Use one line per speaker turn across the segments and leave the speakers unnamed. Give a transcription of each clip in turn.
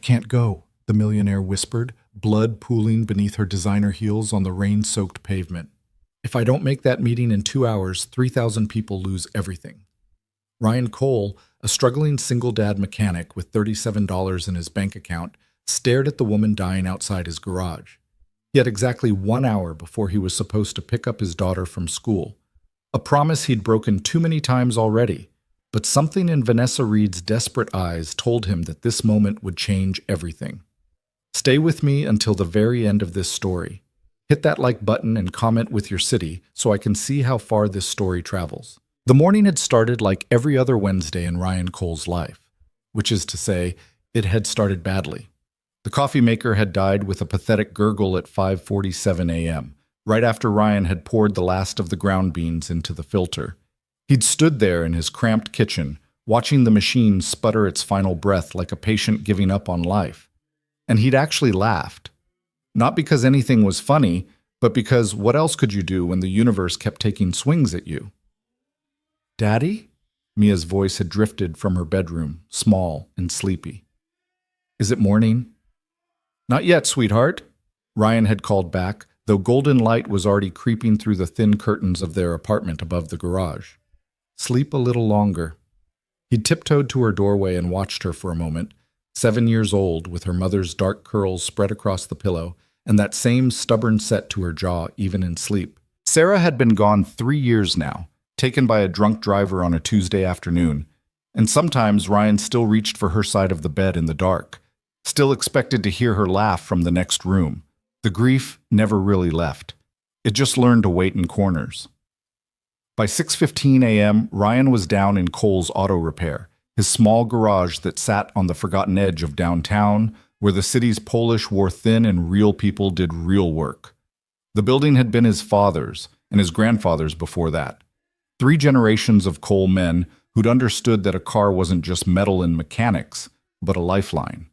can't go, the millionaire whispered, blood pooling beneath her designer heels on the rain-soaked pavement. If I don't make that meeting in 2 hours, 3,000 people lose everything. Ryan Cole, a struggling single-dad mechanic with $37 in his bank account, stared at the woman dying outside his garage. He had exactly 1 hour before he was supposed to pick up his daughter from school. A promise he'd broken too many times already, but something in Vanessa Reed's desperate eyes told him that this moment would change everything. Stay with me until the very end of this story. Hit that like button and comment with your city so I can see how far this story travels. The morning had started like every other Wednesday in Ryan Cole's life, which is to say, it had started badly. The coffee maker had died with a pathetic gurgle at 5:47 a.m., right after Ryan had poured the last of the ground beans into the filter. He'd stood there in his cramped kitchen, watching the machine sputter its final breath like a patient giving up on life. And he'd actually laughed. Not because anything was funny, but because what else could you do when the universe kept taking swings at you? "Daddy?" Mia's voice had drifted from her bedroom, small and sleepy. "Is it morning?" "Not yet, sweetheart," Ryan had called back, though golden light was already creeping through the thin curtains of their apartment above the garage. "Sleep a little longer." He tiptoed to her doorway and watched her for a moment, 7 years old, with her mother's dark curls spread across the pillow, and that same stubborn set to her jaw even in sleep. Sarah had been gone 3 years now, taken by a drunk driver on a Tuesday afternoon, and sometimes Ryan still reached for her side of the bed in the dark, still expected to hear her laugh from the next room. The grief never really left. It just learned to wait in corners. By 6:15 a.m., Ryan was down in Cole's Auto Repair, his small garage that sat on the forgotten edge of downtown, where the city's polish wore thin and real people did real work. The building had been his father's and his grandfather's before that. 3 generations of Cole men who'd understood that a car wasn't just metal and mechanics, but a lifeline.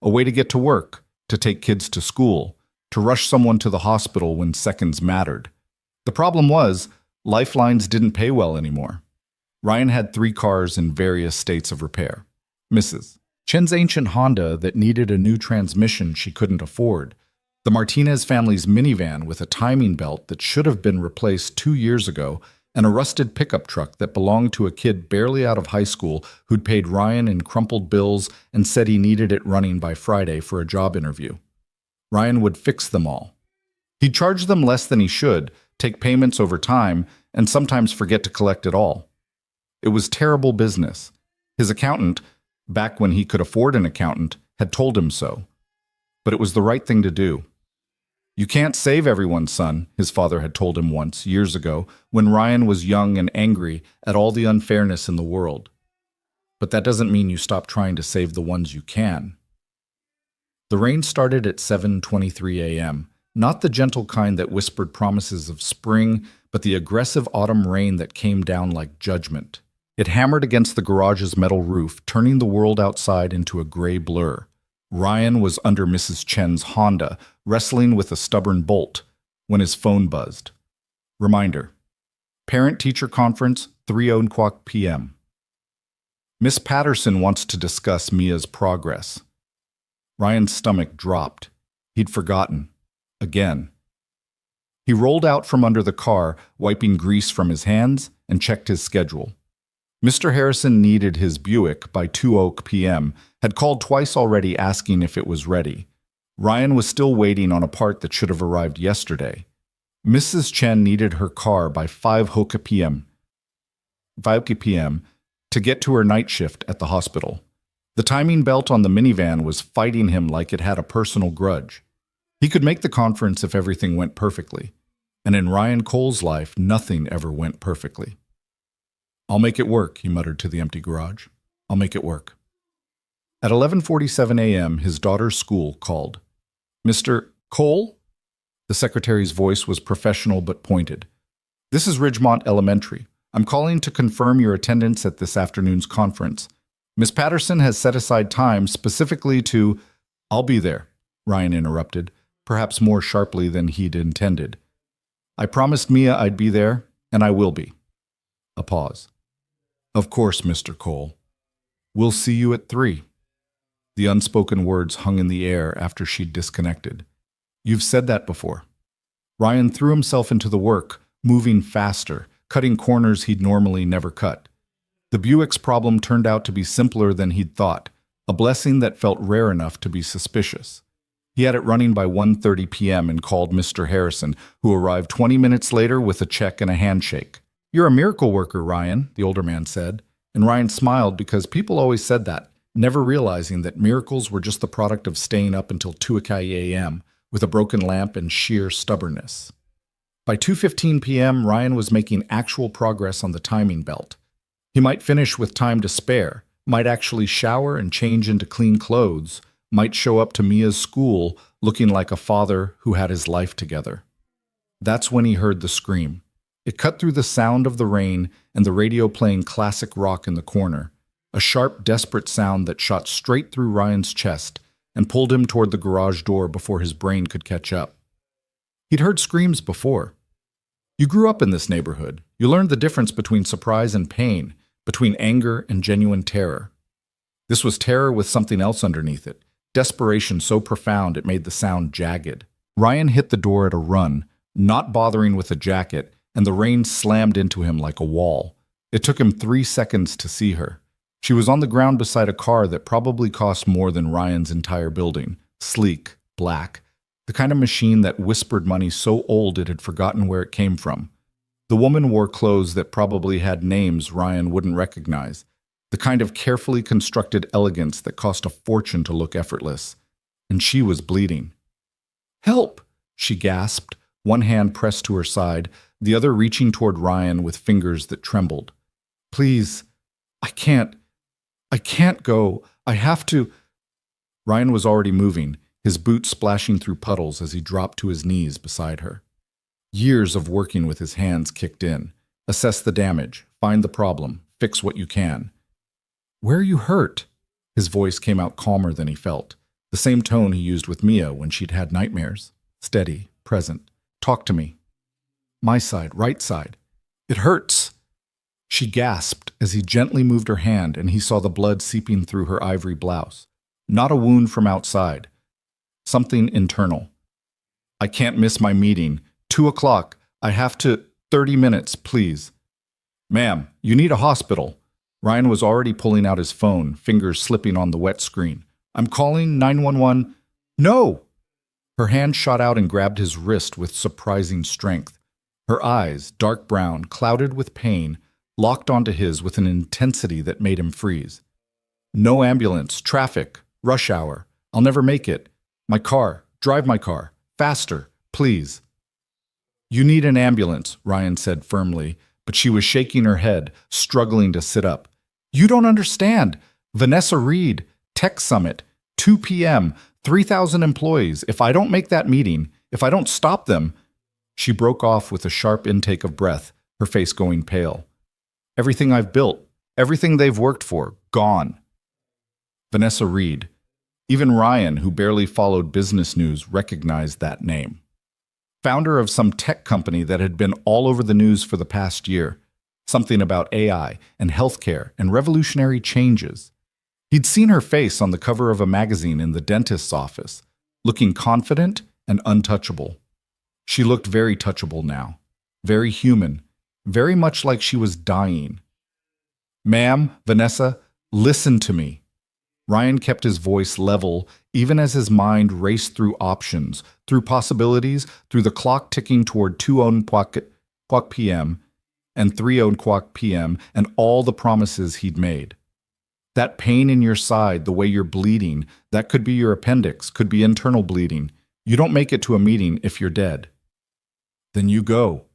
A way to get to work, to take kids to school, to rush someone to the hospital when seconds mattered. The problem was, lifelines didn't pay well anymore. Ryan had 3 cars in various states of repair. Mrs. Chen's ancient Honda that needed a new transmission she couldn't afford, the Martinez family's minivan with a timing belt that should have been replaced 2 years ago, and a rusted pickup truck that belonged to a kid barely out of high school who'd paid Ryan in crumpled bills and said he needed it running by Friday for a job interview. Ryan would fix them all. He'd charge them less than he should, take payments over time, and sometimes forget to collect it all. It was terrible business. His accountant, back when he could afford an accountant, had told him so. But it was the right thing to do. "You can't save everyone, son," his father had told him once, years ago, when Ryan was young and angry at all the unfairness in the world. But that doesn't mean you stop trying to save the ones you can. The rain started at 7:23 a.m., not the gentle kind that whispered promises of spring, but the aggressive autumn rain that came down like judgment. It hammered against the garage's metal roof, turning the world outside into a gray blur. Ryan was under Mrs. Chen's Honda, wrestling with a stubborn bolt, when his phone buzzed. Reminder: Parent-teacher conference, 3:00 p.m. Miss Patterson wants to discuss Mia's progress. Ryan's stomach dropped. He'd forgotten. Again. He rolled out from under the car, wiping grease from his hands, and checked his schedule. Mr. Harrison needed his Buick by 2:00 p.m., had called twice already asking if it was ready. Ryan was still waiting on a part that should have arrived yesterday. Mrs. Chen needed her car by 5:00 p.m. to get to her night shift at the hospital. The timing belt on the minivan was fighting him like it had a personal grudge. He could make the conference if everything went perfectly. And in Ryan Cole's life, nothing ever went perfectly. "I'll make it work," he muttered to the empty garage. "I'll make it work." At 11:47 a.m., his daughter's school called. "Mr. Cole?" The secretary's voice was professional but pointed. "This is Ridgemont Elementary. I'm calling to confirm your attendance at this afternoon's conference. Miss Patterson has set aside time specifically to—" "I'll be there," Ryan interrupted, perhaps more sharply than he'd intended. "I promised Mia I'd be there, and I will be." A pause. "Of course, Mr. Cole. We'll see you at 3. The unspoken words hung in the air after she'd disconnected. You've said that before. Ryan threw himself into the work, moving faster, cutting corners he'd normally never cut. The Buick's problem turned out to be simpler than he'd thought, a blessing that felt rare enough to be suspicious. He had it running by 1:30 p.m. and called Mr. Harrison, who arrived 20 minutes later with a check and a handshake. You're a miracle worker, Ryan, the older man said, and Ryan smiled because people always said that, never realizing that miracles were just the product of staying up until 2 a.m. with a broken lamp and sheer stubbornness. By 2:15 p.m., Ryan was making actual progress on the timing belt. He might finish with time to spare, might actually shower and change into clean clothes, might show up to Mia's school looking like a father who had his life together. That's when he heard the scream. It cut through the sound of the rain and the radio playing classic rock in the corner, a sharp, desperate sound that shot straight through Ryan's chest and pulled him toward the garage door before his brain could catch up. He'd heard screams before. You grew up in this neighborhood. You learned the difference between surprise and pain, between anger and genuine terror. This was terror with something else underneath it, desperation so profound it made the sound jagged. Ryan hit the door at a run, not bothering with a jacket, and the rain slammed into him like a wall. It took him 3 seconds to see her. She was on the ground beside a car that probably cost more than Ryan's entire building, sleek, black, the kind of machine that whispered money so old it had forgotten where it came from. The woman wore clothes that probably had names Ryan wouldn't recognize, the kind of carefully constructed elegance that cost a fortune to look effortless. And she was bleeding. "Help!" she gasped, one hand pressed to her side, the other reaching toward Ryan with fingers that trembled. "Please, I can't go. I have to." Ryan was already moving, his boots splashing through puddles as he dropped to his knees beside her. Years of working with his hands kicked in. Assess the damage, find the problem, fix what you can. "Where are you hurt?" His voice came out calmer than he felt, the same tone he used with Mia when she'd had nightmares. Steady, present. "Talk to me." "My side, right side." "It hurts." She gasped as he gently moved her hand and he saw the blood seeping through her ivory blouse. Not a wound from outside. Something internal. "I can't miss my meeting. 2 o'clock. I have to. 30 minutes, please." "Ma'am, you need a hospital." Ryan was already pulling out his phone, fingers slipping on the wet screen. "I'm calling 911. "No!" Her hand shot out and grabbed his wrist with surprising strength. Her eyes, dark brown, clouded with pain, locked onto his with an intensity that made him freeze. "No ambulance, traffic, rush hour. I'll never make it. My car, drive my car. Faster, please." "You need an ambulance," Ryan said firmly, but she was shaking her head, struggling to sit up. "You don't understand. Vanessa Reed, Tech Summit, 2 p.m., 3,000 employees. If I don't make that meeting, if I don't stop them..." She broke off with a sharp intake of breath, her face going pale. "Everything I've built, everything they've worked for, gone." Vanessa Reed. Even Ryan, who barely followed business news, recognized that name. Founder of some tech company that had been all over the news for the past year. Something about AI and healthcare and revolutionary changes. He'd seen her face on the cover of a magazine in the dentist's office, looking confident and untouchable. She looked very touchable now, very human, very much like she was dying. "Ma'am, Vanessa, listen to me." Ryan kept his voice level even as his mind raced through options, through possibilities, through the clock ticking toward 2:00 p.m. and 3:00 p.m. and all the promises he'd made. That pain in your side, the way you're bleeding, that could be your appendix, could be internal bleeding. You don't make it to a meeting if you're dead. Then you go.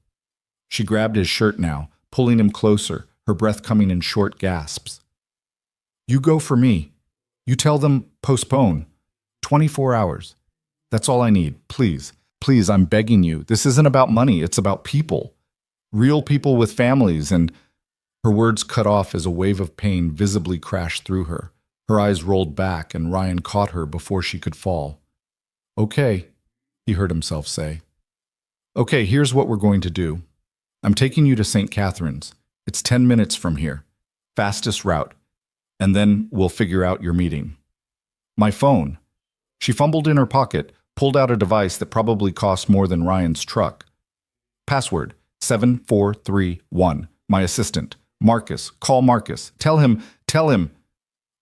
She grabbed his shirt now, pulling him closer, her breath coming in short gasps. "You go for me. You tell them, postpone. 24 hours. That's all I need. Please, please, I'm begging you. This isn't about money. It's about people. Real people with families." And her words cut off as a wave of pain visibly crashed through her. Her eyes rolled back and Ryan caught her before she could fall. "Okay," he heard himself say. "Okay, here's what we're going to do. I'm taking you to St. Catherine's. It's 10 minutes from here. Fastest route. And then we'll figure out your meeting." My phone. She fumbled in her pocket, pulled out a device that probably cost more than Ryan's truck. Password 7431. My assistant. Marcus. Call Marcus. Tell him.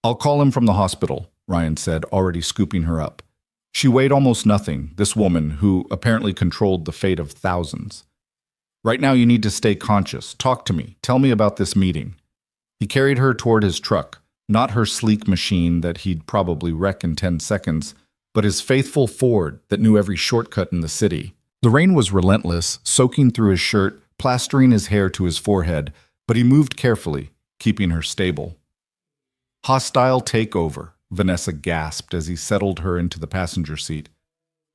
I'll call him from the hospital, Ryan said, already scooping her up. She weighed almost nothing, this woman who apparently controlled the fate of thousands. Right now you need to stay conscious. Talk to me. Tell me about this meeting. He carried her toward his truck, not her sleek machine that he'd probably wreck in 10 seconds, but his faithful Ford that knew every shortcut in the city. The rain was relentless, soaking through his shirt, plastering his hair to his forehead, but he moved carefully, keeping her stable. Hostile takeover, Vanessa gasped as he settled her into the passenger seat.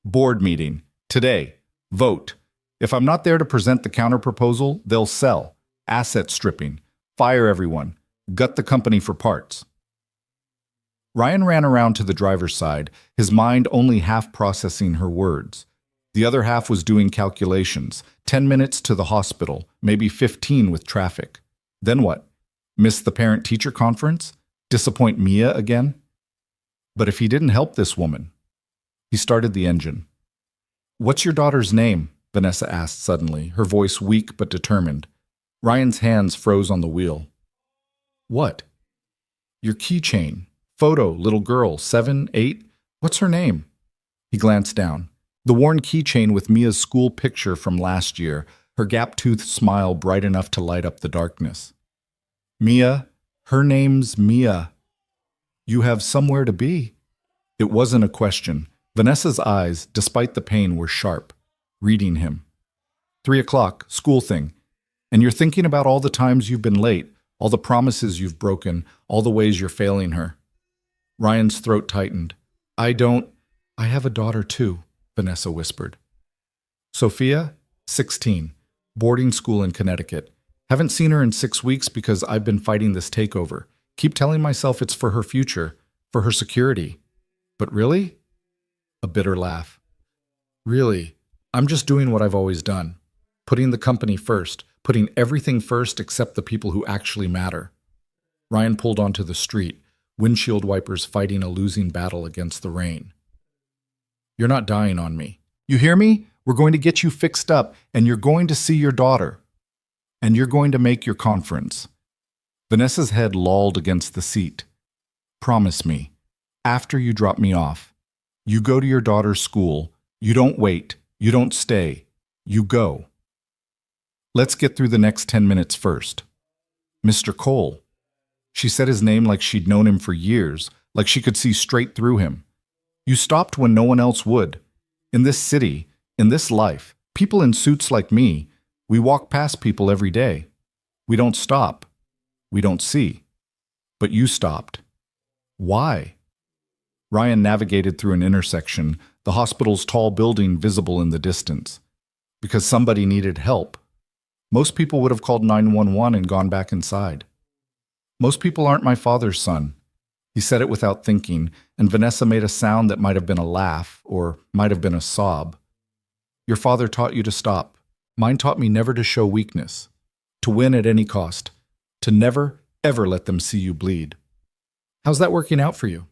Board meeting. Today. Vote. If I'm not there to present the counterproposal, they'll sell. Asset stripping. Fire everyone. Gut the company for parts. Ryan ran around to the driver's side, his mind only half processing her words. The other half was doing calculations. 10 minutes to the hospital, maybe 15 with traffic. Then what? Miss the parent-teacher conference? Disappoint Mia again? But if he didn't help this woman? He started the engine. What's your daughter's name? Vanessa asked suddenly, her voice weak but determined. Ryan's hands froze on the wheel. What? Your keychain. Photo, little girl, 7, 8. What's her name? He glanced down. The worn keychain with Mia's school picture from last year, her gap-toothed smile bright enough to light up the darkness. Mia, her name's Mia. You have somewhere to be. It wasn't a question. Vanessa's eyes, despite the pain, were sharp, reading him. 3 o'clock, school thing. And you're thinking about all the times you've been late, all the promises you've broken, all the ways you're failing her. Ryan's throat tightened. I have a daughter too, Vanessa whispered. Sophia, 16, boarding school in Connecticut. Haven't seen her in 6 weeks because I've been fighting this takeover. Keep telling myself it's for her future, for her security. But really? A bitter laugh. Really, I'm just doing what I've always done. Putting the company first, putting everything first except the people who actually matter. Ryan pulled onto the street, windshield wipers fighting a losing battle against the rain. You're not dying on me. You hear me? We're going to get you fixed up, and you're going to see your daughter. And you're going to make your conference. Vanessa's head lolled against the seat. Promise me, after you drop me off, you go to your daughter's school, you don't wait, you don't stay, you go. Let's get through the next 10 minutes first. Mr. Cole. She said his name like she'd known him for years, like she could see straight through him. You stopped when no one else would. In this city, in this life, people in suits like me, we walk past people every day. We don't stop. We don't see. But you stopped. Why? Ryan navigated through an intersection, the hospital's tall building visible in the distance. Because somebody needed help. Most people would have called 911 and gone back inside. Most people aren't my father's son. He said it without thinking, and Vanessa made a sound that might have been a laugh, or might have been a sob. Your father taught you to stop. Mine taught me never to show weakness. To win at any cost. To never, ever let them see you bleed. How's that working out for you?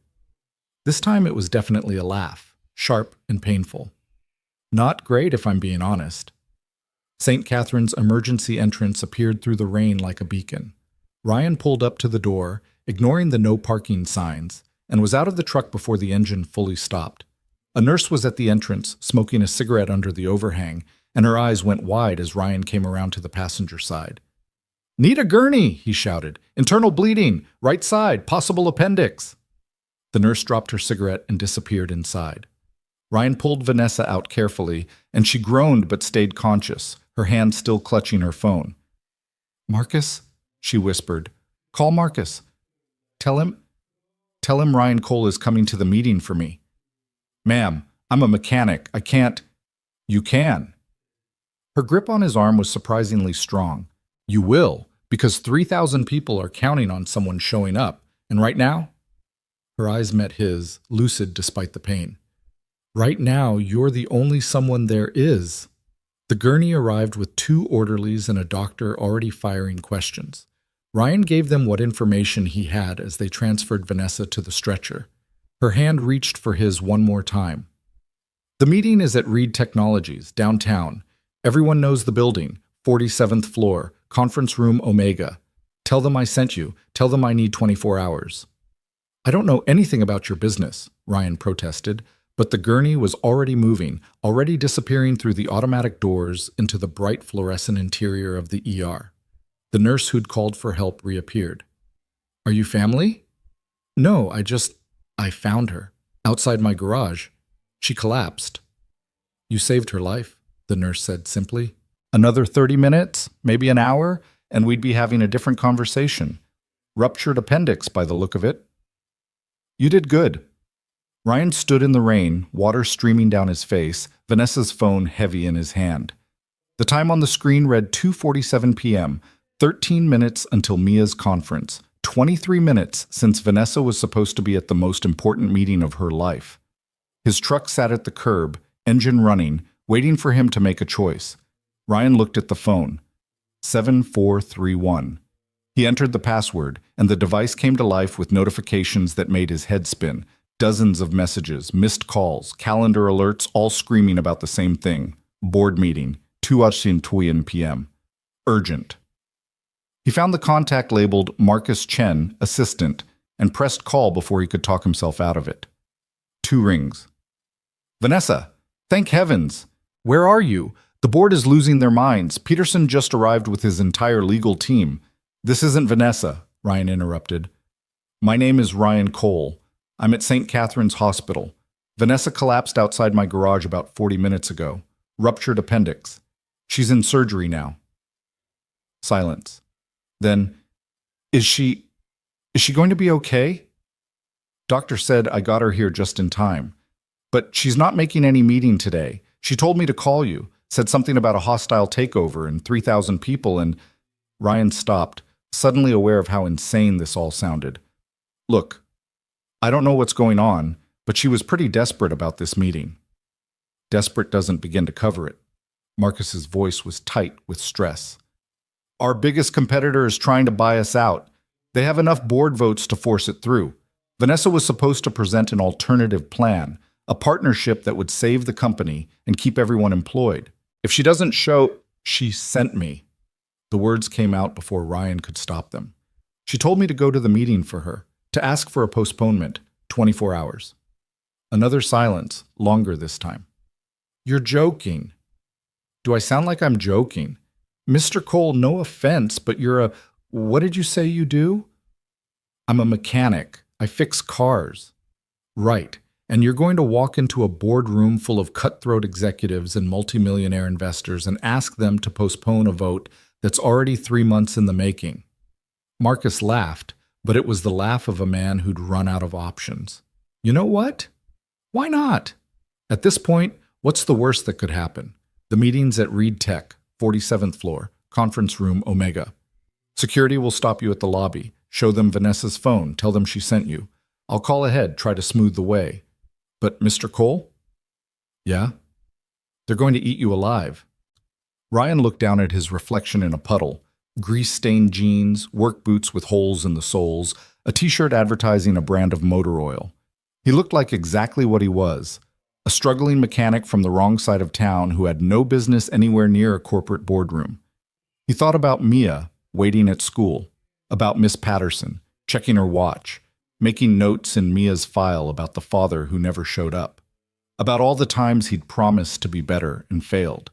This time it was definitely a laugh, sharp and painful. Not great if I'm being honest. St. Catherine's emergency entrance appeared through the rain like a beacon. Ryan pulled up to the door, ignoring the no parking signs, and was out of the truck before the engine fully stopped. A nurse was at the entrance, smoking a cigarette under the overhang, and her eyes went wide as Ryan came around to the passenger side. Need a gurney, he shouted. Internal bleeding, right side, possible appendix. The nurse dropped her cigarette and disappeared inside. Ryan pulled Vanessa out carefully, and she groaned but stayed conscious, her hand still clutching her phone. Marcus? She whispered. Call Marcus. Tell him Ryan Cole is coming to the meeting for me. Ma'am, I'm a mechanic. I can't. You can. Her grip on his arm was surprisingly strong. You will, because 3,000 people are counting on someone showing up, and right now? Her eyes met his, lucid despite the pain. Right now, you're the only someone there is. The gurney arrived with 2 orderlies and a doctor already firing questions. Ryan gave them what information he had as they transferred Vanessa to the stretcher. Her hand reached for his one more time. The meeting is at Reed Technologies, downtown. Everyone knows the building, 47th floor, conference room Omega. Tell them I sent you. Tell them I need 24 hours. I don't know anything about your business, Ryan protested, but the gurney was already moving, already disappearing through the automatic doors into the bright fluorescent interior of the ER. The nurse who'd called for help reappeared. Are you family? No, I found her. Outside my garage. She collapsed. You saved her life, the nurse said simply. Another 30 minutes, maybe an hour, and we'd be having a different conversation. Ruptured appendix by the look of it. You did good. Ryan stood in the rain, water streaming down his face, Vanessa's phone heavy in his hand. The time on the screen read 2:47 p.m., 13 minutes until Mia's conference, 23 minutes since Vanessa was supposed to be at the most important meeting of her life. His truck sat at the curb, engine running, waiting for him to make a choice. Ryan looked at the phone. 7431. He entered the password, and the device came to life with notifications that made his head spin. Dozens of messages, missed calls, calendar alerts, all screaming about the same thing. Board meeting, 2:20 p.m. Urgent. He found the contact labeled Marcus Chen, assistant, and pressed call before he could talk himself out of it. 2 rings. Vanessa, thank heavens! Where are you? The board is losing their minds. Peterson just arrived with his entire legal team. This isn't Vanessa, Ryan interrupted. My name is Ryan Cole. I'm at St. Catherine's Hospital. Vanessa collapsed outside my garage about 40 minutes ago. Ruptured appendix. She's in surgery now. Silence. Then, is she going to be okay? Doctor said I got her here just in time. But she's not making any meeting today. She told me to call you, said something about a hostile takeover and 3,000 people and... Ryan stopped, suddenly aware of how insane this all sounded. Look, I don't know what's going on, but she was pretty desperate about this meeting. Desperate doesn't begin to cover it. Marcus's voice was tight with stress. Our biggest competitor is trying to buy us out. They have enough board votes to force it through. Vanessa was supposed to present an alternative plan, a partnership that would save the company and keep everyone employed. If she doesn't show, she sent me. The words came out before Ryan could stop them. She told me to go to the meeting for her, to ask for a postponement, 24 hours. Another silence, longer this time. You're joking. Do I sound like I'm joking? Mr. Cole, no offense, but you're a... What did you say you do? I'm a mechanic. I fix cars. Right. And you're going to walk into a boardroom full of cutthroat executives and multimillionaire investors and ask them to postpone a vote that's already 3 months in the making. Marcus laughed, but it was the laugh of a man who'd run out of options. You know what? Why not? At this point, what's the worst that could happen? The meeting's at Reed Tech, 47th floor, conference room Omega. Security will stop you at the lobby. Show them Vanessa's phone. Tell them she sent you. I'll call ahead, try to smooth the way. But Mr. Cole? Yeah? They're going to eat you alive. Ryan looked down at his reflection in a puddle. Grease-stained jeans, work boots with holes in the soles, a t-shirt advertising a brand of motor oil. He looked like exactly what he was, a struggling mechanic from the wrong side of town who had no business anywhere near a corporate boardroom. He thought about Mia, waiting at school, about Miss Patterson, checking her watch, making notes in Mia's file about the father who never showed up, about all the times he'd promised to be better and failed.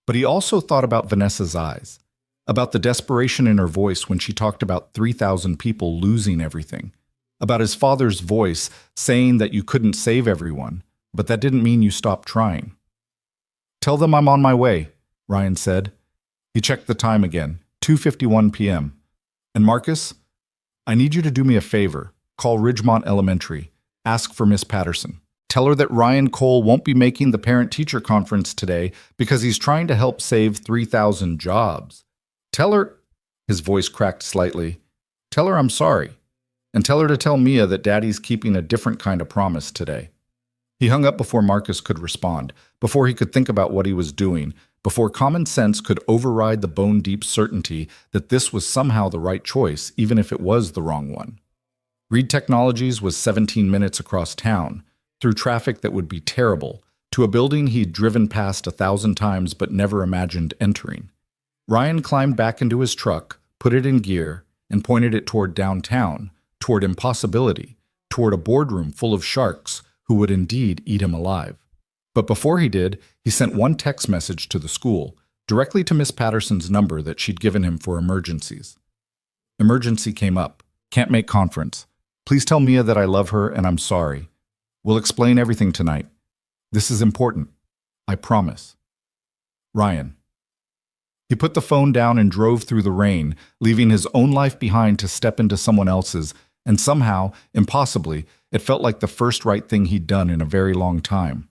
But he also thought about Vanessa's eyes, about the desperation in her voice when she talked about 3,000 people losing everything, about his father's voice saying that you couldn't save everyone, but that didn't mean you stopped trying. Tell them I'm on my way, Ryan said. He checked the time again, 2:51 p.m. And Marcus, I need you to do me a favor. Call Ridgemont Elementary. Ask for Miss Patterson. Tell her that Ryan Cole won't be making the parent-teacher conference today because he's trying to help save 3,000 jobs. Tell her, his voice cracked slightly, tell her I'm sorry. And tell her to tell Mia that Daddy's keeping a different kind of promise today. He hung up before Marcus could respond, before he could think about what he was doing, before common sense could override the bone-deep certainty that this was somehow the right choice, even if it was the wrong one. Reed Technologies was 17 minutes across town, through traffic that would be terrible, to a building he'd driven past 1,000 times but never imagined entering. Ryan climbed back into his truck, put it in gear, and pointed it toward downtown, toward impossibility, toward a boardroom full of sharks who would indeed eat him alive. But before he did, he sent one text message to the school, directly to Miss Patterson's number that she'd given him for emergencies. Emergency came up. Can't make conference. Please tell Mia that I love her and I'm sorry. We'll explain everything tonight. This is important. I promise. Ryan. He put the phone down and drove through the rain, leaving his own life behind to step into someone else's, and somehow, impossibly, it felt like the first right thing he'd done in a very long time.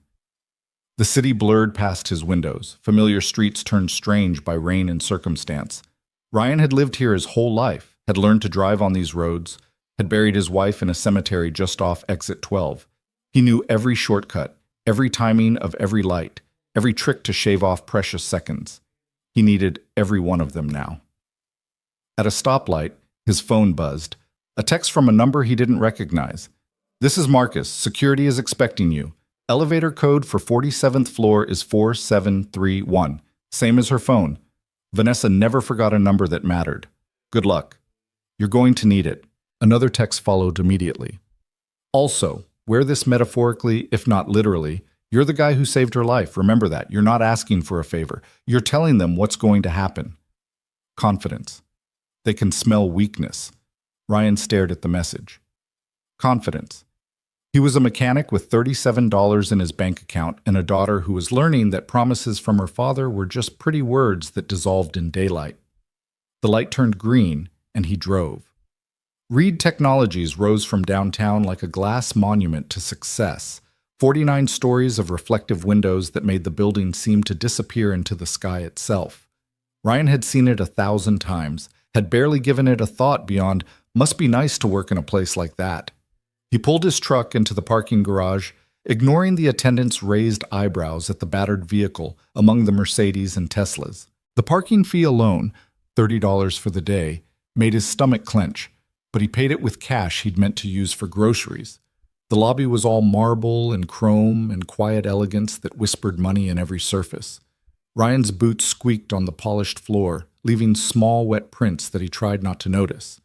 The city blurred past his windows. Familiar streets turned strange by rain and circumstance. Ryan had lived here his whole life, had learned to drive on these roads, had buried his wife in a cemetery just off exit 12. He knew every shortcut, every timing of every light, every trick to shave off precious seconds. He needed every one of them now. At a stoplight, his phone buzzed. A text from a number he didn't recognize. This is Marcus. Security is expecting you. Elevator code for 47th floor is 4731. Same as her phone. Vanessa never forgot a number that mattered. Good luck. You're going to need it. Another text followed immediately. Also, wear this metaphorically, if not literally. You're the guy who saved her life. Remember that. You're not asking for a favor. You're telling them what's going to happen. Confidence. They can smell weakness. Ryan stared at the message. Confidence. He was a mechanic with $37 in his bank account and a daughter who was learning that promises from her father were just pretty words that dissolved in daylight. The light turned green, and he drove. Reed Technologies rose from downtown like a glass monument to success, 49 stories of reflective windows that made the building seem to disappear into the sky itself. Ryan had seen it 1,000 times, had barely given it a thought beyond, must be nice to work in a place like that. He pulled his truck into the parking garage, ignoring the attendant's raised eyebrows at the battered vehicle among the Mercedes and Teslas. The parking fee alone, $30 for the day, made his stomach clench, but he paid it with cash he'd meant to use for groceries. The lobby was all marble and chrome and quiet elegance that whispered money in every surface. Ryan's boots squeaked on the polished floor, leaving small wet prints that he tried not to notice.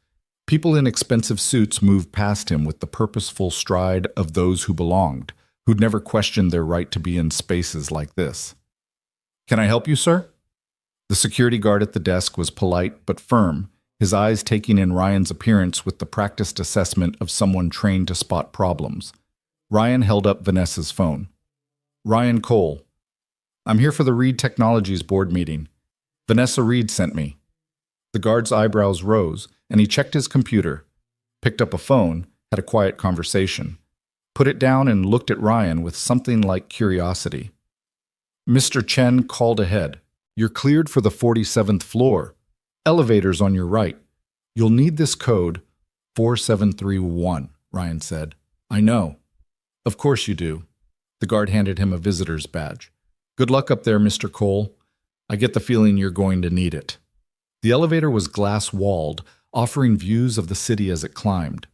People in expensive suits moved past him with the purposeful stride of those who belonged, who'd never questioned their right to be in spaces like this. Can I help you, sir? The security guard at the desk was polite but firm, his eyes taking in Ryan's appearance with the practiced assessment of someone trained to spot problems. Ryan held up Vanessa's phone. Ryan Cole. I'm here for the Reed Technologies board meeting. Vanessa Reed sent me. The guard's eyebrows rose, and he checked his computer, picked up a phone, had a quiet conversation, put it down and looked at Ryan with something like curiosity. Mr. Chen called ahead. You're cleared for the 47th floor. Elevators on your right. You'll need this code, 4731, Ryan said. I know. Of course you do. The guard handed him a visitor's badge. Good luck up there, Mr. Cole. I get the feeling you're going to need it. The elevator was glass-walled, offering views of the city as it climbed.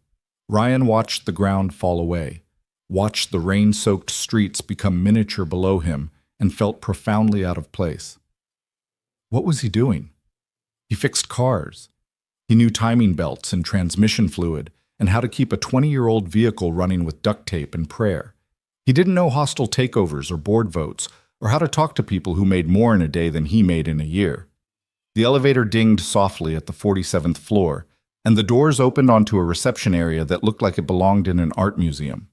Ryan watched the ground fall away, watched the rain-soaked streets become miniature below him, and felt profoundly out of place. What was he doing? He fixed cars. He knew timing belts and transmission fluid, and how to keep a 20-year-old vehicle running with duct tape and prayer. He didn't know hostile takeovers or board votes, or how to talk to people who made more in a day than he made in a year. The elevator dinged softly at the 47th floor, and the doors opened onto a reception area that looked like it belonged in an art museum.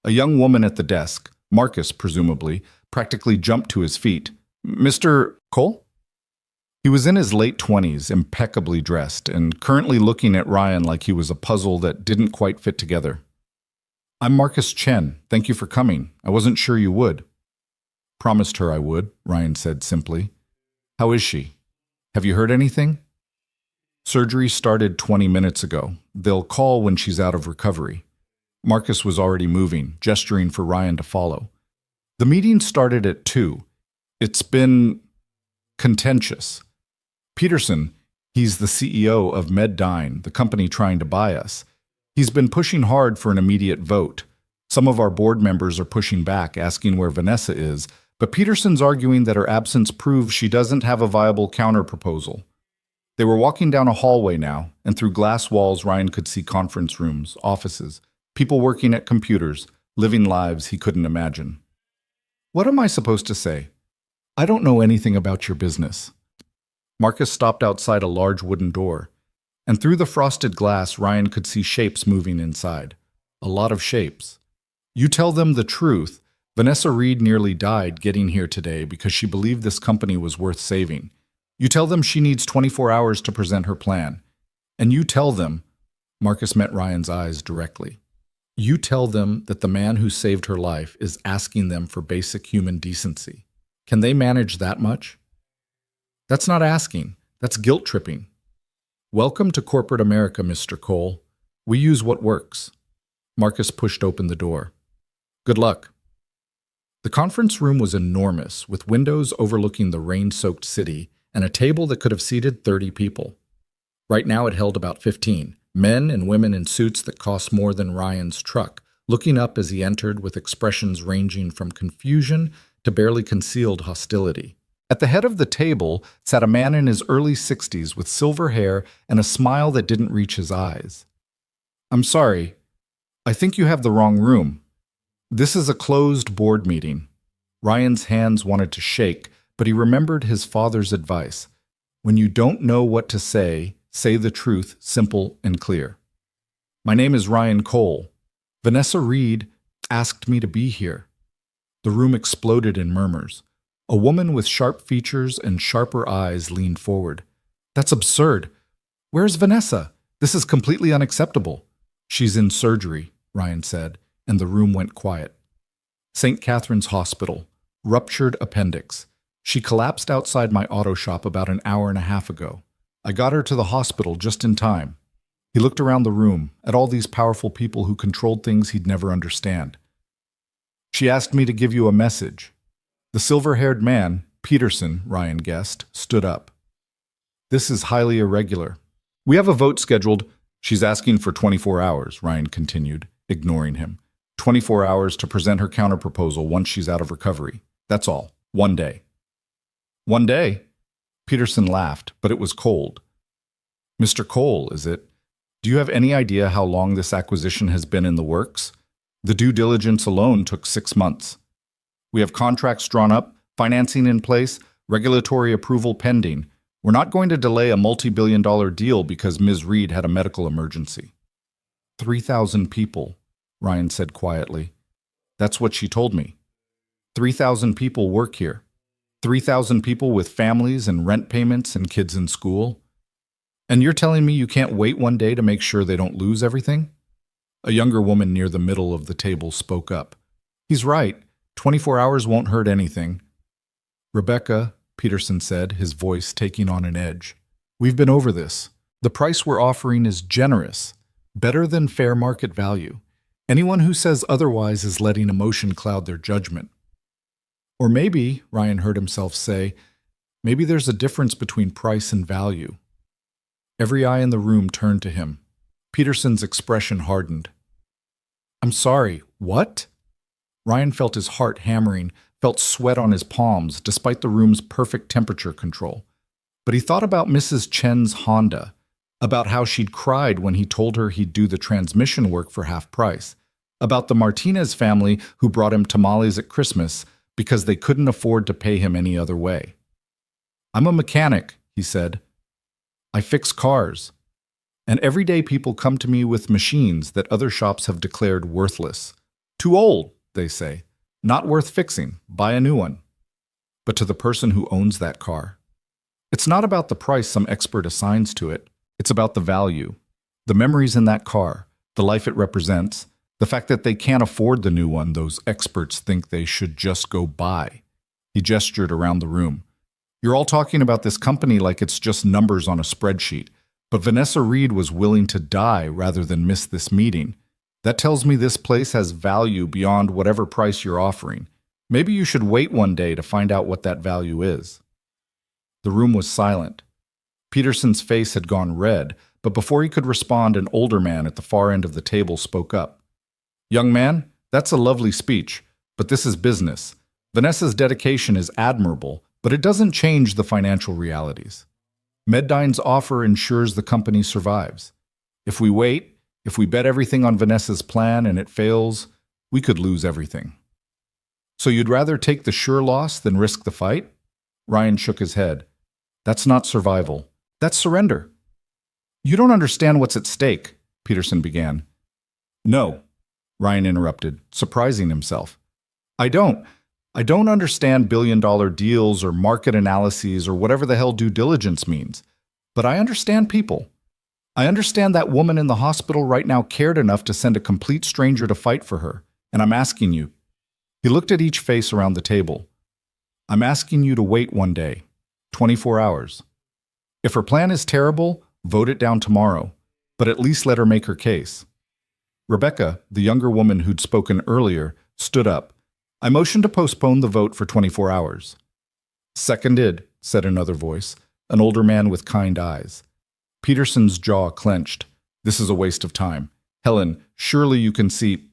A young woman at the desk, Marcus presumably, practically jumped to his feet. Mr. Cole? He was in his late 20s, impeccably dressed, and currently looking at Ryan like he was a puzzle that didn't quite fit together. I'm Marcus Chen. Thank you for coming. I wasn't sure you would. Promised her I would, Ryan said simply. How is she? Have you heard anything? Surgery started 20 minutes ago. They'll call when she's out of recovery. Marcus was already moving, gesturing for Ryan to follow. The meeting started at 2. It's been contentious. Peterson, he's the CEO of Meddyne, the company trying to buy us. He's been pushing hard for an immediate vote. Some of our board members are pushing back, asking where Vanessa is, but Peterson's arguing that her absence proves she doesn't have a viable counterproposal. They were walking down a hallway now, and through glass walls Ryan could see conference rooms, offices, people working at computers, living lives he couldn't imagine. What am I supposed to say? I don't know anything about your business. Marcus stopped outside a large wooden door, and through the frosted glass Ryan could see shapes moving inside. A lot of shapes. You tell them the truth. Vanessa Reed nearly died getting here today because she believed this company was worth saving. You tell them she needs 24 hours to present her plan. And you tell them, Marcus met Ryan's eyes directly, you tell them that the man who saved her life is asking them for basic human decency. Can they manage that much? That's not asking. That's guilt-tripping. Welcome to corporate America, Mr. Cole. We use what works. Marcus pushed open the door. Good luck. The conference room was enormous, with windows overlooking the rain-soaked city and a table that could have seated 30 people. Right now it held about 15, men and women in suits that cost more than Ryan's truck, looking up as he entered with expressions ranging from confusion to barely concealed hostility. At the head of the table sat a man in his early 60s with silver hair and a smile that didn't reach his eyes. I'm sorry. I think you have the wrong room. This is a closed board meeting. Ryan's hands wanted to shake, but he remembered his father's advice. When you don't know what to say the truth, simple and clear. My name is Ryan Cole. Vanessa Reed asked me to be here. The room exploded in murmurs. A woman with sharp features and sharper eyes leaned forward. That's absurd. Where's Vanessa? This is completely unacceptable. She's in surgery, Ryan said, and the room went quiet. St. Catherine's Hospital, ruptured appendix. She collapsed outside my auto shop about an hour and a half ago. I got her to the hospital just in time. He looked around the room, at all these powerful people who controlled things he'd never understand. She asked me to give you a message. The silver-haired man, Peterson, Ryan guessed, stood up. This is highly irregular. We have a vote scheduled. She's asking for 24 hours, Ryan continued, ignoring him. 24 hours to present her counterproposal once she's out of recovery. That's all. 1 day. 1 day? Peterson laughed, but it was cold. Mr. Cole, is it? Do you have any idea how long this acquisition has been in the works? The due diligence alone took 6 months. We have contracts drawn up, financing in place, regulatory approval pending. We're not going to delay a multi-billion-dollar deal because Ms. Reed had a medical emergency. 3,000 people, Ryan said quietly. That's what she told me. 3,000 people work here. 3,000 people with families and rent payments and kids in school. And you're telling me you can't wait 1 day to make sure they don't lose everything? A younger woman near the middle of the table spoke up. He's right. 24 hours won't hurt anything. Rebecca, Peterson said, his voice taking on an edge. We've been over this. The price we're offering is generous, better than fair market value. Anyone who says otherwise is letting emotion cloud their judgment. Or maybe, Ryan heard himself say, maybe there's a difference between price and value. Every eye in the room turned to him. Peterson's expression hardened. I'm sorry, what? Ryan felt his heart hammering, felt sweat on his palms, despite the room's perfect temperature control. But he thought about Mrs. Chen's Honda, about how she'd cried when he told her he'd do the transmission work for half price, about the Martinez family who brought him tamales at Christmas because they couldn't afford to pay him any other way. I'm a mechanic, he said. I fix cars. And everyday people come to me with machines that other shops have declared worthless. Too old, they say. Not worth fixing. Buy a new one. But to the person who owns that car, it's not about the price some expert assigns to it. It's about the value. The memories in that car, the life it represents, the fact that they can't afford the new one those experts think they should just go buy. He gestured around the room. You're all talking about this company like it's just numbers on a spreadsheet, but Vanessa Reed was willing to die rather than miss this meeting. That tells me this place has value beyond whatever price you're offering. Maybe you should wait 1 day to find out what that value is. The room was silent. Peterson's face had gone red, But before he could respond, an older man at the far end of the table spoke up. "Young man, that's a lovely speech, but this is business. Vanessa's dedication is admirable, but it doesn't change the financial realities. Meddyne's offer ensures the company survives. If we wait, if we bet everything on Vanessa's plan and it fails, we could lose everything." "So you'd rather take the sure loss than risk the fight?" Ryan shook his head. "That's not survival. That's surrender." "You don't understand what's at stake," Peterson began. "No," Ryan interrupted, surprising himself. I don't understand billion-dollar deals or market analyses or whatever the hell due diligence means. But I understand people. I understand that woman in the hospital right now cared enough to send a complete stranger to fight for her. And I'm asking you." He looked at each face around the table. "I'm asking you to wait one day, 24 hours. If her plan is terrible, vote it down tomorrow, but at least let her make her case." Rebecca, the younger woman who'd spoken earlier, stood up. "I motion to postpone the vote for 24 hours. "Seconded," said another voice, an older man with kind eyes. Peterson's jaw clenched. "This is a waste of time. Helen, surely you can see—"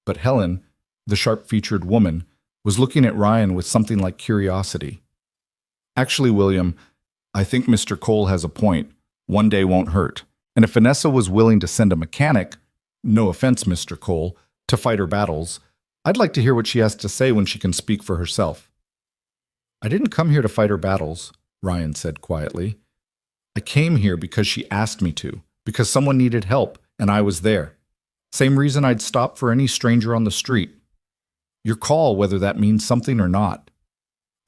But Helen, the sharp-featured woman, was looking at Ryan with something like curiosity. "Actually, William, I think Mr. Cole has a point. One day won't hurt. And if Vanessa was willing to send a mechanic, no offense, Mr. Cole, to fight her battles, I'd like to hear what she has to say when she can speak for herself." "I didn't come here to fight her battles," Ryan said quietly. "I came here because she asked me to, because someone needed help, and I was there. Same reason I'd stop for any stranger on the street. Your call, whether that means something or not."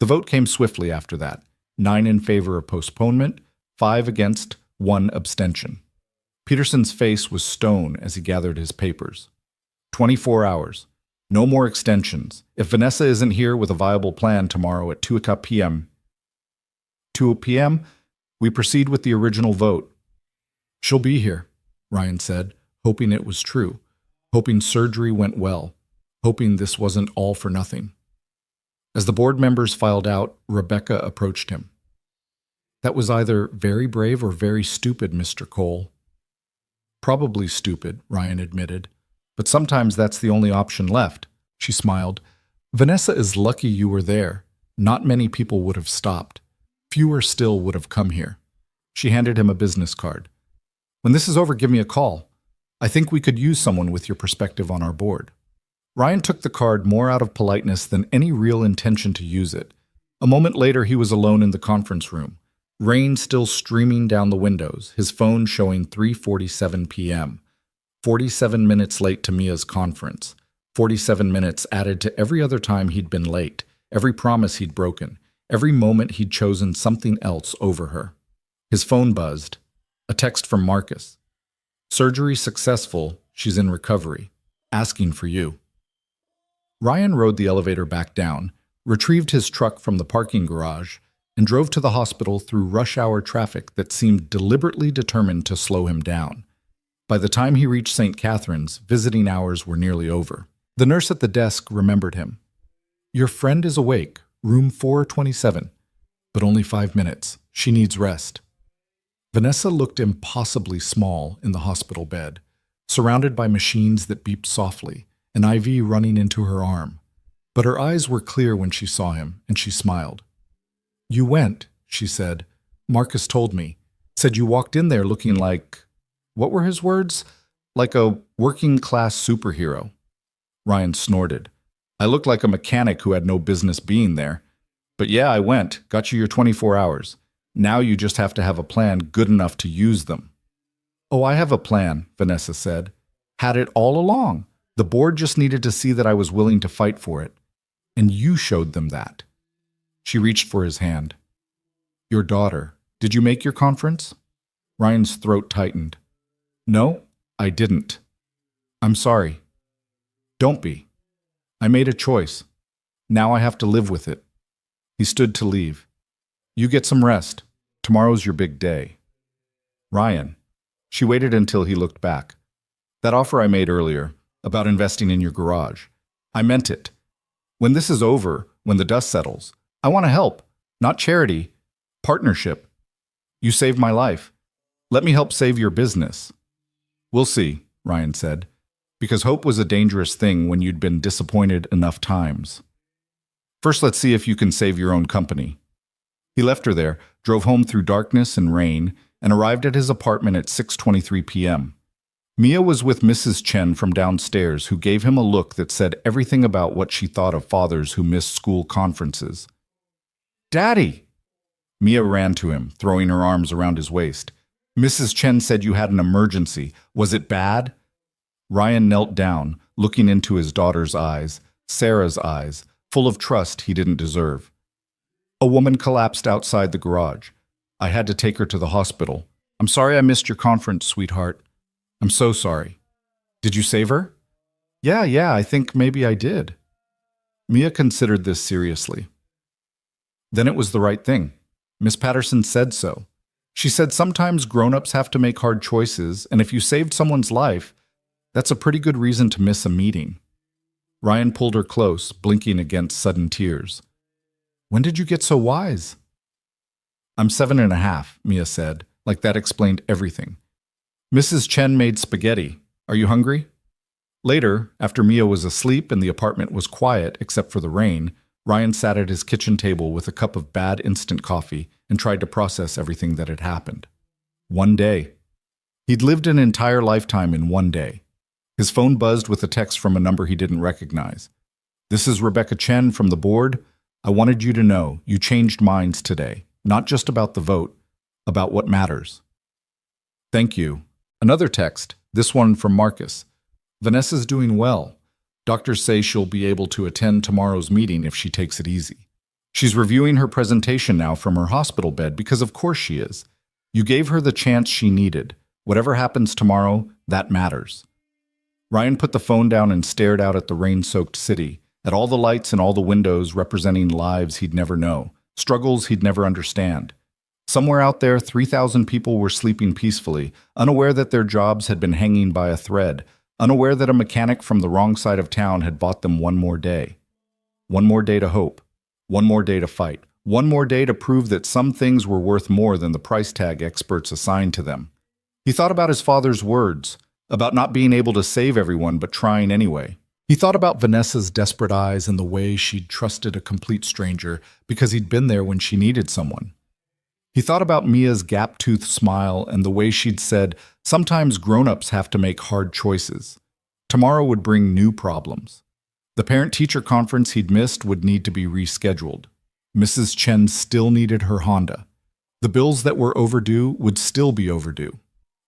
The vote came swiftly after that, 9 in favor of postponement, 5 against, 1 abstention. Peterson's face was stone as he gathered his papers. 24 hours. No more extensions. If Vanessa isn't here with a viable plan tomorrow at 2 p.m., we proceed with the original vote. "She'll be here," Ryan said, hoping it was true, hoping surgery went well, hoping this wasn't all for nothing. As the board members filed out, Rebecca approached him. "That was either very brave or very stupid, Mr. Cole." "Probably stupid," Ryan admitted. "But sometimes that's the only option left." She smiled. "Vanessa is lucky you were there. Not many people would have stopped. Fewer still would have come here." She handed him a business card. "When this is over, give me a call. I think we could use someone with your perspective on our board." Ryan took the card more out of politeness than any real intention to use it. A moment later, he was alone in the conference room. Rain still streaming down the windows, his phone showing 3:47 p.m. 47 minutes late to Mia's conference. 47 minutes added to every other time he'd been late, every promise he'd broken, every moment he'd chosen something else over her. His phone buzzed. A text from Marcus. "Surgery successful. She's in recovery. Asking for you." Ryan rode the elevator back down, retrieved his truck from the parking garage, and drove to the hospital through rush-hour traffic that seemed deliberately determined to slow him down. By the time he reached St. Catherine's, visiting hours were nearly over. The nurse at the desk remembered him. "Your friend is awake, room 427, but only 5 minutes. She needs rest." Vanessa looked impossibly small in the hospital bed, surrounded by machines that beeped softly, an IV running into her arm. But her eyes were clear when she saw him, and she smiled. "You went," she said. "Marcus told me. Said you walked in there looking like—" what were his words? "Like a working-class superhero." Ryan snorted. "I looked like a mechanic who had no business being there. But yeah, I went, got you your 24 hours. Now you just have to have a plan good enough to use them." "Oh, I have a plan," Vanessa said. "Had it all along. The board just needed to see that I was willing to fight for it. And you showed them that." She reached for his hand. "Your daughter. Did you make your conference?" Ryan's throat tightened. "No, I didn't." "I'm sorry." "Don't be. I made a choice. Now I have to live with it." He stood to leave. "You get some rest. Tomorrow's your big day." "Ryan." She waited until he looked back. "That offer I made earlier, about investing in your garage, I meant it. When this is over, when the dust settles, I want to help. Not charity. Partnership. You saved my life. Let me help save your business. We'll see, Ryan said, because hope was a dangerous thing when you'd been disappointed enough times. First, let's see if you can save your own company. He left her there, drove home through darkness and rain, and arrived at his apartment at 6:23 p.m. Mia was with Mrs. Chen from downstairs, who gave him a look that said everything about what she thought of fathers who missed school conferences. "Daddy!" Mia ran to him, throwing her arms around his waist. "Mrs. Chen said you had an emergency. Was it bad?" Ryan knelt down, looking into his daughter's eyes, Sarah's eyes, full of trust he didn't deserve. A woman collapsed outside the garage. "I had to take her to the hospital. I'm sorry I missed your conference, sweetheart. I'm so sorry." "Did you save her?" Yeah, I think maybe I did." Mia considered this seriously. Then it was the right thing. Miss Patterson said so. She said sometimes grown-ups have to make hard choices, and if you saved someone's life, that's a pretty good reason to miss a meeting. Ryan pulled her close, blinking against sudden tears. "When did you get so wise?" "I'm 7.5, Mia said, like that explained everything. "Mrs. Chen made spaghetti. Are you hungry?" Later, after Mia was asleep and the apartment was quiet except for the rain, Ryan sat at his kitchen table with a cup of bad instant coffee and tried to process everything that had happened. One day. He'd lived an entire lifetime in one day. His phone buzzed with a text from a number he didn't recognize. "This is Rebecca Chen from the board. I wanted you to know you changed minds today, not just about the vote, about what matters." "Thank you." Another text, this one from Marcus. "Vanessa's doing well. Doctors say she'll be able to attend tomorrow's meeting if she takes it easy. She's reviewing her presentation now from her hospital bed because of course she is. You gave her the chance she needed. Whatever happens tomorrow, that matters." Ryan put the phone down and stared out at the rain-soaked city, at all the lights and all the windows representing lives he'd never know, struggles he'd never understand. Somewhere out there, 3,000 people were sleeping peacefully, unaware that their jobs had been hanging by a thread, unaware that a mechanic from the wrong side of town had bought them one more day. One more day to hope. One more day to fight. One more day to prove that some things were worth more than the price tag experts assigned to them. He thought about his father's words, about not being able to save everyone but trying anyway. He thought about Vanessa's desperate eyes and the way she'd trusted a complete stranger because he'd been there when she needed someone. He thought about Mia's gap-toothed smile and the way she'd said, sometimes grown-ups have to make hard choices. Tomorrow would bring new problems. The parent-teacher conference he'd missed would need to be rescheduled. Mrs. Chen still needed her Honda. The bills that were overdue would still be overdue.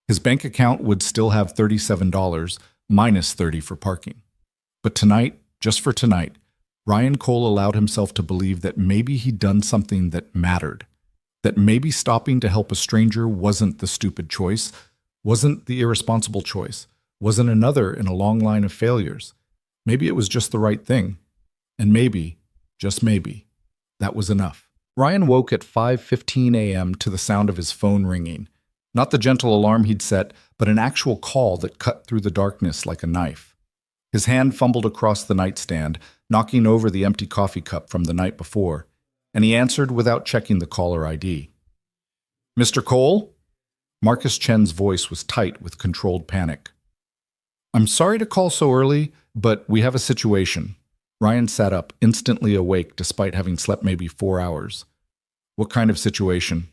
His bank account would still have $37, minus $30 for parking. But tonight, just for tonight, Ryan Cole allowed himself to believe that maybe he'd done something that mattered. That maybe stopping to help a stranger wasn't the stupid choice, wasn't the irresponsible choice, wasn't another in a long line of failures. Maybe it was just the right thing. And maybe, just maybe, that was enough. Ryan woke at 5:15 a.m. to the sound of his phone ringing. Not the gentle alarm he'd set, but an actual call that cut through the darkness like a knife. His hand fumbled across the nightstand, knocking over the empty coffee cup from the night before, and he answered without checking the caller ID. "Mr. Cole?" Marcus Chen's voice was tight with controlled panic. "I'm sorry to call so early, but we have a situation." Ryan sat up, instantly awake despite having slept maybe 4 hours. "What kind of situation?"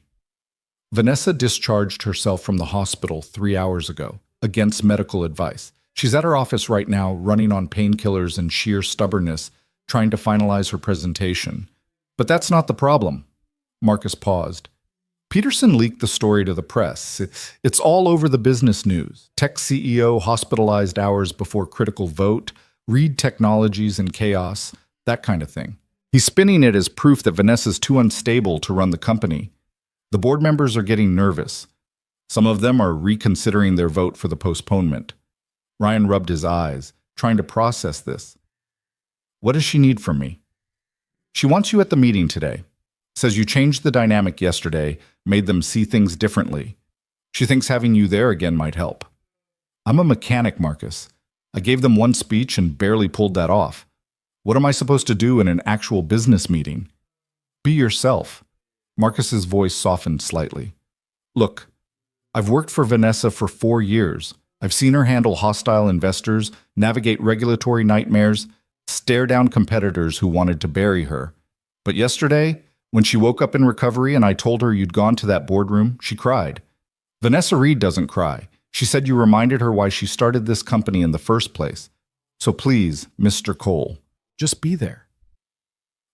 "Vanessa discharged herself from the hospital 3 hours ago, against medical advice. She's at her office right now, running on painkillers and sheer stubbornness, trying to finalize her presentation. But that's not the problem." Marcus paused. "Peterson leaked the story to the press. It's all over the business news. Tech CEO hospitalized hours before critical vote, Reed Technologies in chaos, that kind of thing. He's spinning it as proof that Vanessa's too unstable to run the company. The board members are getting nervous. Some of them are reconsidering their vote for the postponement." Ryan rubbed his eyes, trying to process this. "What does she need from me?" "She wants you at the meeting today. Says you changed the dynamic yesterday, made them see things differently. She thinks having you there again might help." "I'm a mechanic, Marcus. I gave them one speech and barely pulled that off. What am I supposed to do in an actual business meeting?" "Be yourself." Marcus's voice softened slightly. "Look, I've worked for Vanessa for 4 years. I've seen her handle hostile investors, navigate regulatory nightmares, stare down competitors who wanted to bury her. But yesterday, when she woke up in recovery and I told her you'd gone to that boardroom, she cried. Vanessa Reed doesn't cry. She said you reminded her why she started this company in the first place. So please, Mr. Cole, just be there.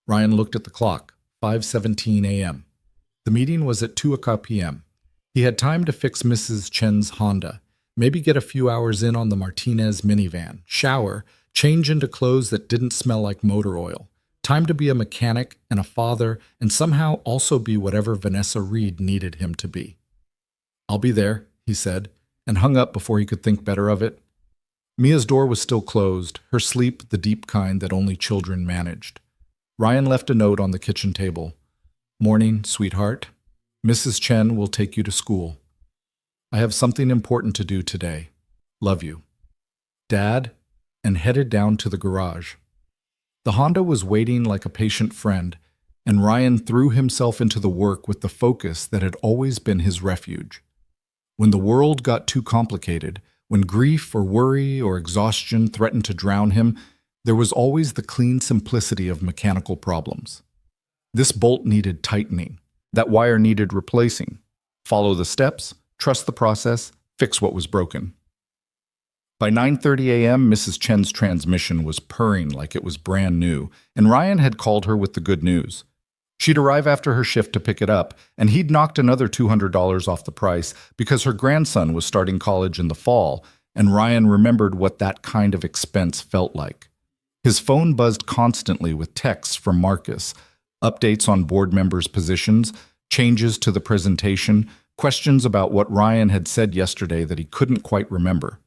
Ryan looked at the clock, 5:17 a.m. The meeting was at 2 o'clock p.m. He had time to fix Mrs. Chen's Honda, maybe get a few hours in on the Martinez minivan, shower, change into clothes that didn't smell like motor oil. Time to be a mechanic and a father and somehow also be whatever Vanessa Reed needed him to be. I'll be there, he said, and hung up before he could think better of it. Mia's door was still closed, her sleep the deep kind that only children managed. Ryan left a note on the kitchen table. Morning, sweetheart. Mrs. Chen will take you to school. I have something important to do today. Love you. Dad, and headed down to the garage. The Honda was waiting like a patient friend, and Ryan threw himself into the work with the focus that had always been his refuge. When the world got too complicated, when grief or worry or exhaustion threatened to drown him, there was always the clean simplicity of mechanical problems. This bolt needed tightening. That wire needed replacing. Follow the steps, trust the process, fix what was broken. By 9:30 a.m., Mrs. Chen's transmission was purring like it was brand new, and Ryan had called her with the good news. She'd arrive after her shift to pick it up, and he'd knocked another $200 off the price because her grandson was starting college in the fall, and Ryan remembered what that kind of expense felt like. His phone buzzed constantly with texts from Marcus, updates on board members' positions, changes to the presentation, questions about what Ryan had said yesterday that he couldn't quite remember.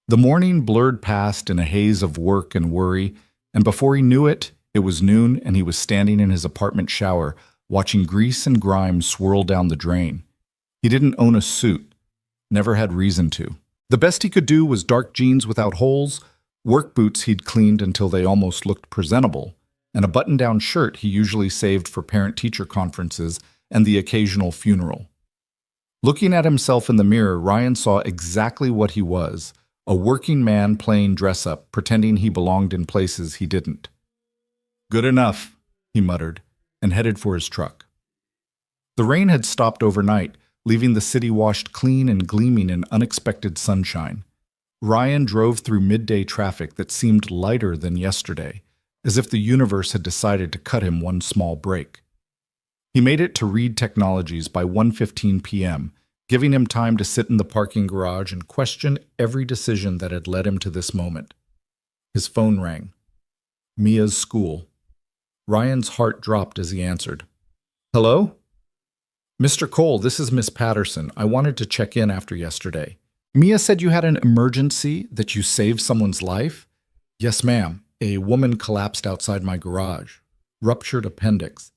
The morning blurred past in a haze of work and worry, and before he knew it, it was noon and he was standing in his apartment shower, watching grease and grime swirl down the drain. He didn't own a suit, never had reason to. The best he could do was dark jeans without holes, work boots he'd cleaned until they almost looked presentable, and a button-down shirt he usually saved for parent-teacher conferences and the occasional funeral. Looking at himself in the mirror, Ryan saw exactly what he was, a working man playing dress-up, pretending he belonged in places he didn't. Good enough, he muttered, and headed for his truck. The rain had stopped overnight, leaving the city washed clean and gleaming in unexpected sunshine. Ryan drove through midday traffic that seemed lighter than yesterday, as if the universe had decided to cut him one small break. He made it to Reed Technologies by 1:15 p.m., giving him time to sit in the parking garage and question every decision that had led him to this moment. His phone rang. Mia's school. Ryan's heart dropped as he answered. Hello? Mr. Cole, this is Miss Patterson. I wanted to check in after yesterday. Mia said you had an emergency, that you saved someone's life? Yes, ma'am. A woman collapsed outside my garage. Ruptured appendix.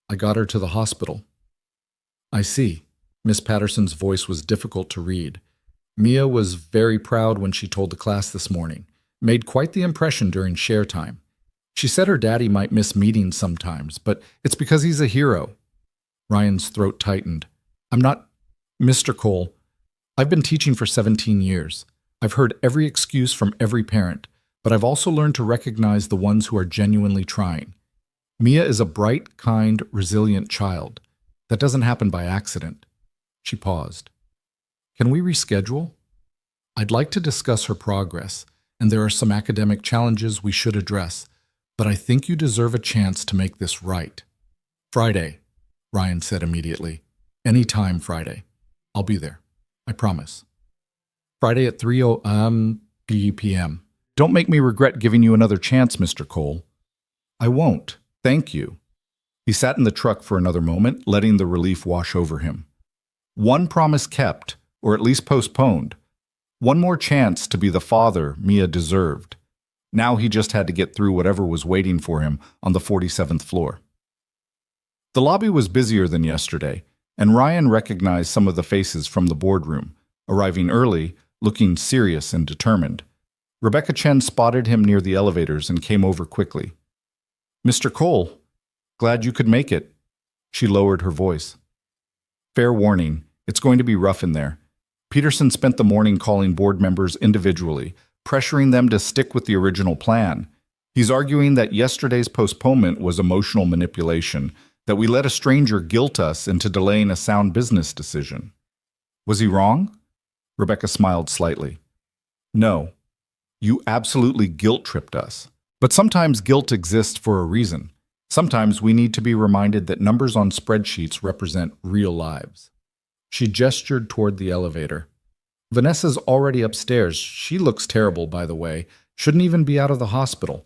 I got her to the hospital. I see. Miss Patterson's voice was difficult to read. Mia was very proud when she told the class this morning. Made quite the impression during share time. She said her daddy might miss meetings sometimes, but it's because he's a hero. Ryan's throat tightened. I'm not... Mr. Cole, I've been teaching for 17 years. I've heard every excuse from every parent, but I've also learned to recognize the ones who are genuinely trying. Mia is a bright, kind, resilient child. That doesn't happen by accident. She paused. Can we reschedule? I'd like to discuss her progress, and there are some academic challenges we should address, but I think you deserve a chance to make this right. Friday, Ryan said immediately. Any time Friday. I'll be there. I promise. Friday at 3 p.m. Don't make me regret giving you another chance, Mr. Cole. I won't. Thank you. He sat in the truck for another moment, letting the relief wash over him. One promise kept, or at least postponed. One more chance to be the father Mia deserved. Now he just had to get through whatever was waiting for him on the 47th floor. The lobby was busier than yesterday, and Ryan recognized some of the faces from the boardroom, arriving early, looking serious and determined. Rebecca Chen spotted him near the elevators and came over quickly. Mr. Cole, glad you could make it. She lowered her voice. Fair warning, It's going to be rough in there. Peterson spent the morning calling board members individually, pressuring them to stick with the original plan. He's arguing that yesterday's postponement was emotional manipulation, that we let a stranger guilt us into delaying a sound business decision. Was he wrong? Rebecca smiled slightly. No, you absolutely guilt-tripped us. But sometimes guilt exists for a reason. Sometimes we need to be reminded that numbers on spreadsheets represent real lives. She gestured toward the elevator. Vanessa's already upstairs. She looks terrible, by the way. Shouldn't even be out of the hospital.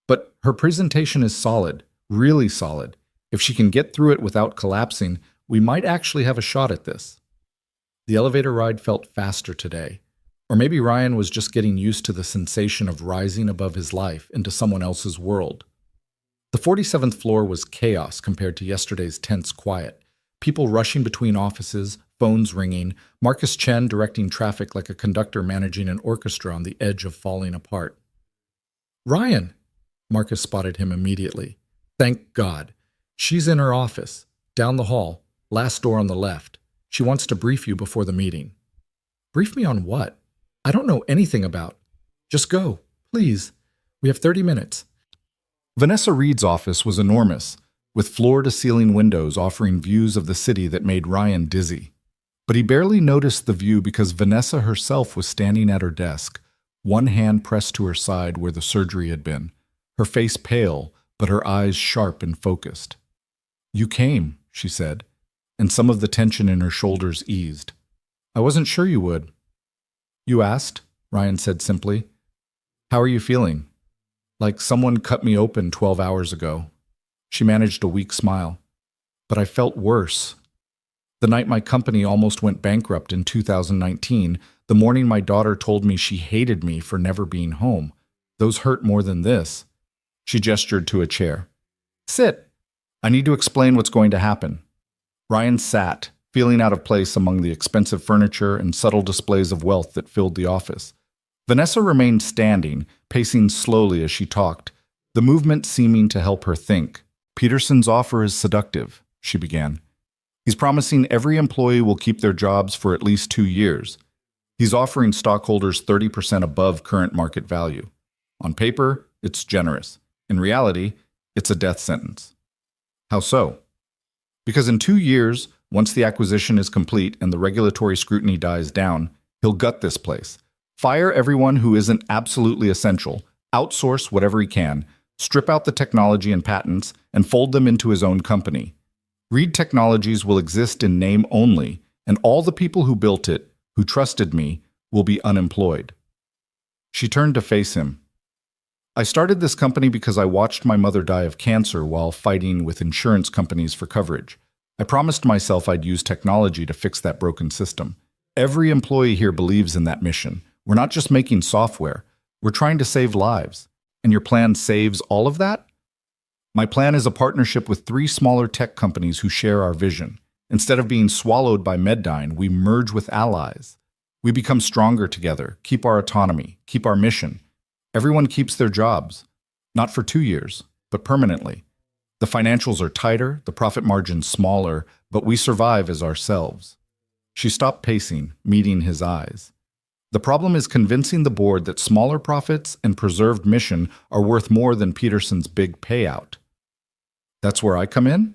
But her presentation is solid, really solid. If she can get through it without collapsing, we might actually have a shot at this. The elevator ride felt faster today. Or maybe Ryan was just getting used to the sensation of rising above his life into someone else's world. The 47th floor was chaos compared to yesterday's tense quiet. People rushing between offices, phones ringing, Marcus Chen directing traffic like a conductor managing an orchestra on the edge of falling apart. Ryan! Marcus spotted him immediately. Thank God. She's in her office, down the hall, last door on the left. She wants to brief you before the meeting. Brief me on what? I don't know anything about. Just go, please. We have 30 minutes. Vanessa Reed's office was enormous, with floor-to-ceiling windows offering views of the city that made Ryan dizzy. But he barely noticed the view because Vanessa herself was standing at her desk, one hand pressed to her side where the surgery had been, her face pale, but her eyes sharp and focused. You came, she said, and some of the tension in her shoulders eased. I wasn't sure you would. You asked, Ryan said simply. How are you feeling? Like someone cut me open 12 hours ago. She managed a weak smile. But I felt worse. The night my company almost went bankrupt in 2019, the morning my daughter told me she hated me for never being home. Those hurt more than this. She gestured to a chair. Sit. I need to explain what's going to happen. Ryan sat, feeling out of place among the expensive furniture and subtle displays of wealth that filled the office. Vanessa remained standing, pacing slowly as she talked, the movement seeming to help her think. Peterson's offer is seductive, she began. He's promising every employee will keep their jobs for at least 2 years. He's offering stockholders 30% above current market value. On paper, it's generous. In reality, it's a death sentence. How so? Because in 2 years, once the acquisition is complete and the regulatory scrutiny dies down, he'll gut this place. Fire everyone who isn't absolutely essential, outsource whatever he can, strip out the technology and patents, and fold them into his own company. Reed Technologies will exist in name only, and all the people who built it, who trusted me, will be unemployed. She turned to face him. I started this company because I watched my mother die of cancer while fighting with insurance companies for coverage. I promised myself I'd use technology to fix that broken system. Every employee here believes in that mission. We're not just making software. We're trying to save lives. And your plan saves all of that? My plan is a partnership with 3 smaller tech companies who share our vision. Instead of being swallowed by Meddyne, we merge with allies. We become stronger together, keep our autonomy, keep our mission. Everyone keeps their jobs. Not for 2 years, but permanently. The financials are tighter, the profit margins smaller, but we survive as ourselves. She stopped pacing, meeting his eyes. The problem is convincing the board that smaller profits and preserved mission are worth more than Peterson's big payout. That's where I come in?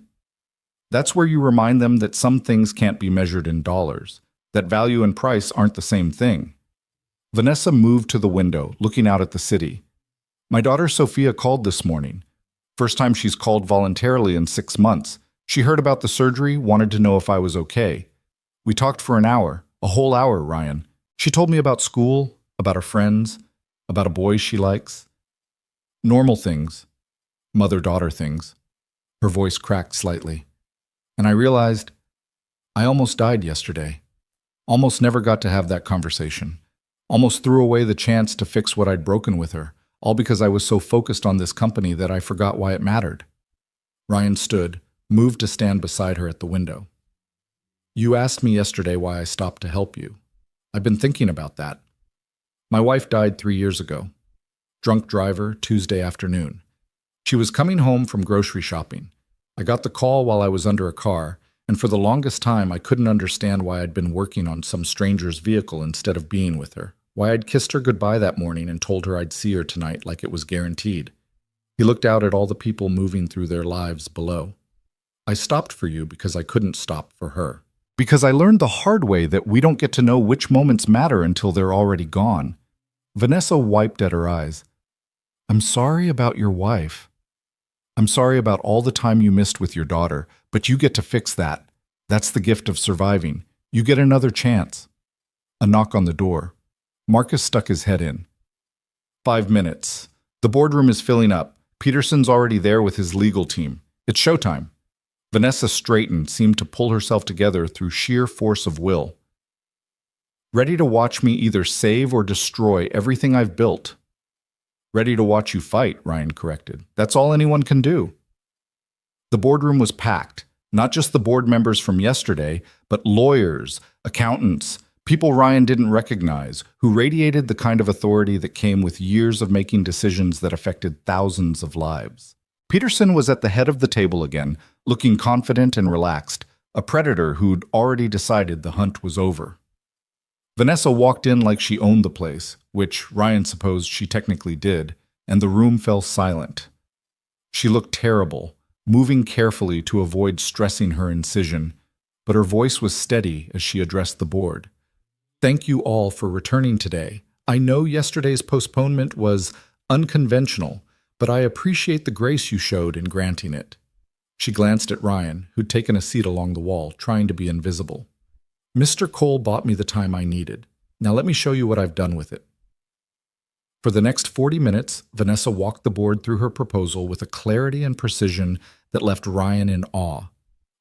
That's where you remind them that some things can't be measured in dollars, that value and price aren't the same thing. Vanessa moved to the window, looking out at the city. My daughter Sophia called this morning. First time she's called voluntarily in 6 months. She heard about the surgery, wanted to know if I was okay. We talked for an hour, a whole hour, Ryan. She told me about school, about her friends, about a boy she likes. Normal things, mother-daughter things. Her voice cracked slightly. And I realized I almost died yesterday. Almost never got to have that conversation. Almost threw away the chance to fix what I'd broken with her, all because I was so focused on this company that I forgot why it mattered. Ryan stood, moved to stand beside her at the window. You asked me yesterday why I stopped to help you. I've been thinking about that. My wife died 3 years ago. Drunk driver, Tuesday afternoon. She was coming home from grocery shopping. I got the call while I was under a car, And for the longest time, I couldn't understand why I'd been working on some stranger's vehicle instead of being with her. Why I'd kissed her goodbye that morning and told her I'd see her tonight like it was guaranteed. He looked out at all the people moving through their lives below. I stopped for you because I couldn't stop for her. Because I learned the hard way that we don't get to know which moments matter until they're already gone. Vanessa wiped at her eyes. I'm sorry about your wife. I'm sorry about all the time you missed with your daughter, but you get to fix that. That's the gift of surviving. You get another chance. A knock on the door. Marcus stuck his head in. 5 minutes. The boardroom is filling up. Peterson's already there with his legal team. It's showtime. Vanessa straightened, seemed to pull herself together through sheer force of will. Ready to watch me either save or destroy everything I've built. Ready to watch you fight, Ryan corrected. That's all anyone can do. The boardroom was packed. Not just the board members from yesterday, but lawyers, accountants, people Ryan didn't recognize, who radiated the kind of authority that came with years of making decisions that affected thousands of lives. Peterson was at the head of the table again, looking confident and relaxed, a predator who'd already decided the hunt was over. Vanessa walked in like she owned the place, which Ryan supposed she technically did, and the room fell silent. She looked terrible, moving carefully to avoid stressing her incision, but her voice was steady as she addressed the board. Thank you all for returning today. I know yesterday's postponement was unconventional, but I appreciate the grace you showed in granting it. She glanced at Ryan, who'd taken a seat along the wall, trying to be invisible. Mr. Cole bought me the time I needed. Now let me show you what I've done with it. For the next 40 minutes, Vanessa walked the board through her proposal with a clarity and precision that left Ryan in awe.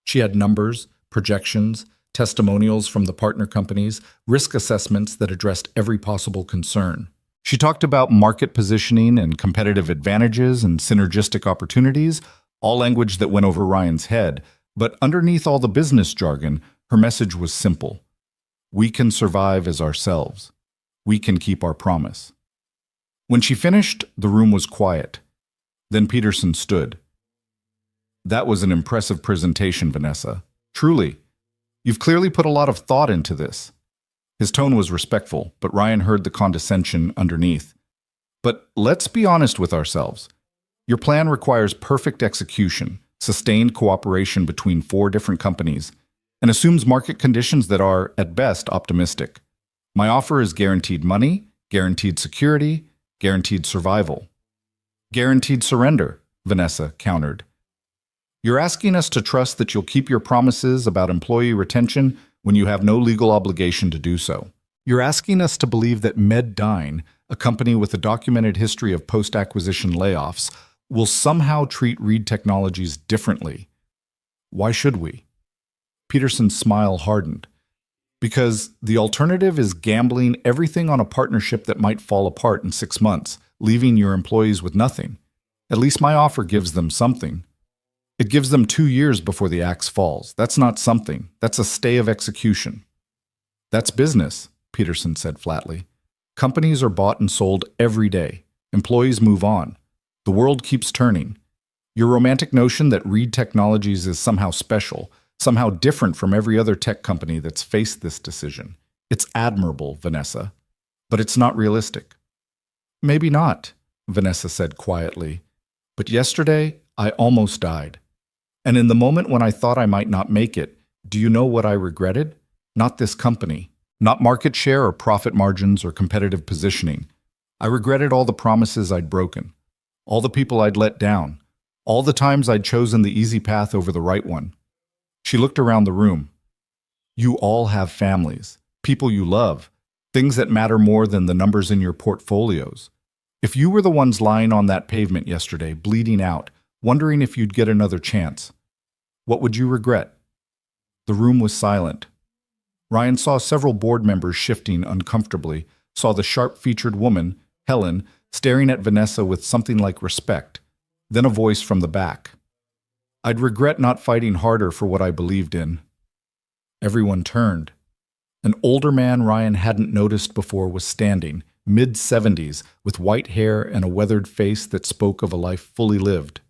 She had numbers, projections, testimonials from the partner companies, risk assessments that addressed every possible concern. She talked about market positioning and competitive advantages and synergistic opportunities, all language that went over Ryan's head, but underneath all the business jargon, her message was simple. We can survive as ourselves. We can keep our promise. When she finished, the room was quiet. Then Peterson stood. That was an impressive presentation, Vanessa. Truly. You've clearly put a lot of thought into this. His tone was respectful, but Ryan heard the condescension underneath. But let's be honest with ourselves. Your plan requires perfect execution, sustained cooperation between 4 different companies, and assumes market conditions that are, at best, optimistic. My offer is guaranteed money, guaranteed security, guaranteed survival. Guaranteed surrender, Vanessa countered. You're asking us to trust that you'll keep your promises about employee retention when you have no legal obligation to do so. You're asking us to believe that Meddyne, a company with a documented history of post-acquisition layoffs, will somehow treat Reed Technologies differently. Why should we? Peterson's smile hardened. Because the alternative is gambling everything on a partnership that might fall apart in 6 months, leaving your employees with nothing. At least my offer gives them something. It gives them 2 years before the axe falls. That's not something. That's a stay of execution. That's business, Peterson said flatly. Companies are bought and sold every day. Employees move on. The world keeps turning. Your romantic notion that Reed Technologies is somehow special, somehow different from every other tech company that's faced this decision. It's admirable, Vanessa. But it's not realistic. Maybe not, Vanessa said quietly. But yesterday, I almost died. And in the moment when I thought I might not make it, do you know what I regretted? Not this company. Not market share or profit margins or competitive positioning. I regretted all the promises I'd broken. All the people I'd let down. All the times I'd chosen the easy path over the right one. She looked around the room. You all have families, people you love, things that matter more than the numbers in your portfolios. If you were the ones lying on that pavement yesterday, bleeding out, wondering if you'd get another chance, what would you regret? The room was silent. Ryan saw several board members shifting uncomfortably, saw the sharp-featured woman, Helen, staring at Vanessa with something like respect, then a voice from the back. I'd regret not fighting harder for what I believed in. Everyone turned. An older man Ryan hadn't noticed before was standing, mid-70s, with white hair and a weathered face that spoke of a life fully lived.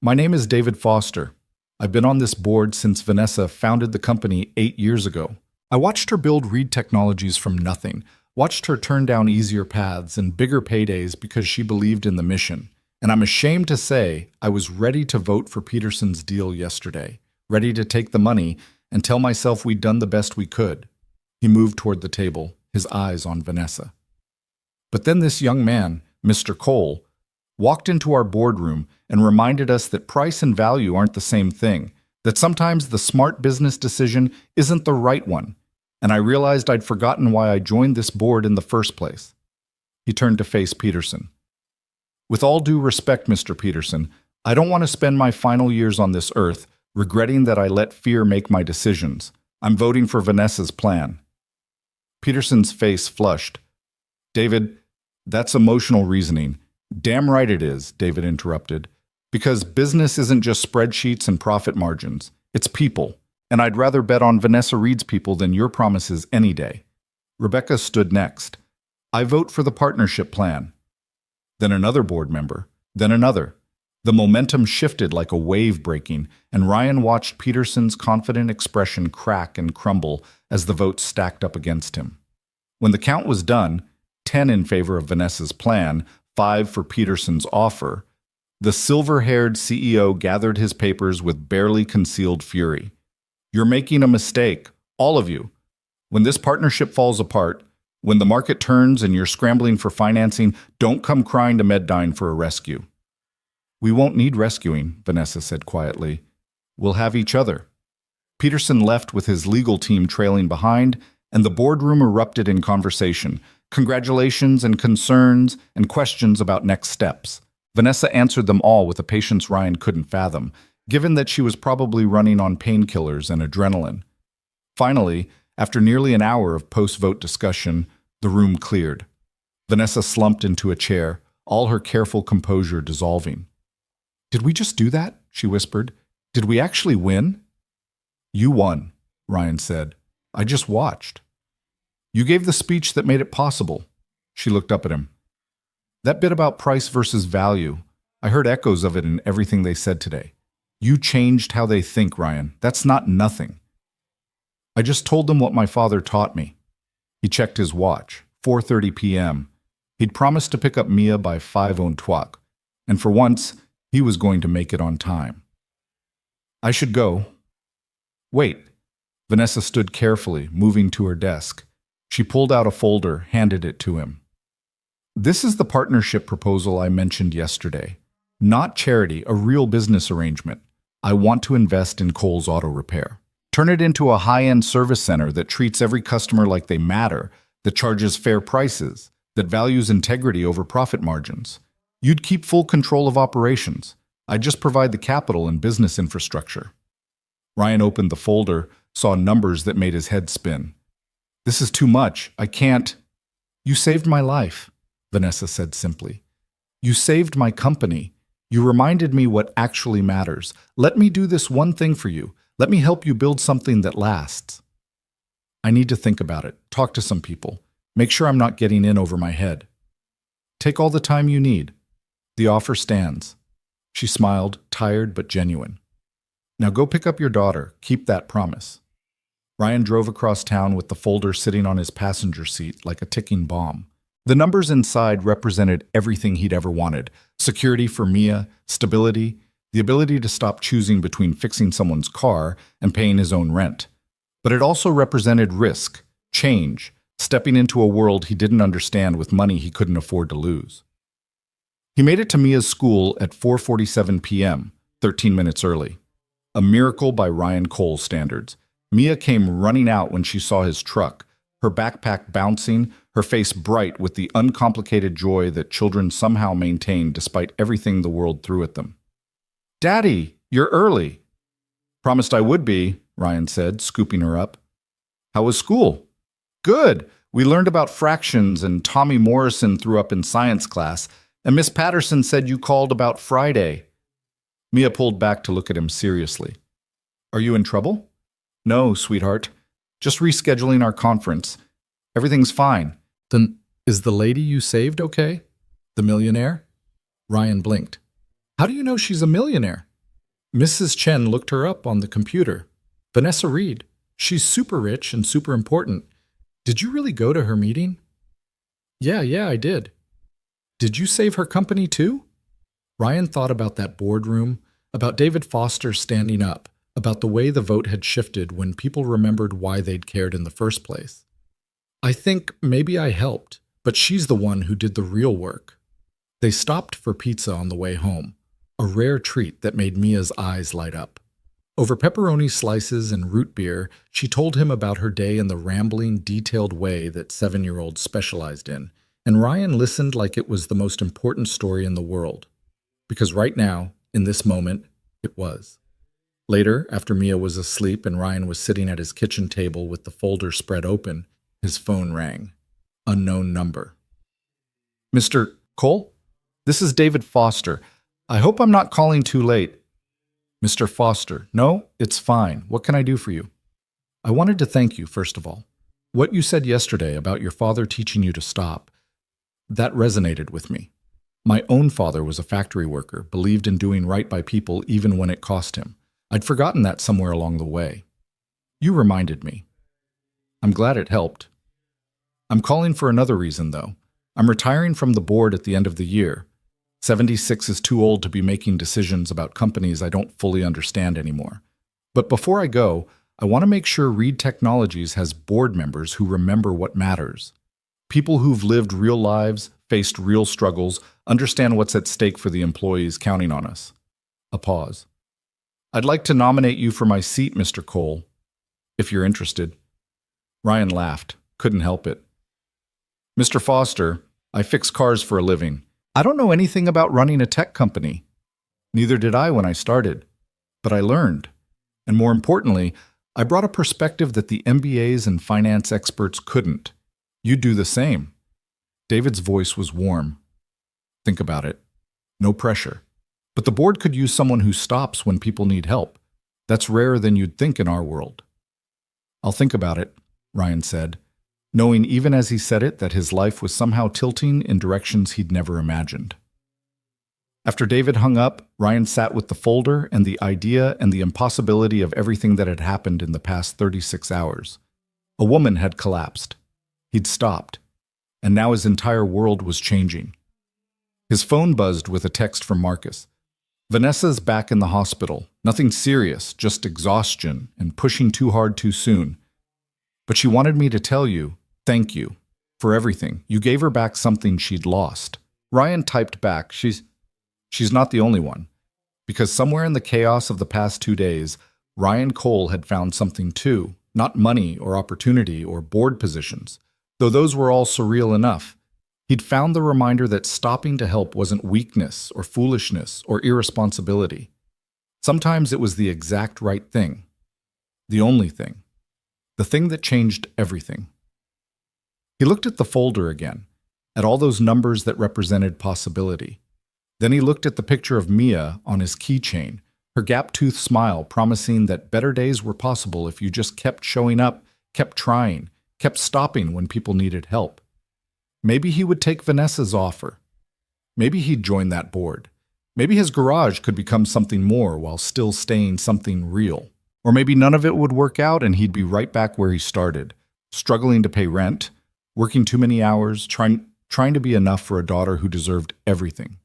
My name is David Foster. I've been on this board since Vanessa founded the company 8 years ago. I watched her build Reed Technologies from nothing, watched her turn down easier paths and bigger paydays because she believed in the mission. And I'm ashamed to say I was ready to vote for Peterson's deal yesterday, ready to take the money and tell myself we'd done the best we could. He moved toward the table, his eyes on Vanessa. But then this young man, Mr. Cole, walked into our boardroom and reminded us that price and value aren't the same thing, that sometimes the smart business decision isn't the right one, and I realized I'd forgotten why I joined this board in the first place. He turned to face Peterson. With all due respect, Mr. Peterson, I don't want to spend my final years on this earth regretting that I let fear make my decisions. I'm voting for Vanessa's plan. Peterson's face flushed. David, that's emotional reasoning. Damn right it is, David interrupted. Because business isn't just spreadsheets and profit margins. It's people. And I'd rather bet on Vanessa Reed's people than your promises any day. Rebecca stood next. I vote for the partnership plan. Then another board member. Then another. The momentum shifted like a wave breaking, and Ryan watched Peterson's confident expression crack and crumble as the votes stacked up against him. When the count was done, 10 in favor of Vanessa's plan, 5 for Peterson's offer, the silver-haired CEO gathered his papers with barely concealed fury. You're making a mistake, all of you. When this partnership falls apart, when the market turns and you're scrambling for financing, don't come crying to Meddyne for a rescue. We won't need rescuing, Vanessa said quietly. We'll have each other. Peterson left with his legal team trailing behind, and the boardroom erupted in conversation, congratulations and concerns and questions about next steps. Vanessa answered them all with a patience Ryan couldn't fathom, given that she was probably running on painkillers and adrenaline. Finally, after nearly an hour of post-vote discussion, the room cleared. Vanessa slumped into a chair, all her careful composure dissolving. Did we just do that? She whispered. Did we actually win? You won, Ryan said. I just watched. You gave the speech that made it possible. She looked up at him. That bit about price versus value, I heard echoes of it in everything they said today. You changed how they think, Ryan. That's not nothing. I just told them what my father taught me. He checked his watch, 4:30 p.m. He'd promised to pick up Mia by 5 on twelve, and for once, he was going to make it on time. I should go. Wait. Vanessa stood carefully, moving to her desk. She pulled out a folder, handed it to him. This is the partnership proposal I mentioned yesterday. Not charity, a real business arrangement. I want to invest in Cole's Auto Repair. Turn it into a high-end service center that treats every customer like they matter, that charges fair prices, that values integrity over profit margins. You'd keep full control of operations. I'd just provide the capital and business infrastructure. Ryan opened the folder, saw numbers that made his head spin. This is too much. I can't. You saved my life, Vanessa said simply. You saved my company. You reminded me what actually matters. Let me do this one thing for you. Let me help you build something that lasts. I need to think about it, talk to some people, make sure I'm not getting in over my head. Take all the time you need. The offer stands. She smiled, tired but genuine. Now go pick up your daughter. Keep that promise. Ryan drove across town with the folder sitting on his passenger seat like a ticking bomb. The numbers inside represented everything he'd ever wanted. Security for Mia, stability, the ability to stop choosing between fixing someone's car and paying his own rent. But it also represented risk, change, stepping into a world he didn't understand with money he couldn't afford to lose. He made it to Mia's school at 4:47 p.m., 13 minutes early. A miracle by Ryan Cole standards. Mia came running out when she saw his truck, her backpack bouncing, her face bright with the uncomplicated joy that children somehow maintain despite everything the world threw at them. Daddy, you're early. Promised I would be, Ryan said, scooping her up. How was school? Good. We learned about fractions and Tommy Morrison threw up in science class, and Miss Patterson said you called about Friday. Mia pulled back to look at him seriously. Are you in trouble? No, sweetheart. Just rescheduling our conference. Everything's fine. Then is the lady you saved okay? The millionaire? Ryan blinked. How do you know she's a millionaire? Mrs. Chen looked her up on the computer. Vanessa Reed. She's super rich and super important. Did you really go to her meeting? Yeah, I did. Did you save her company too? Ryan thought about that boardroom, about David Foster standing up, about the way the vote had shifted when people remembered why they'd cared in the first place. I think maybe I helped, but she's the one who did the real work. They stopped for pizza on the way home, a rare treat that made Mia's eyes light up. Over pepperoni slices and root beer, she told him about her day in the rambling, detailed way that 7-year-olds specialized in, and Ryan listened like it was the most important story in the world. Because right now, in this moment, it was. Later, after Mia was asleep and Ryan was sitting at his kitchen table with the folder spread open, his phone rang. Unknown number. Mr. Cole? This is David Foster. I hope I'm not calling too late. Mr. Foster, no, it's fine. What can I do for you? I wanted to thank you, first of all. What you said yesterday about your father teaching you to stop, that resonated with me. My own father was a factory worker, believed in doing right by people even when it cost him. I'd forgotten that somewhere along the way. You reminded me. I'm glad it helped. I'm calling for another reason, though. I'm retiring from the board at the end of the year. 76 is too old to be making decisions about companies I don't fully understand anymore. But before I go, I want to make sure Reed Technologies has board members who remember what matters. People who've lived real lives, faced real struggles, understand what's at stake for the employees counting on us. A pause. I'd like to nominate you for my seat, Mr. Cole, if you're interested. Ryan laughed. Couldn't help it. Mr. Foster, I fix cars for a living. I don't know anything about running a tech company. Neither did I when I started. But I learned. And more importantly, I brought a perspective that the MBAs and finance experts couldn't. You do the same. David's voice was warm. Think about it. No pressure. But the board could use someone who stops when people need help. That's rarer than you'd think in our world. I'll think about it, Ryan said, knowing even as he said it that his life was somehow tilting in directions he'd never imagined. After David hung up, Ryan sat with the folder and the idea and the impossibility of everything that had happened in the past 36 hours. A woman had collapsed. He'd stopped. And now his entire world was changing. His phone buzzed with a text from Marcus. Vanessa's back in the hospital. Nothing serious, just exhaustion and pushing too hard too soon. But she wanted me to tell you, thank you, for everything. You gave her back something she'd lost. Ryan typed back, she's not the only one. Because somewhere in the chaos of the past 2 days, Ryan Cole had found something too, not money or opportunity or board positions, though those were all surreal enough. He'd found the reminder that stopping to help wasn't weakness or foolishness or irresponsibility. Sometimes it was the exact right thing. The only thing. The thing that changed everything. He looked at the folder again, at all those numbers that represented possibility. Then he looked at the picture of Mia on his keychain, her gap-toothed smile promising that better days were possible if you just kept showing up, kept trying, kept stopping when people needed help. Maybe he would take Vanessa's offer. Maybe he'd join that board. Maybe his garage could become something more while still staying something real. Or maybe none of it would work out and he'd be right back where he started, struggling to pay rent, working too many hours, trying to be enough for a daughter who deserved everything.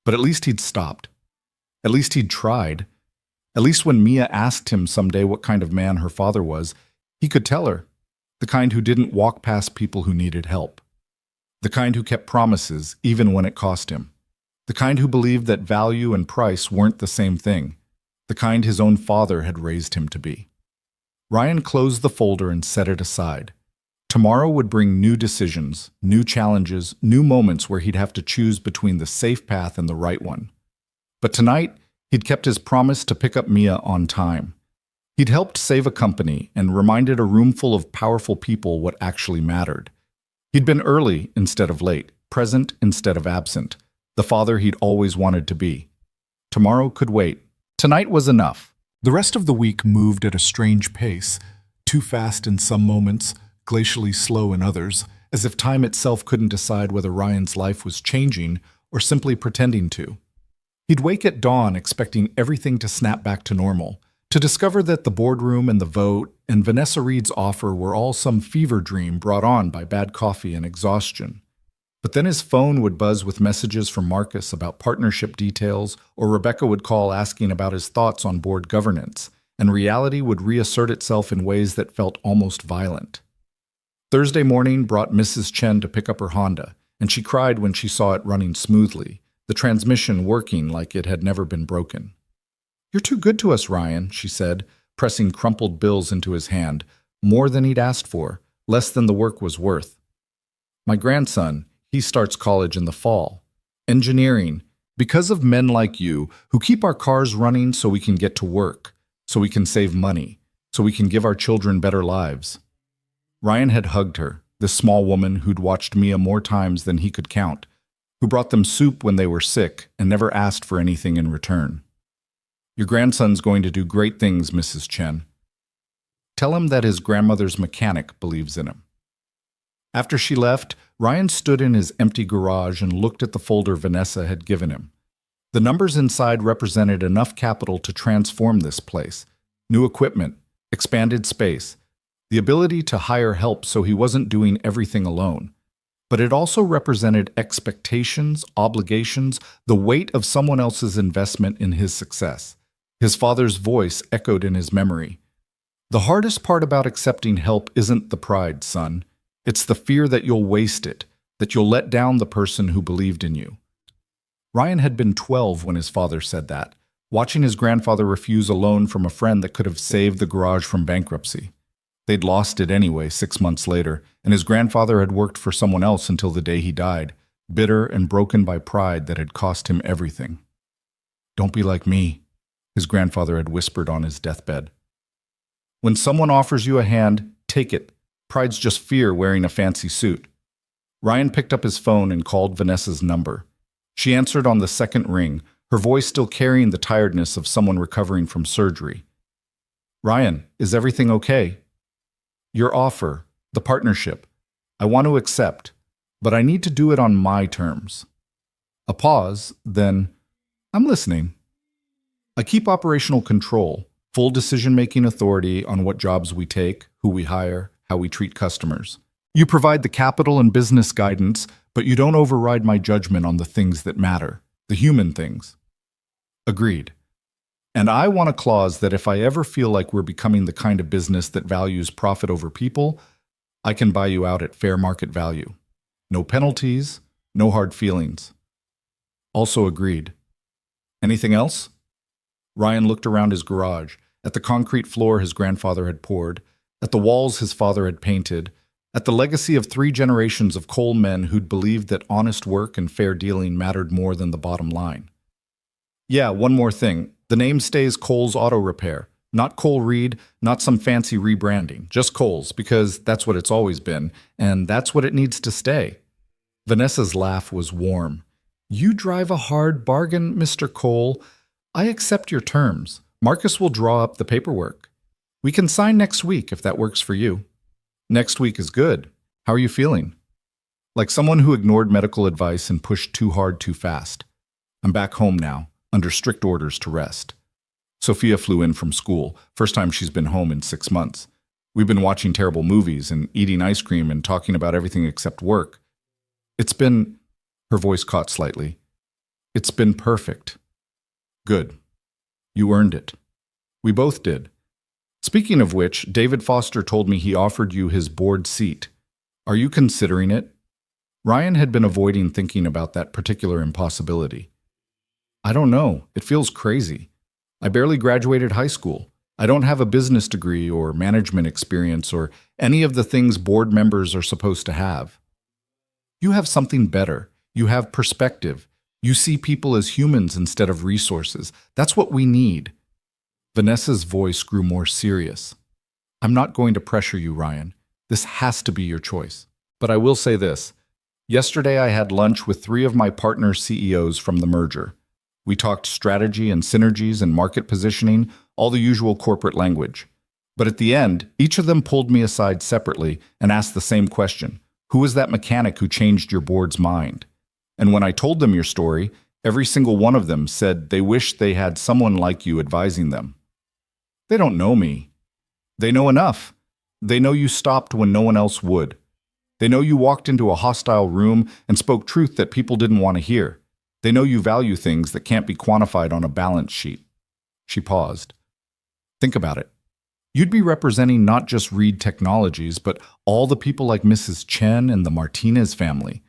But at least he'd stopped. At least he'd tried. At least when Mia asked him someday what kind of man her father was, he could tell her. The kind who didn't walk past people who needed help. The kind who kept promises even when it cost him. The kind who believed that value and price weren't the same thing. The kind his own father had raised him to be. Ryan closed the folder and set it aside. Tomorrow would bring new decisions, new challenges, new moments where he'd have to choose between the safe path and the right one. But tonight, he'd kept his promise to pick up Mia on time. He'd helped save a company and reminded a room full of powerful people what actually mattered. He'd been early instead of late, present instead of absent, the father he'd always wanted to be. Tomorrow could wait. Tonight was enough. The rest of the week moved at a strange pace, too fast in some moments, glacially slow in others, as if time itself couldn't decide whether Ryan's life was changing or simply pretending to. He'd wake at dawn expecting everything to snap back to normal, to discover that the boardroom and the vote and Vanessa Reed's offer were all some fever dream brought on by bad coffee and exhaustion. But then his phone would buzz with messages from Marcus about partnership details, or Rebecca would call asking about his thoughts on board governance, and reality would reassert itself in ways that felt almost violent. Thursday morning brought Mrs. Chen to pick up her Honda, and she cried when she saw it running smoothly, the transmission working like it had never been broken. "You're too good to us, Ryan," she said, pressing crumpled bills into his hand, more than he'd asked for, less than the work was worth. "My grandson, he starts college in the fall. Engineering, because of men like you who keep our cars running so we can get to work, so we can save money, so we can give our children better lives." Ryan had hugged her, this small woman who'd watched Mia more times than he could count, who brought them soup when they were sick and never asked for anything in return. "Your grandson's going to do great things, Mrs. Chen. Tell him that his grandmother's mechanic believes in him." After she left, Ryan stood in his empty garage and looked at the folder Vanessa had given him. The numbers inside represented enough capital to transform this place. New equipment, expanded space, the ability to hire help so he wasn't doing everything alone. But it also represented expectations, obligations, the weight of someone else's investment in his success. His father's voice echoed in his memory. "The hardest part about accepting help isn't the pride, son. It's the fear that you'll waste it, that you'll let down the person who believed in you." Ryan had been 12 when his father said that, watching his grandfather refuse a loan from a friend that could have saved the garage from bankruptcy. They'd lost it anyway 6 months later, and his grandfather had worked for someone else until the day he died, bitter and broken by pride that had cost him everything. "Don't be like me," his grandfather had whispered on his deathbed. "When someone offers you a hand, take it. Pride's just fear wearing a fancy suit." Ryan picked up his phone and called Vanessa's number. She answered on the second ring, her voice still carrying the tiredness of someone recovering from surgery. "Ryan, is everything okay? Your offer, the partnership, I want to accept, but I need to do it on my terms." A pause, then, "I'm listening." "I keep operational control, full decision-making authority on what jobs we take, who we hire, how we treat customers. You provide the capital and business guidance, but you don't override my judgment on the things that matter, the human things." "Agreed. And I want a clause that if I ever feel like we're becoming the kind of business that values profit over people, I can buy you out at fair market value. No penalties, no hard feelings." "Also agreed. Anything else?" Ryan looked around his garage, at the concrete floor his grandfather had poured, at the walls his father had painted, at the legacy of 3 generations of coal men who'd believed that honest work and fair dealing mattered more than the bottom line. "Yeah, one more thing. The name stays Cole's Auto Repair. Not Cole Reed, not some fancy rebranding. Just Cole's, because that's what it's always been, and that's what it needs to stay." Vanessa's laugh was warm. "You drive a hard bargain, Mr. Cole. I accept your terms. Marcus will draw up the paperwork. We can sign next week if that works for you." "Next week is good. How are you feeling?" "Like someone who ignored medical advice and pushed too hard too fast. I'm back home now, under strict orders to rest. Sophia flew in from school, first time she's been home in 6 months. We've been watching terrible movies and eating ice cream and talking about everything except work. It's been," her voice caught slightly, "it's been perfect." "Good. You earned it. We both did. Speaking of which, David Foster told me he offered you his board seat. Are you considering it?" Ryan had been avoiding thinking about that particular impossibility. "I don't know. It feels crazy. I barely graduated high school. I don't have a business degree or management experience or any of the things board members are supposed to have." "You have something better. You have perspective. You see people as humans instead of resources. That's what we need." Vanessa's voice grew more serious. "I'm not going to pressure you, Ryan. This has to be your choice. But I will say this. Yesterday I had lunch with 3 of my partner CEOs from the merger. We talked strategy and synergies and market positioning, all the usual corporate language. But at the end, each of them pulled me aside separately and asked the same question. Who was that mechanic who changed your board's mind? And when I told them your story,
Every single one of them said they wish they had someone like you advising them. They don't know me. They know enough. They know you stopped when no one else would. They know you walked into a hostile room and spoke truth that people didn't want to hear. They know you value things that can't be quantified on a balance sheet. She paused. Think about it. You'd be representing not just Reed Technologies, but all the people like Mrs. Chen and the Martinez family.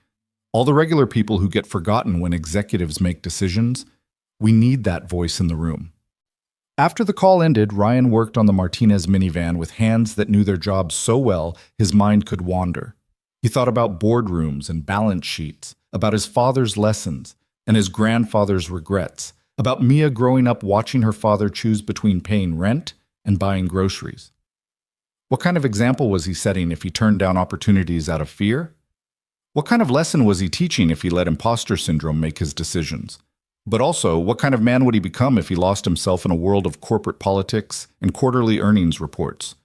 All the regular people who get forgotten when executives make decisions. We need that voice in the room. After the call ended, Ryan worked on the Martinez minivan with hands that knew their jobs so well his mind could wander. He thought about boardrooms and balance sheets, about his father's lessons and his grandfather's regrets, about Mia growing up watching her father choose between paying rent and buying groceries. What kind of example was he setting if he turned down opportunities out of fear? What kind of lesson was he teaching if he let imposter syndrome make his decisions? But also, what kind of man would he become if he lost himself in a world of corporate politics and quarterly earnings reports?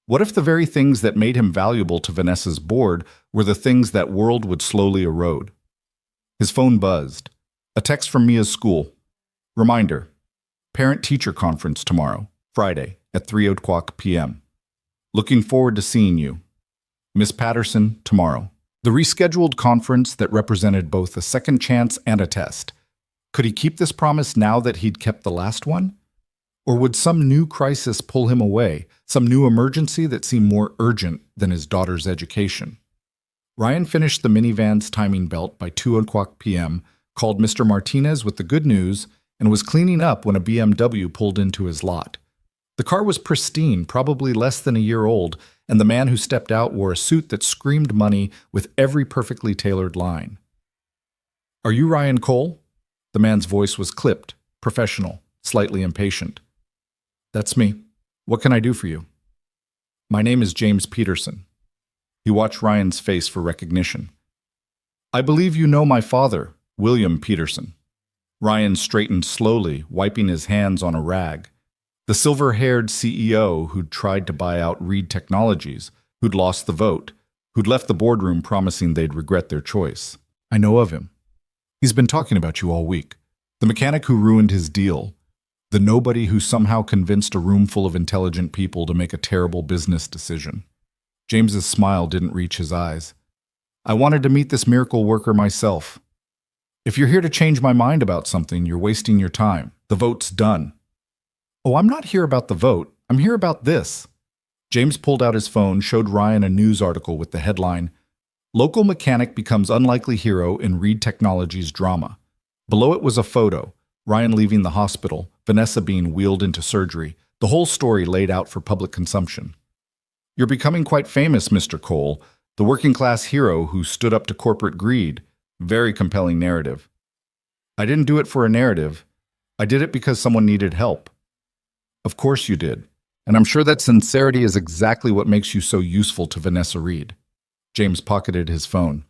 What if the very things that made him valuable to Vanessa's board were the things that world would slowly erode? His phone buzzed. A text from Mia's school. Reminder, parent-teacher conference tomorrow, Friday, at 3:00 p.m. Looking forward to seeing you. Miss Patterson, tomorrow. The rescheduled conference that represented both a second chance and a test. Could he keep this promise now that he'd kept the last one? Or would some new crisis pull him away, some new emergency that seemed more urgent than his daughter's education? Ryan finished the minivan's timing belt by 2:00 p.m., called Mr. Martinez with the good news, and was cleaning up when a BMW pulled into his lot. The car was pristine, probably less than a year old, and the man who stepped out wore a suit that screamed money with every perfectly tailored line. "Are you Ryan Cole?" The man's voice was clipped, professional, slightly impatient. "That's me. What can I do for you?" "My name is James Peterson." He watched Ryan's face for recognition. "I believe you know my father, William Peterson." Ryan straightened slowly, wiping his hands on a rag. The silver-haired CEO who'd tried to buy out Reed Technologies, who'd lost the vote, who'd left the boardroom promising they'd regret their choice. "I know of him. He's been talking about you all week. The mechanic who ruined his deal. The nobody who somehow convinced a room full of intelligent people to make a terrible business decision." James's smile didn't reach his eyes. "I wanted to meet this miracle worker myself. If you're here to change my mind about something, you're wasting your time. The vote's done." "Oh, I'm not here about the vote. I'm here about this." James pulled out his phone, showed Ryan a news article with the headline, "Local mechanic becomes unlikely hero in Reed Technologies drama." Below it was a photo, Ryan leaving the hospital, Vanessa being wheeled into surgery, the whole story laid out for public consumption. "You're becoming quite famous, Mr. Cole, the working-class hero who stood up to corporate greed. Very compelling narrative." "I didn't do it for a narrative. I did it because someone needed help." "Of course you did. And I'm sure that sincerity is exactly what makes you so useful to Vanessa Reed." James pocketed his phone.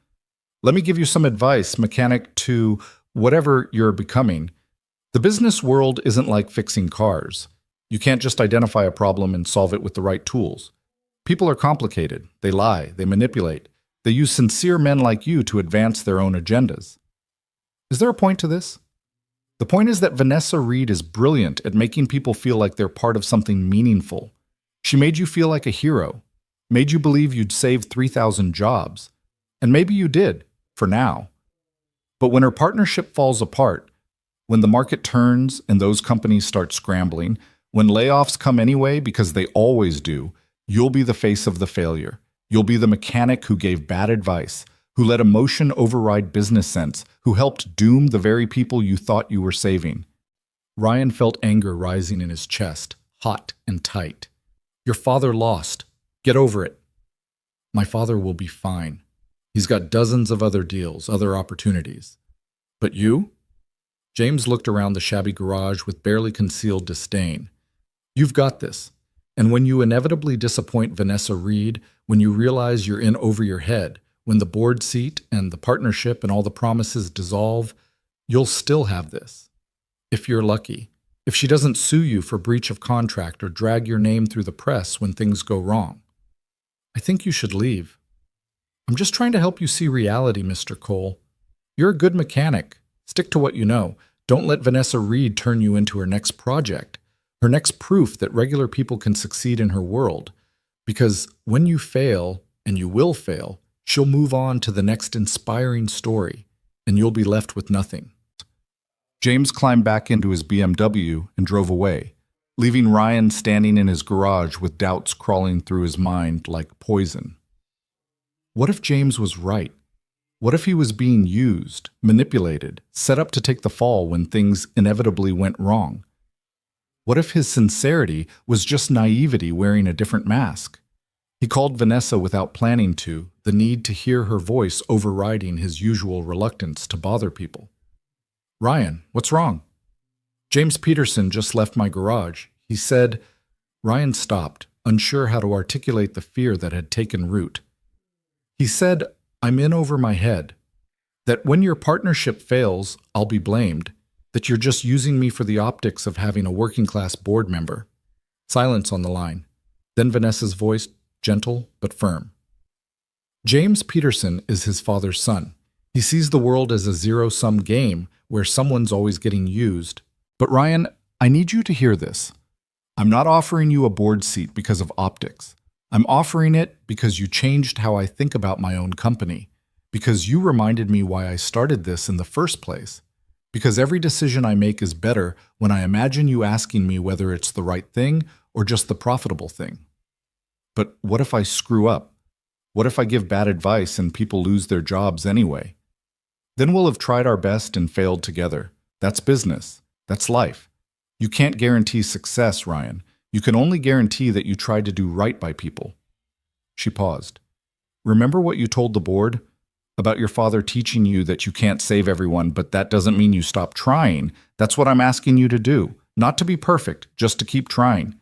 "Let me give you some advice, mechanic to whatever you're becoming. The business world isn't like fixing cars. You can't just identify a problem and solve it with the right tools. People are complicated. They lie. They manipulate. They use sincere men like you to advance their own agendas." Is there a point to this? The point is that Vanessa Reed is brilliant at making people feel like they're part of something meaningful. She made you feel like a hero, made you believe you'd saved 3,000 jobs. And maybe you did, for now. But when her partnership falls apart, when the market turns and those companies start scrambling, when layoffs come anyway because they always do, you'll be the face of the failure. You'll be the mechanic who gave bad advice, who let emotion override business sense, who helped doom the very people you thought you were saving. Ryan felt anger rising in his chest, hot and tight. "Your father lost. Get over it." "My father will be fine. He's got dozens of other deals, other opportunities. But you?" James looked around the shabby garage with barely concealed disdain. "You've got this. And when you inevitably disappoint Vanessa Reed, when you realize you're in over your head, when the board seat and the partnership and all the promises dissolve, you'll still have this. If you're lucky. If she doesn't sue you for breach of contract or drag your name through the press when things go wrong. I think you should leave. I'm just trying to help you see reality, Mr. Cole. You're a good mechanic.
Stick to what you know. Don't let Vanessa Reed turn you into her next project, her next proof that regular people can succeed in her world. Because when you fail, and you will fail, she'll move on to the next inspiring story, and you'll be left with nothing.
James climbed back into his BMW and drove away, leaving Ryan standing in his garage with doubts crawling through his mind like poison. What if James was right? What if he was being used, manipulated, set up to take the fall when things inevitably went wrong? What if his sincerity was just naivety wearing a different mask? He called Vanessa without planning to, the need to hear her voice overriding his usual reluctance to bother people. "Ryan, what's wrong?" "James Peterson just left my garage. He said—" Ryan stopped, unsure how to articulate the fear that had taken root. "He said, I'm in over my head. That when your partnership fails, I'll be blamed. That you're just using me for the optics of having a working-class board member." Silence on the line. Then Vanessa's voice, gentle but firm. "James Peterson is his father's son. He sees the world as a zero-sum game where someone's always getting used. But Ryan, I need you to hear this. I'm not offering you a board seat because of optics. I'm offering it because you changed how I think about my own company, because you reminded me why I started this in the first place, because every decision I make is better when I imagine you asking me whether it's the right thing or just the profitable thing. But what if I screw up? What if I give bad advice and people lose their jobs anyway? Then we'll have tried our best and failed together. That's business. That's life. You can't guarantee success, Ryan. You can only guarantee that you tried to do right by people." She paused. "Remember what you told the board? About your father teaching you that you can't save everyone, but that doesn't mean you stop trying. That's what I'm asking you to do. Not to be perfect, just to keep trying."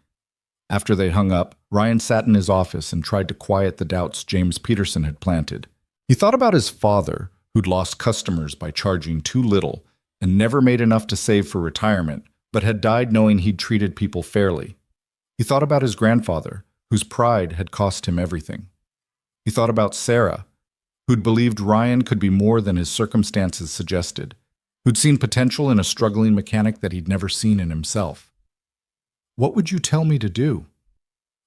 After they hung up, Ryan sat in his office and tried to quiet the doubts James Peterson had planted. He thought about his father, who'd lost customers by charging too little and never made enough to save for retirement, but had died knowing he'd treated people fairly. He thought about his grandfather, whose pride had cost him everything. He thought about Sarah, who'd believed Ryan could be more than his circumstances suggested, who'd seen potential in a struggling mechanic that he'd never seen in himself. "What would you tell me to do?"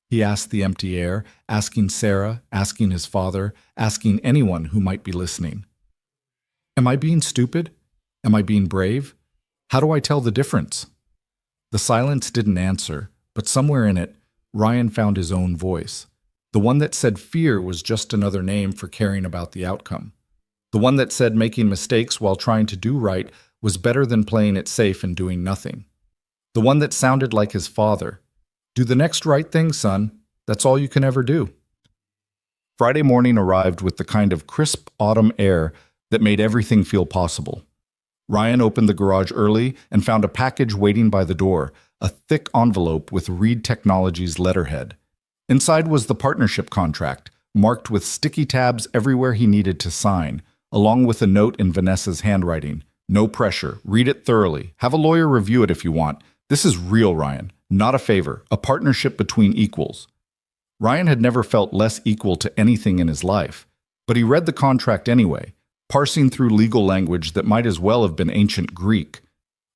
He asked the empty air, asking Sarah, asking his father, asking anyone who might be listening. Am I being stupid? Am I being brave? How do I tell the difference? The silence didn't answer, but somewhere in it, Ryan found his own voice. The one that said fear was just another name for caring about the outcome. The one that said making mistakes while trying to do right was better than playing it safe and doing nothing. The one that sounded like his father. Do the next right thing, son. That's all you can ever do. Friday morning arrived with the kind of crisp autumn air that made everything feel possible. Ryan opened the garage early and found a package waiting by the door, a thick envelope with Reed Technologies letterhead. Inside was the partnership contract, marked with sticky tabs everywhere he needed to sign, along with a note in Vanessa's handwriting. "No pressure. Read it thoroughly. Have a lawyer review it if you want. This is real, Ryan. Not a favor. A partnership between equals." Ryan had never felt less equal to anything in his life, but he read the contract anyway, parsing through legal language that might as well have been ancient Greek.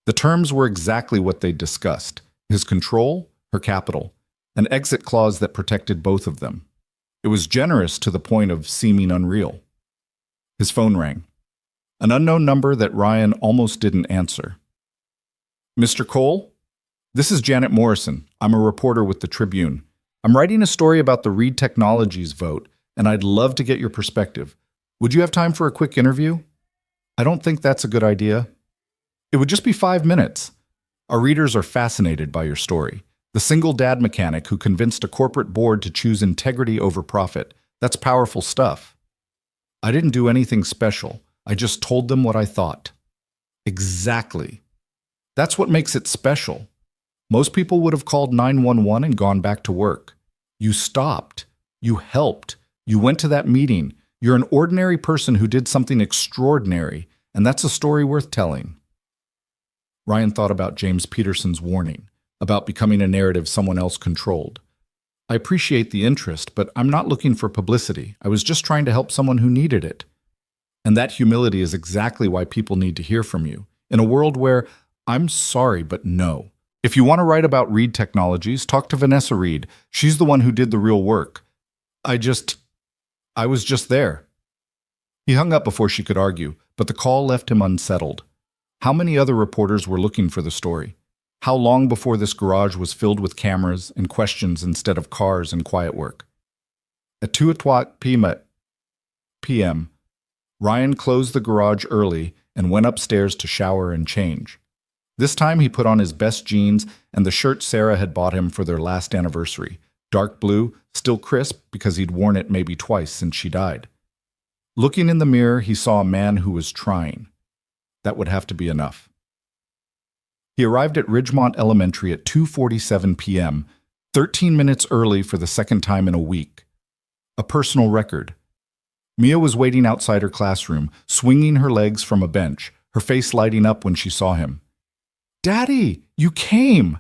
The terms were exactly what they'd discussed: his control, her capital, an exit clause that protected both of them. It was generous to the point of seeming unreal. His phone rang. An unknown number that Ryan almost didn't answer. "Mr. Cole? This is Janet Morrison. I'm a reporter with the Tribune. I'm writing a story about the Reed Technologies vote, and I'd love to get your perspective. Would you have time for a quick interview?" "I don't think that's a good idea." "It would just be 5 minutes. Our readers are fascinated by your story. The single dad mechanic who convinced a corporate board to choose integrity over profit. That's powerful stuff." "I didn't do anything special. I just told them what I thought." "Exactly. That's what makes it special. Most people would have called 911 and gone back to work. You stopped. You helped. You went to that meeting. You're an ordinary person who did something extraordinary, and that's a story worth telling." Ryan thought about James Peterson's warning, about becoming a narrative someone else controlled. "I appreciate the interest, but I'm not looking for publicity. I was just trying to help someone who needed it."
And that humility is exactly why people need to hear from you. In a world where, I'm sorry, but no. If you want to write about Reed Technologies, talk to Vanessa Reed. She's the one who did the real work. I was just there. He hung up before she could argue, but the call left him unsettled. How many other reporters were looking for the story? How long before this garage was filled with cameras and questions instead of cars and quiet work? At 2:00 p.m., Ryan closed the garage early and went upstairs to shower and change. This time he put on his best jeans and the shirt Sarah had bought him for their last anniversary, dark blue, still crisp because he'd worn it maybe twice since she died. Looking in the mirror, he saw a man who was trying. That would have to be enough. He arrived at Ridgemont Elementary at 2:47 p.m., 13 minutes early for the second time in a week. A personal record. Mia was waiting outside her classroom, swinging her legs from a bench, her face lighting up when she saw him. "Daddy, you came!"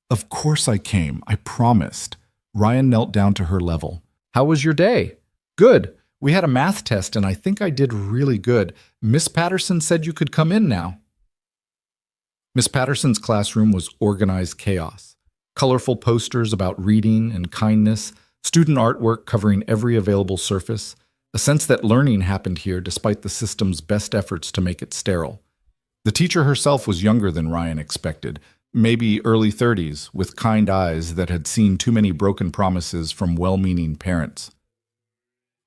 "Of course I came, I promised." Ryan knelt down to her level. "How was your day?" "Good. We had a math test and I think I did really good. Miss Patterson said you could come in now." Miss Patterson's classroom was organized chaos. Colorful posters about reading and kindness, student artwork covering every available surface, a sense that learning happened here despite the system's best efforts to make it sterile. The teacher herself was younger than Ryan expected, maybe early 30s, with kind eyes that had seen too many broken promises from well-meaning parents.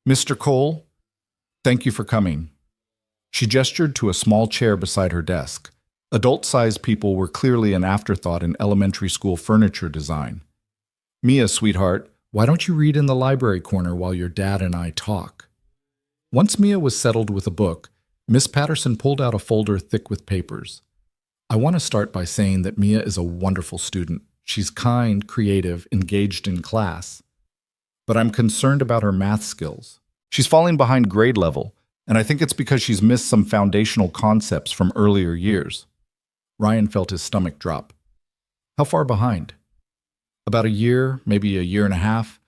"Mr. Cole, thank you for coming." She gestured to a small chair beside her desk. Adult-sized people were clearly an afterthought in elementary school furniture design. "Mia, sweetheart, why don't you read in the library corner while your dad and I talk?" Once Mia was settled with a book, Miss Patterson pulled out a folder thick with papers. "I want to start by saying that Mia is a wonderful student. She's kind, creative, engaged in class. But I'm concerned about her math skills. She's falling behind grade level, and I think it's because she's missed some foundational concepts from earlier years." Ryan felt his stomach drop. "How far behind?" "About a year, maybe a year and a half.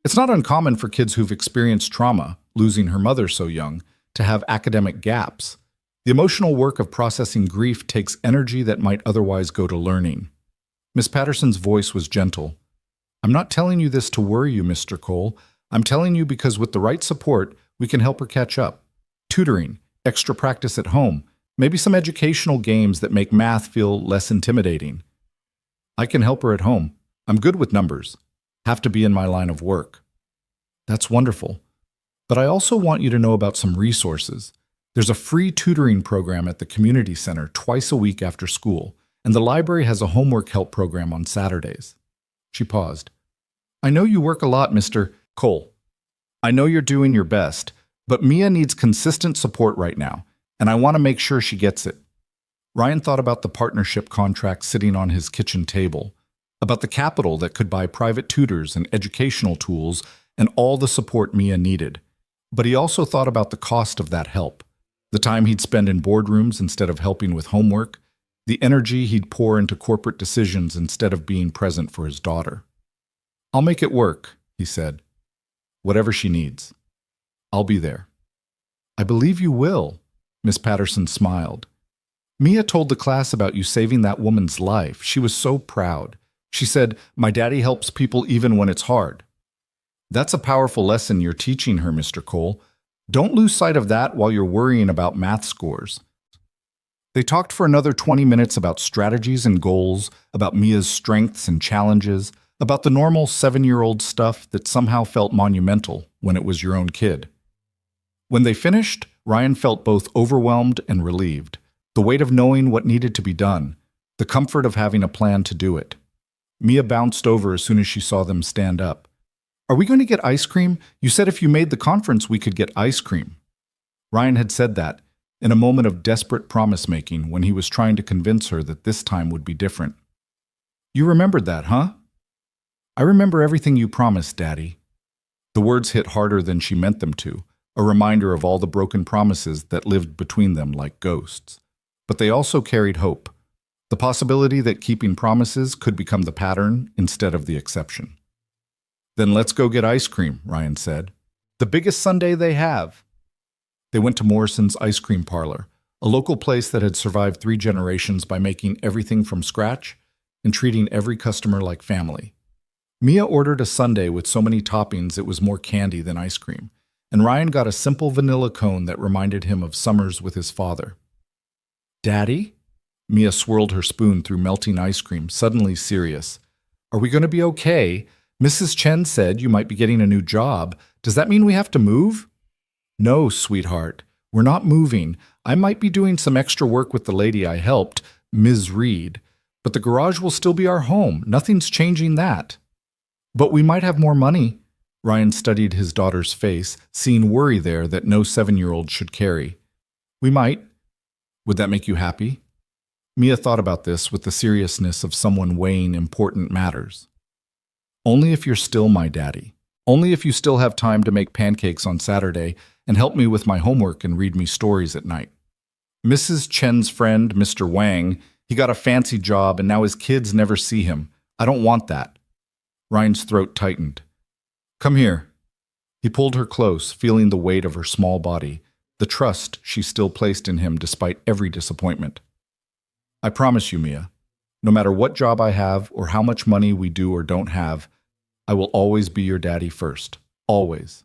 It's not uncommon for kids who've experienced trauma, losing her mother so young, to have academic gaps. The emotional work of processing grief takes energy that might otherwise go to learning." Miss Patterson's voice was gentle. "I'm not telling you this to worry you, Mr. Cole. I'm telling you because with the right support, we can help her catch up. Tutoring, extra practice at home, maybe some educational games that make math feel less intimidating. I can help her at home. I'm good with numbers. Have to be in my line of work." "That's wonderful. But I also want you to know about some resources. There's a free tutoring program at the community center twice a week after school, and the library has a homework help program on Saturdays." She paused. "I know you work a lot, Mr. Cole. I know you're doing your best, but Mia needs consistent support right now, and I want to make sure she gets it." Ryan thought about the partnership contract sitting on his kitchen table, about the capital that could buy private tutors and educational tools and all the support Mia needed. But he also thought about the cost of that help, the time he'd spend in boardrooms instead of helping with homework, the energy he'd pour into corporate decisions instead of being present for his daughter. "I'll make it work," he said. "Whatever she needs. I'll be there." "I believe you will," Miss Patterson smiled. "Mia told the class about you saving that woman's life. She was so proud. She said, 'My daddy helps people even when it's hard.' That's a powerful lesson you're teaching her, Mr. Cole. Don't lose sight of that while you're worrying about math scores." They talked for another 20 minutes about strategies and goals, about Mia's strengths and challenges, about the normal 7-year-old stuff that somehow felt monumental when it was your own kid. When they finished, Ryan felt both overwhelmed and relieved, the weight of knowing what needed to be done, the comfort of having a plan to do it. Mia bounced over as soon as she saw them stand up. "Are we going to get ice cream? You said if you made the conference, we could get ice cream." Ryan had said that, in a moment of desperate promise-making when he was trying to convince her that this time would be different. "You remembered that, huh?" "I remember everything you promised, Daddy." The words hit harder than she meant them to, a reminder of all the broken promises that lived between them like ghosts. But they also carried hope, the possibility that keeping promises could become the pattern instead of the exception. "Then let's go get ice cream," Ryan said. "The biggest sundae they have." They went to Morrison's ice cream parlor, a local place that had survived 3 generations by making everything from scratch and treating every customer like family. Mia ordered a sundae with so many toppings it was more candy than ice cream, and Ryan got a simple vanilla cone that reminded him of summers with his father. "Daddy?" Mia swirled her spoon through melting ice cream, suddenly serious. "Are we going to be okay? Mrs. Chen said you might be getting a new job. Does that mean we have to move?" "No, sweetheart. We're not moving. I might be doing some extra work with the lady I helped, Ms. Reed, but the garage will still be our home. Nothing's changing that." "But we might have more money." Ryan studied his daughter's face, seeing worry there that no 7-year-old should carry. "We might. Would that make you happy?" Mia thought about this with the seriousness of someone weighing important matters. "Only if you're still my daddy. Only if you still have time to make pancakes on Saturday and help me with my homework and read me stories at night. Mrs. Chen's friend, Mr. Wang, he got a fancy job and now his kids never see him. I don't want that." Ryan's throat tightened. "Come here." He pulled her close, feeling the weight of her small body, the trust she still placed in him despite every disappointment. "I promise you, Mia, no matter what job I have or how much money we do or don't have, I will always be your daddy first. Always.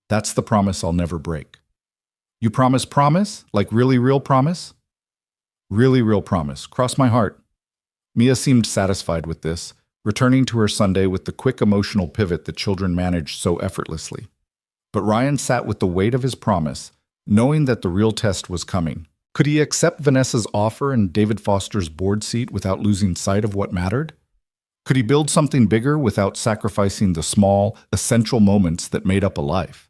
That's the promise I'll never break." "You promise? Like really real promise?" "Really real promise. Cross my heart." Mia seemed satisfied with this, returning to her Sunday with the quick emotional pivot that children manage so effortlessly. But Ryan sat with the weight of his promise, knowing that the real test was coming. Could he accept Vanessa's offer and David Foster's board seat without losing sight of what mattered? Could he build something bigger without sacrificing the small, essential moments that made up a life?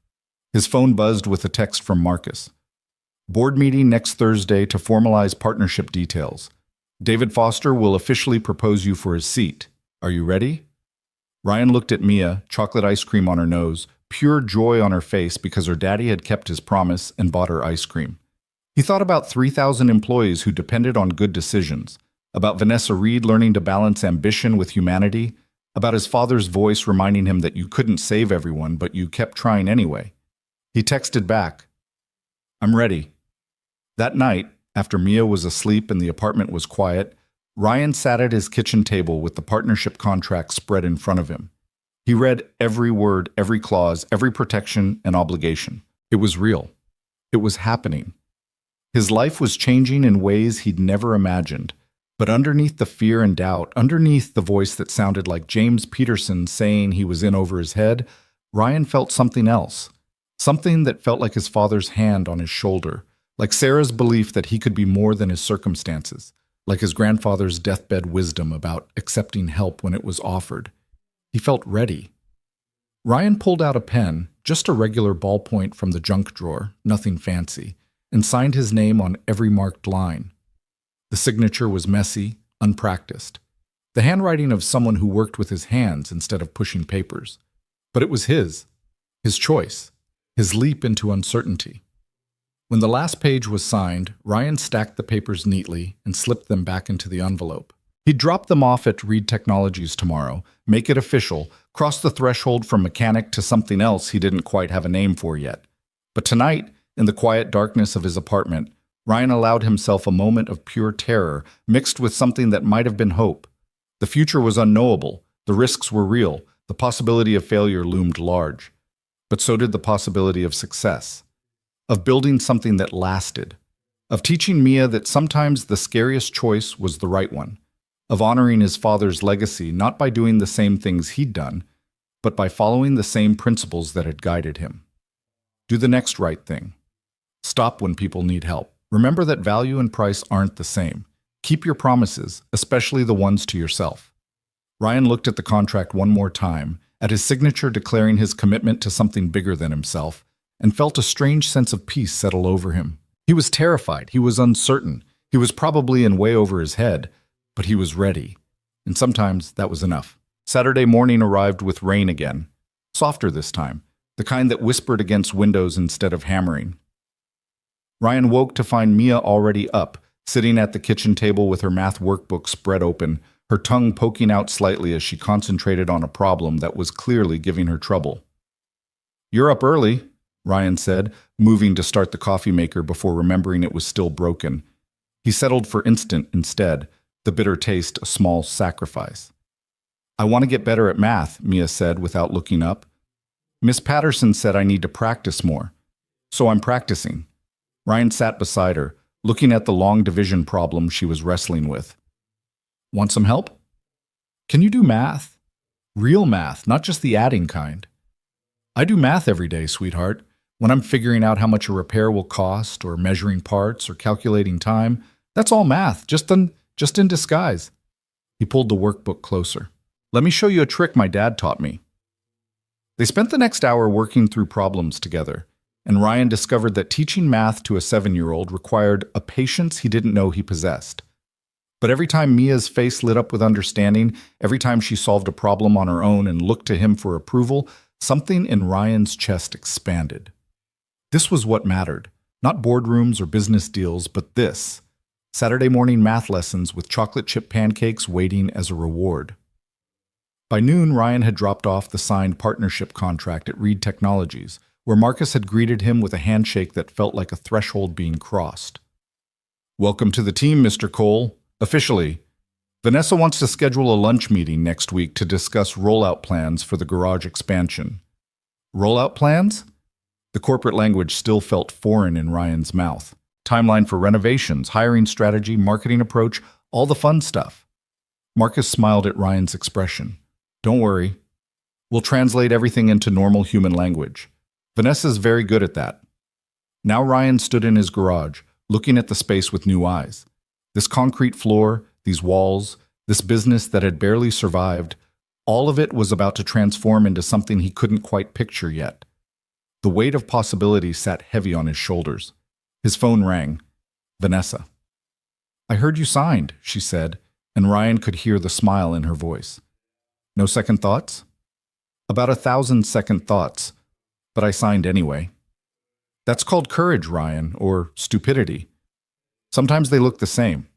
His phone buzzed with a text from Marcus. "Board meeting next Thursday to formalize partnership details. David Foster will officially propose you for his seat. Are you ready?" Ryan looked at Mia, chocolate ice cream on her nose, pure joy on her face because her daddy had kept his promise and bought her ice cream. He thought about 3,000 employees who depended on good decisions, about Vanessa Reed learning to balance ambition with humanity, about his father's voice reminding him that you couldn't save everyone, but you kept trying anyway. He texted back, "I'm ready." That night, after Mia was asleep and the apartment was quiet, Ryan sat at his kitchen table with the partnership contract spread in front of him. He read every word, every clause, every protection and obligation. It was real. It was happening. His life was changing in ways he'd never imagined. But underneath the fear and doubt, underneath the voice that sounded like James Peterson saying he was in over his head, Ryan felt something else. Something that felt like his father's hand on his shoulder, like Sarah's belief that he could be more than his circumstances, like his grandfather's deathbed wisdom about accepting help when it was offered. He felt ready. Ryan pulled out a pen, just a regular ballpoint from the junk drawer, nothing fancy, and signed his name on every marked line. The signature was messy, unpracticed. The handwriting of someone who worked with his hands instead of pushing papers. But it was his choice, his leap into uncertainty. When the last page was signed, Ryan stacked the papers neatly and slipped them back into the envelope. He'd drop them off at Reed Technologies tomorrow, make it official, cross the threshold from mechanic to something else he didn't quite have a name for yet. But tonight, in the quiet darkness of his apartment, Ryan allowed himself a moment of pure terror, mixed with something that might have been hope. The future was unknowable, the risks were real, the possibility of failure loomed large. But so did the possibility of success, of building something that lasted, of teaching Mia that sometimes the scariest choice was the right one, of honoring his father's legacy not by doing the same things he'd done, but by following the same principles that had guided him. Do the next right thing. Stop when people need help. Remember that value and price aren't the same. Keep your promises, especially the ones to yourself. Ryan looked at the contract one more time, at his signature declaring his commitment to something bigger than himself, and felt a strange sense of peace settle over him. He was terrified, he was uncertain, he was probably in way over his head, but he was ready. And sometimes that was enough. Saturday morning arrived with rain again, softer this time, the kind that whispered against windows instead of hammering. Ryan woke to find Mia already up, sitting at the kitchen table with her math workbook spread open, her tongue poking out slightly as she concentrated on a problem that was clearly giving her trouble. "You're up early,"
Ryan said, moving to start the coffee maker before remembering it was still broken. He settled for instant instead, the bitter taste a small sacrifice. I want to get better at math, Mia said without looking up. Miss Patterson said I need to practice more. So I'm practicing. Ryan sat beside her, looking at the long division problem she was wrestling with. Want some help? Can you do math? Real math, not just the adding kind. I do math every day, sweetheart. When I'm figuring out how much a repair will cost, or measuring parts, or calculating time, that's all math, just in disguise. He pulled the workbook closer. Let me show you a trick my dad taught me. They spent the next hour working through problems together, and Ryan discovered that teaching math to a 7-year-old required a patience he didn't know he possessed. But every time Mia's face lit up with understanding, every time she solved a problem on her own and looked to him for approval, something in Ryan's chest expanded. This was what mattered. Not boardrooms or business deals, but this. Saturday morning math lessons with chocolate chip pancakes waiting as a reward. By noon, Ryan had dropped off the signed partnership contract at Reed Technologies, where Marcus had greeted him with a handshake that felt like a threshold being crossed. Welcome to the team, Mr. Cole. Officially, Vanessa wants to schedule a lunch meeting next week to discuss rollout plans for the garage expansion. Rollout plans? The corporate language still felt foreign in Ryan's mouth. Timeline for renovations, hiring strategy, marketing approach, all the fun stuff. Marcus smiled at Ryan's expression. Don't worry. We'll translate everything into normal human language. Vanessa's very good at that. Now Ryan stood in his garage, looking at the space with new eyes. This concrete floor, these walls, this business that had barely survived, all of it was about to transform into something he couldn't quite picture yet. The weight of possibility sat heavy on his shoulders. His phone rang. Vanessa. I heard you signed, she said, and Ryan could hear the smile in her voice. No second thoughts? About 1,000 second thoughts, but I signed anyway. That's called courage, Ryan, or stupidity. Sometimes they look the same.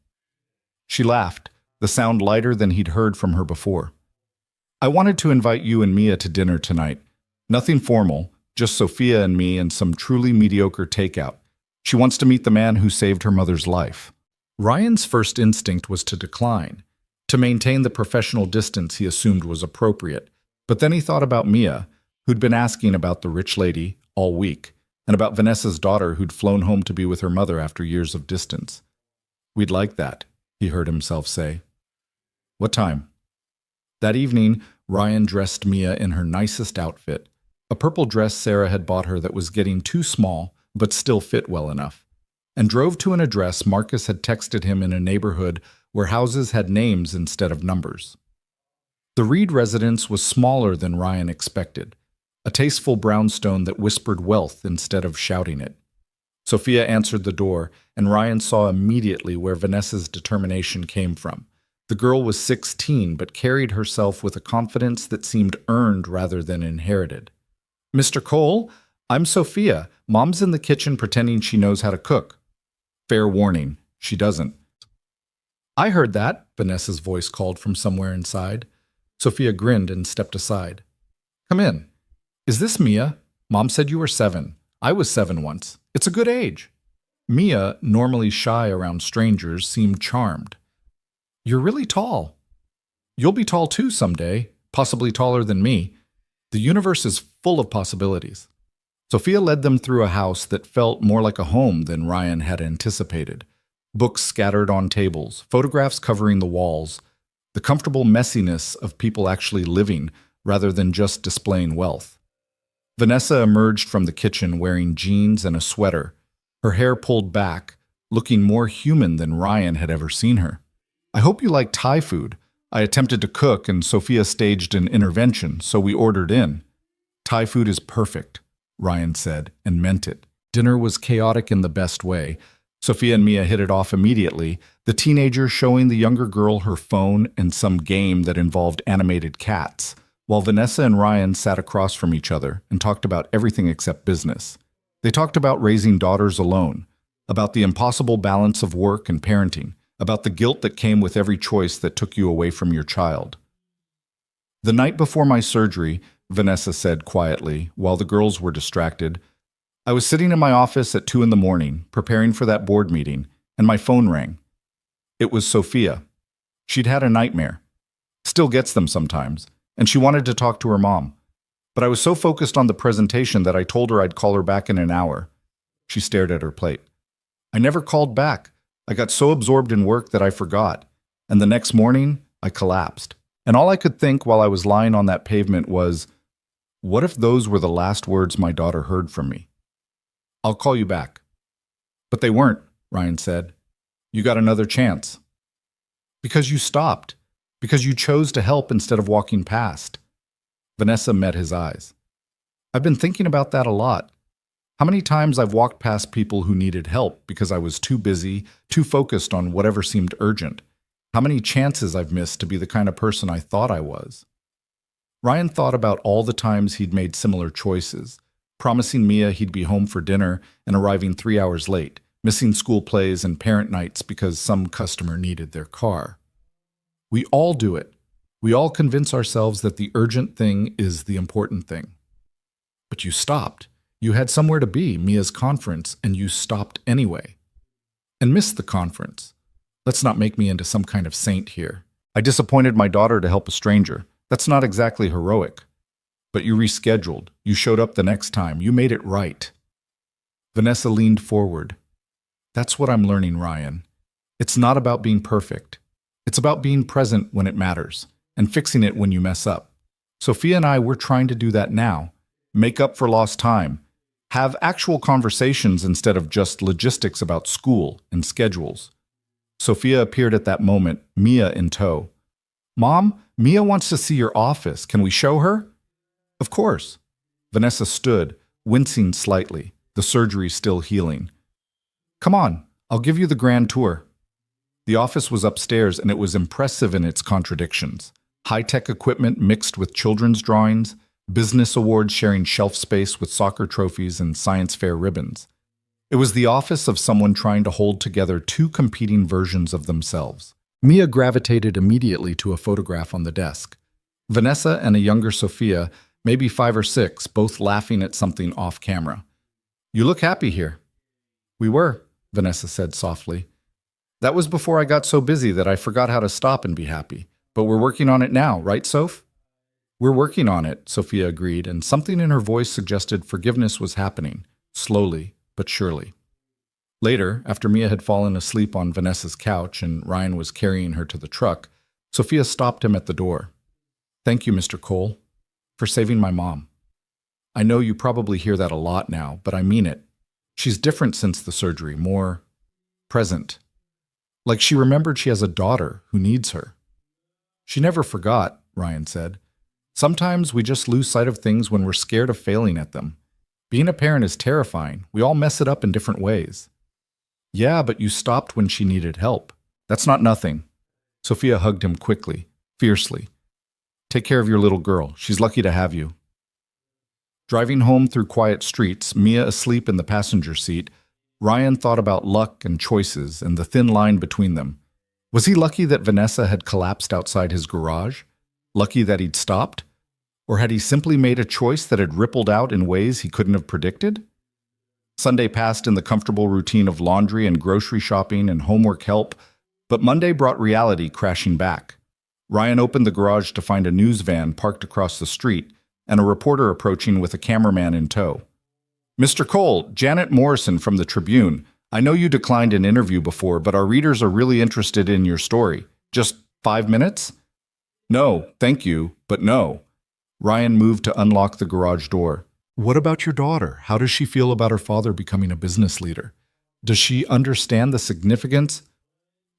She laughed, the sound lighter than he'd heard from her before. I wanted to invite you and Mia to dinner tonight. Nothing formal, just Sophia and me and some truly mediocre takeout. She wants to meet the man who saved her mother's life. Ryan's first instinct was to decline, to maintain the professional distance he assumed was appropriate. But then he thought about Mia, who'd been asking about the rich lady all week, and about Vanessa's daughter who'd flown home to be with her mother after years of distance. We'd like that, he heard himself say. What time? That evening, Ryan dressed Mia in her nicest outfit, a purple dress Sarah had bought her that was getting too small, but still fit well enough, and drove to an address Marcus had texted him in a neighborhood where houses had names instead of numbers. The Reed residence was smaller than Ryan expected, a tasteful brownstone that whispered wealth instead of shouting it. Sophia answered the door, and Ryan saw immediately where Vanessa's determination came from. The girl was 16, but carried herself with a confidence that seemed earned rather than inherited. Mr. Cole, I'm Sophia. Mom's in the kitchen pretending she knows how to cook. Fair warning, she doesn't. I heard that, Vanessa's voice called from somewhere inside. Sophia grinned and stepped aside. Come in. Is this Mia? Mom said you were 7. I was 7 once. It's a good age. Mia, normally shy around strangers, seemed charmed. You're really tall. You'll be tall too someday, possibly taller than me. The universe is full of possibilities. Sophia led them through a house that felt more like a home than Ryan had anticipated. Books scattered on tables, photographs covering the walls, the comfortable messiness of people actually living rather than just displaying wealth. Vanessa emerged from the kitchen wearing jeans and a sweater, her hair pulled back, looking more human than Ryan had ever seen her. I hope you like Thai food. I attempted to cook and Sophia staged an intervention, so we ordered in. Thai food is perfect, Ryan said, and meant it. Dinner was chaotic in the best way. Sophia and Mia hit it off immediately, the teenager showing the younger girl her phone and some game that involved animated cats, while Vanessa and Ryan sat across from each other and talked about everything except business. They talked about raising daughters alone, about the impossible balance of work and parenting, about the guilt that came with every choice that took you away from your child. The night before my surgery, Vanessa said quietly, while the girls were distracted, I was sitting in my office at 2 in the morning, preparing for that board meeting, and my phone rang. It was Sophia. She'd had a nightmare. Still gets them sometimes, and she wanted to talk to her mom. But I was so focused on the presentation that I told her I'd call her back in an hour. She stared at her plate. I never called back. I got so absorbed in work that I forgot. And the next morning, I collapsed. And all I could think while I was lying on that pavement was, what if those were the last words my daughter heard from me? I'll call you back. But they weren't, Ryan said. You got another chance. Because you stopped. Because you chose to help instead of walking past. Vanessa met his eyes. I've been thinking about that a lot. How many times I've walked past people who needed help because I was too busy, too focused on whatever seemed urgent. How many chances I've missed to be the kind of person I thought I was. Ryan thought about all the times he'd made similar choices, promising Mia he'd be home for dinner and arriving 3 hours late, missing school plays and parent nights because some customer needed their car. We all do it. We all convince ourselves that the urgent thing is the important thing. But you stopped. You had somewhere to be, Mia's conference, and you stopped anyway. And missed the conference. Let's not make me into some kind of saint here. I disappointed my daughter to help a stranger. That's not exactly heroic. But you rescheduled. You showed up the next time. You made it right. Vanessa leaned forward. That's what I'm learning, Ryan. It's not about being perfect. It's about being present when it matters, and fixing it when you mess up. Sophia and I, we're trying to do that now. Make up for lost time. Have actual conversations instead of just logistics about school and schedules. Sophia appeared at that moment, Mia in tow. Mom, Mia wants to see your office. Can we show her? Of course. Vanessa stood, wincing slightly, the surgery still healing. Come on, I'll give you the grand tour. The office was upstairs and it was impressive in its contradictions. High-tech equipment mixed with children's drawings, business awards sharing shelf space with soccer trophies and science fair ribbons. It was the office of someone trying to hold together two competing versions of themselves. Mia gravitated immediately to a photograph on the desk. Vanessa and a younger Sophia, maybe 5 or 6, both laughing at something off camera. You look happy here. We were, Vanessa said softly. That was before I got so busy that I forgot how to stop and be happy. But we're working on it now, right, Soph? We're working on it, Sophia agreed, and something in her voice suggested forgiveness was happening, slowly but surely. Later, after Mia had fallen asleep on Vanessa's couch and Ryan was carrying her to the truck, Sophia stopped him at the door. Thank you, Mr. Cole, for saving my mom. I know you probably hear that a lot now, but I mean it. She's different since the surgery, more present. Like she remembered she has a daughter who needs her. She never forgot, Ryan said. Sometimes we just lose sight of things when we're scared of failing at them. Being a parent is terrifying. We all mess it up in different ways. Yeah, but you stopped when she needed help. That's not nothing. Sophia hugged him quickly, fiercely. Take care of your little girl. She's lucky to have you. Driving home through quiet streets, Mia asleep in the passenger seat, Ryan thought about luck and choices and the thin line between them. Was he lucky that Vanessa had collapsed outside his garage? Lucky that he'd stopped? Or had he simply made a choice that had rippled out in ways he couldn't have predicted? Sunday passed in the comfortable routine of laundry and grocery shopping and homework help, but Monday brought reality crashing back. Ryan opened the garage to find a news van parked across the street and a reporter approaching with a cameraman in tow. Mr. Cole, Janet Morrison from the Tribune. I know you declined an interview before, but our readers are really interested in your story. Just 5 minutes? No, thank you, but no. Ryan moved to unlock the garage door. What about your daughter? How does she feel about her father becoming a business leader? Does she understand the significance?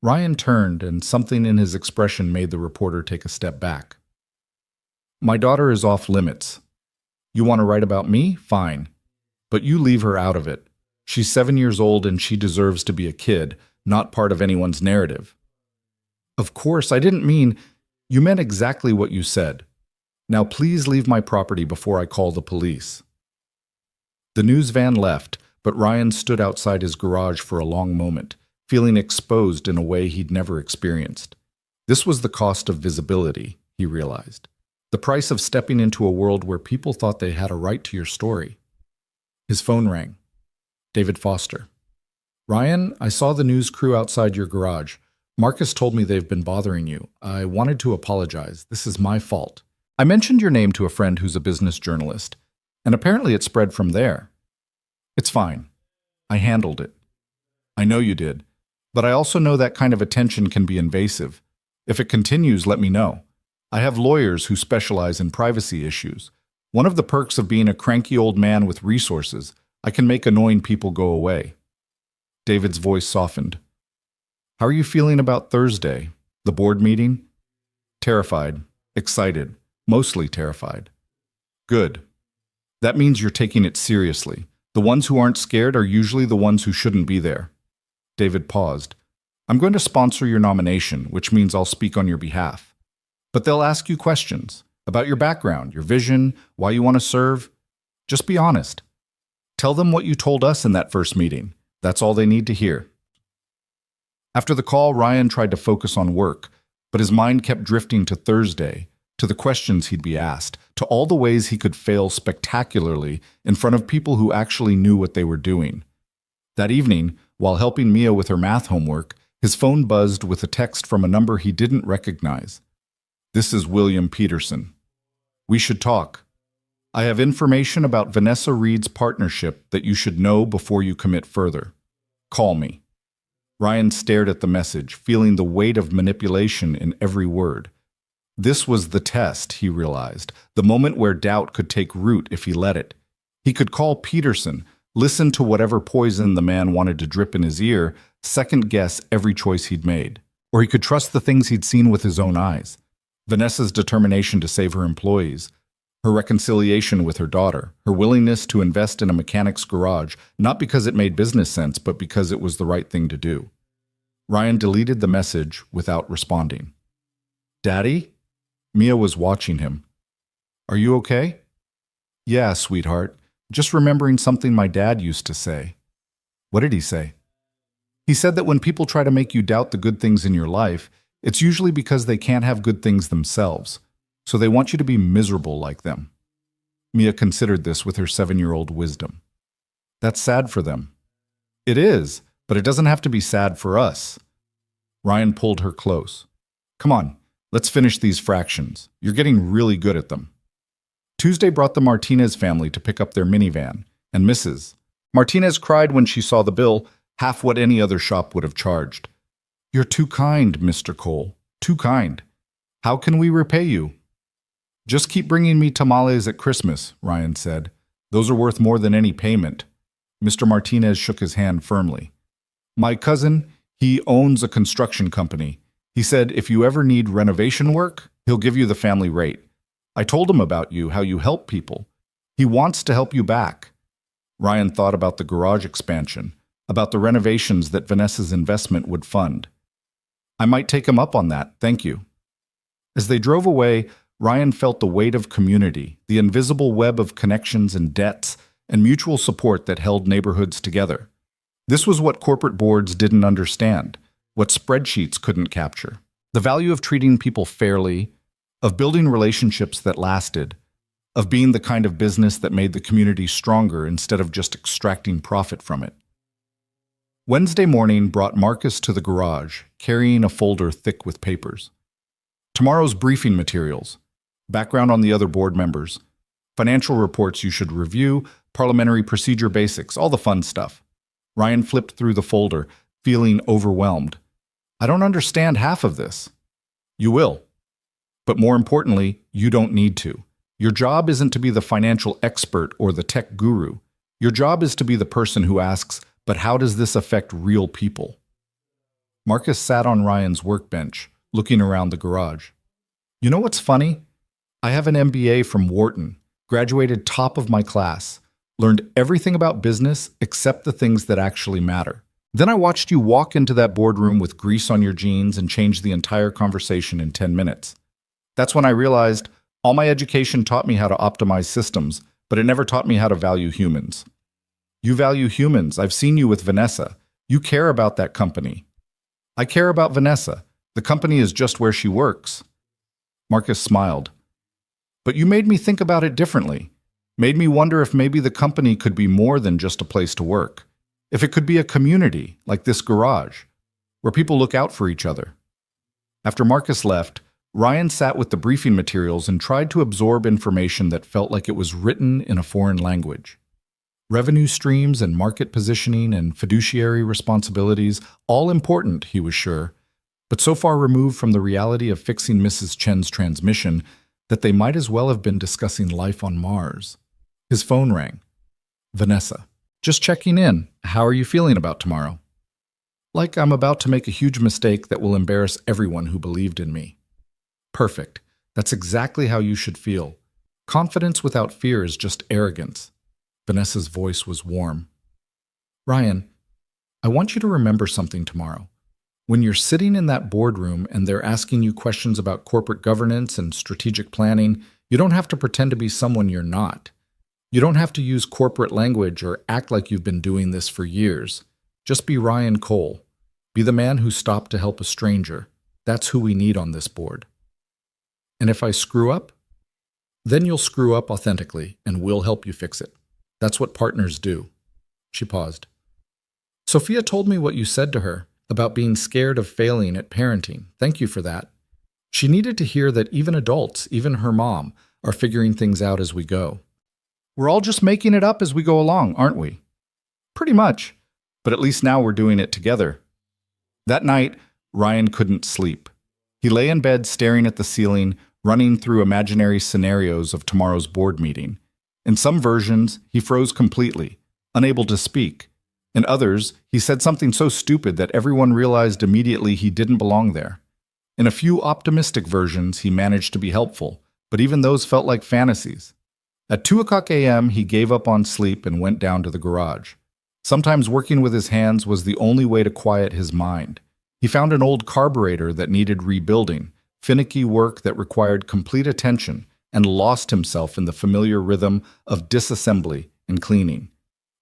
Ryan turned, and something in his expression made the reporter take a step back. My daughter is off limits. You want to write about me? Fine. But you leave her out of it. She's 7 years old and she deserves to be a kid, not part of anyone's narrative. Of course, I didn't mean... You meant exactly what you said. Now please leave my property before I call the police. The news van left, but Ryan stood outside his garage for a long moment, feeling exposed in a way he'd never experienced. This was the cost of visibility, he realized. The price of stepping into a world where people thought they had a right to your story.
His phone rang. David Foster. Ryan, I saw the news crew outside your garage. Marcus told me they've been bothering you. I wanted to apologize. This is my fault. I mentioned your name to a friend who's a business journalist, and apparently it spread from there. It's fine. I handled it. I know you did, but I also know that kind of attention can be invasive. If it continues, let me know. I have lawyers who specialize in privacy issues. One of the perks of being a cranky old man with resources, I can make annoying people go away. David's voice softened. How are you feeling about Thursday, the board meeting? Terrified, excited, mostly terrified. Good. That means you're taking it seriously. The ones who aren't scared are usually the ones who shouldn't be there. David paused. I'm going to sponsor your nomination, which means I'll speak on your behalf. But they'll ask you questions about your background, your vision, why you want to serve. Just be honest. Tell them what you told us in that first meeting. That's all they need to hear. After the call, Ryan tried to focus on work, but his mind kept drifting to Thursday, to the questions he'd be asked, to all the ways he could fail spectacularly in front of people who actually knew what they were doing. That evening, while helping Mia with her math homework, his phone buzzed with a text from a number he didn't recognize. This is William Peterson. We should talk. I have information about Vanessa Reed's partnership that you should know before you commit further. Call me. Ryan stared at the message, feeling the weight of manipulation in every word. This was the test, he realized, the moment where doubt could take root if he let it. He could call Peterson, listen to whatever poison the man wanted to drip in his ear, second-guess every choice he'd made. Or he could trust the things he'd seen with his own eyes. Vanessa's determination to save her employees, her reconciliation with her daughter, her willingness to invest in a mechanic's garage, not because it made business sense, but because it was the right thing to do. Ryan deleted the message without responding. Daddy? Mia was watching him. Are you okay? Yeah, sweetheart. Just remembering something my dad used to say. What did he say? He said that when people try to make you doubt the good things in your life, it's usually because they can't have good things themselves. So they want you to be miserable like them. Mia considered this with her 7-year-old wisdom. That's sad for them. It is, but it doesn't have to be sad for us. Ryan pulled her close. Come on, let's finish these fractions. You're getting really good at them. Tuesday brought the Martinez family to pick up their minivan, and Mrs. Martinez cried when she saw the bill, half what any other shop would have charged. You're too kind, Mr. Cole. Too kind. How can we repay you? Just keep bringing me tamales at Christmas, Ryan said. Those are worth more than any payment. Mr. Martinez shook his hand firmly. My cousin, he owns a construction company. He said if you ever need renovation work, he'll give you the family rate. I told him about you, how you help people. He wants to help you back. Ryan thought about the garage expansion, about the renovations that Vanessa's investment would fund. I might take him up on that, thank you. As they drove away, Ryan felt the weight of community, the invisible web of connections and debts, and mutual support that held neighborhoods together. This was what corporate boards didn't understand, what spreadsheets couldn't capture. The value of treating people fairly, of building relationships that lasted, of being the kind of business that made the community stronger instead of just extracting profit from it. Wednesday morning brought Marcus to the garage, carrying a folder thick with papers. Tomorrow's briefing materials, background on the other board members, financial reports you should review, parliamentary procedure basics, all the fun stuff. Ryan flipped through the folder, feeling overwhelmed. I don't understand half of this. You will. But more importantly, you don't need to. Your job isn't to be the financial expert or the tech guru. Your job is to be the person who asks, but how does this affect real people? Marcus sat on Ryan's workbench, looking around the garage. You know what's funny? I have an MBA from Wharton, graduated top of my class, learned everything about business except the things that actually matter. Then I watched you walk into that boardroom with grease on your jeans and change the entire conversation in 10 minutes. That's when I realized all my education taught me how to optimize systems, but it never taught me how to value humans. You value humans. I've seen you with Vanessa. You care about that company. I care about Vanessa. The company is just where she works. Marcus smiled. But you made me think about it differently.
Made me wonder if maybe the company could be more than just a place to work. If it could be a community, like this garage, where people look out for each other. After Marcus left, Ryan sat with the briefing materials and tried to absorb information that felt like it was written in a foreign language. Revenue streams and market positioning and fiduciary responsibilities, all important, he was sure, but so far removed from the reality of fixing Mrs. Chen's transmission that they might as well have been discussing life on Mars. His phone rang. Vanessa. Just checking in. How are you feeling about tomorrow? Like I'm about to make a huge mistake that will embarrass everyone who believed in me. Perfect. That's exactly how you should feel. Confidence without fear is just arrogance. Vanessa's voice was warm. Ryan, I want you to remember something tomorrow. When you're sitting in that boardroom and they're asking you questions about corporate governance and strategic planning, you don't have to pretend to be someone you're not. You don't have to use corporate language or act like you've been doing this for years. Just be Ryan Cole. Be the man who stopped to help a stranger. That's who we need on this board. And if I screw up, then you'll screw up authentically and we'll help you fix it. That's what partners do. She paused. Sophia told me what you said to her about being scared of failing at parenting. Thank you for that. She needed to hear that even adults, even her mom, are figuring things out as we go. We're all just making it up as we go along, aren't we? Pretty much, but at least now we're doing it together. That night, Ryan couldn't sleep. He lay in bed staring at the ceiling, running through imaginary scenarios of tomorrow's board meeting. In some versions, he froze completely, unable to speak. In others, he said something so stupid that everyone realized immediately he didn't belong there. In a few optimistic versions, he managed to be helpful, but even those felt like fantasies. At 2:00 a.m., he gave up on sleep and went down to the garage. Sometimes working with his hands was the only way to quiet his mind. He found an old carburetor that needed rebuilding, finicky work that required complete attention, and lost himself in the familiar rhythm of disassembly and cleaning.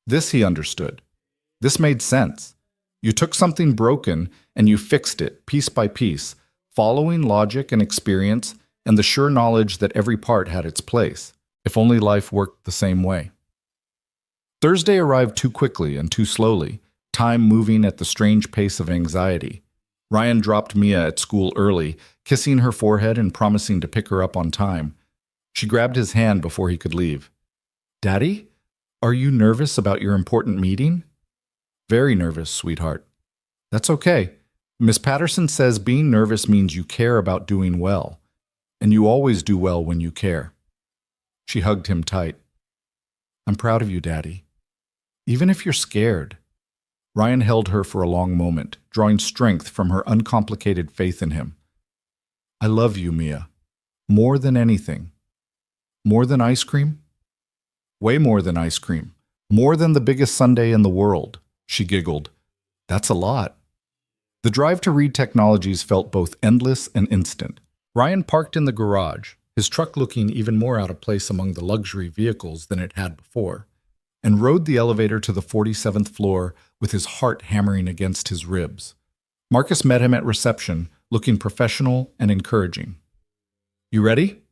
This he understood. This made sense. You took something broken and you fixed it piece by piece, following logic and experience and the sure knowledge that every part had its place, if only life worked the same way. Thursday arrived too quickly and too slowly, time moving at the strange pace of anxiety. Ryan dropped Mia at school early, kissing her forehead and promising to pick her up on time. She grabbed his hand before he could leave. Daddy, are you nervous about your important meeting? Very nervous, sweetheart. That's okay. Miss Patterson says being nervous means you care about doing well, and you always do well when you care. She hugged him tight. I'm proud of you, Daddy. Even if you're scared. Ryan held her for a long moment, drawing strength from her uncomplicated faith in him. I love you, Mia. More than anything. More than ice cream? Way more than ice cream. More than the biggest sundae in the world, she giggled. That's a lot. The drive to Reed Technologies felt both endless and instant. Ryan parked in the garage, his truck looking even more out of place among the luxury vehicles than it had before, and rode the elevator to the 47th floor with his heart hammering against his ribs. Marcus met him at reception, looking professional and encouraging. You ready?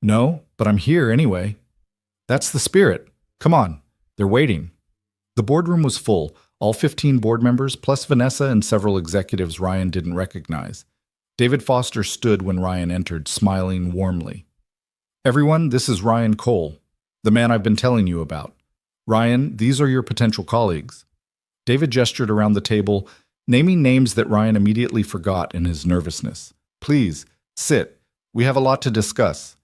No, but I'm here anyway. That's the spirit. Come on, they're waiting. The boardroom was full, all 15 board members, plus Vanessa and several executives Ryan didn't recognize. David Foster stood when Ryan entered, smiling warmly. Everyone, this is Ryan Cole, the man I've been telling you about. Ryan, these are your potential colleagues. David gestured around the table, naming names that Ryan immediately forgot in his nervousness. Please, sit. We have a lot to discuss.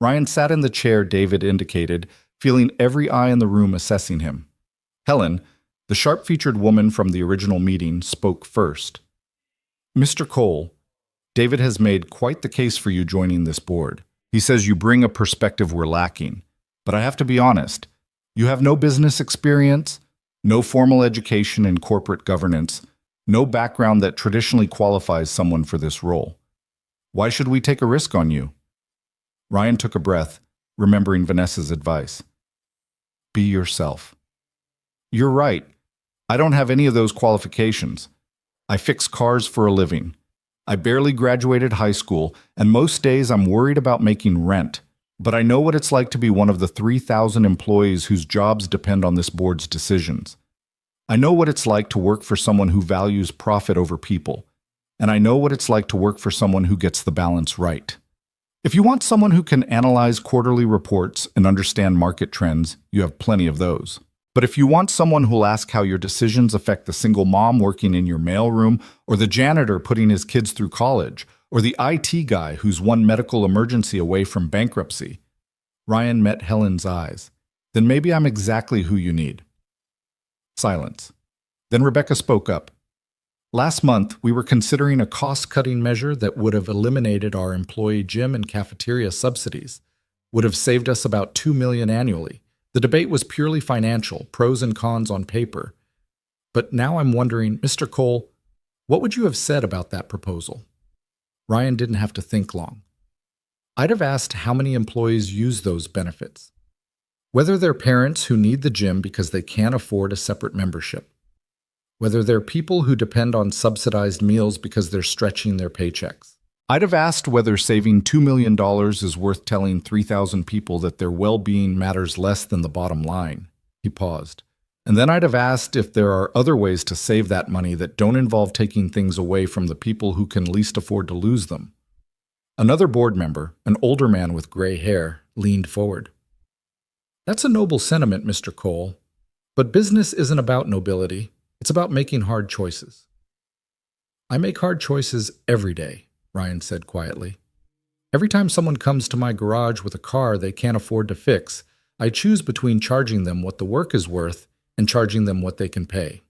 Ryan sat in the chair David indicated, feeling every eye in the room assessing him. Helen, the sharp-featured woman from the original meeting, spoke first. Mr. Cole, David has made quite the case for you joining this board. He says you bring a perspective we're lacking. But I have to be honest, you have no business experience, no formal education in corporate governance, no background that traditionally qualifies someone for this role. Why should we take a risk on you? Ryan took a breath, remembering Vanessa's advice. Be yourself. You're right. I don't have any of those qualifications. I fix cars for a living. I barely graduated high school, and most days I'm worried about making rent. But I know what it's like to be one of the 3,000 employees whose jobs depend on this board's decisions. I know what it's like to work for someone who values profit over people. And I know what it's like to work for someone who gets the balance right. If you want someone who can analyze quarterly reports and understand market trends, you have plenty of those. But if you want someone who'll ask how your decisions affect the single mom working in your mailroom, or the janitor putting his kids through college, or the IT guy who's one medical emergency away from bankruptcy, Ryan met Helen's eyes. Then maybe I'm exactly who you need. Silence. Then Rebecca spoke up. Last month, we were considering a cost-cutting measure that would have eliminated our employee gym and cafeteria subsidies, would have saved us about $2 million annually. The debate was purely financial, pros and cons on paper. But now I'm wondering, Mr. Cole, what would you have said about that proposal? Ryan didn't have to think long. I'd have asked how many employees use those benefits. Whether they're parents who need the gym because they can't afford a separate membership. Whether they're people who depend on subsidized meals because they're stretching their paychecks. I'd have asked whether saving $2 million is worth telling 3,000 people that their well-being matters less than the bottom line. He paused. And then I'd have asked if there are other ways to save that money that don't involve taking things away from the people who can least afford to lose them. Another board member, an older man with gray hair, leaned forward. That's a noble sentiment, Mr. Cole. But business isn't about nobility. It's about making hard choices. I make hard choices every day, Ryan said quietly. Every time someone comes to my garage with a car they can't afford to fix, I choose between charging them what the work is worth and charging them what they can pay.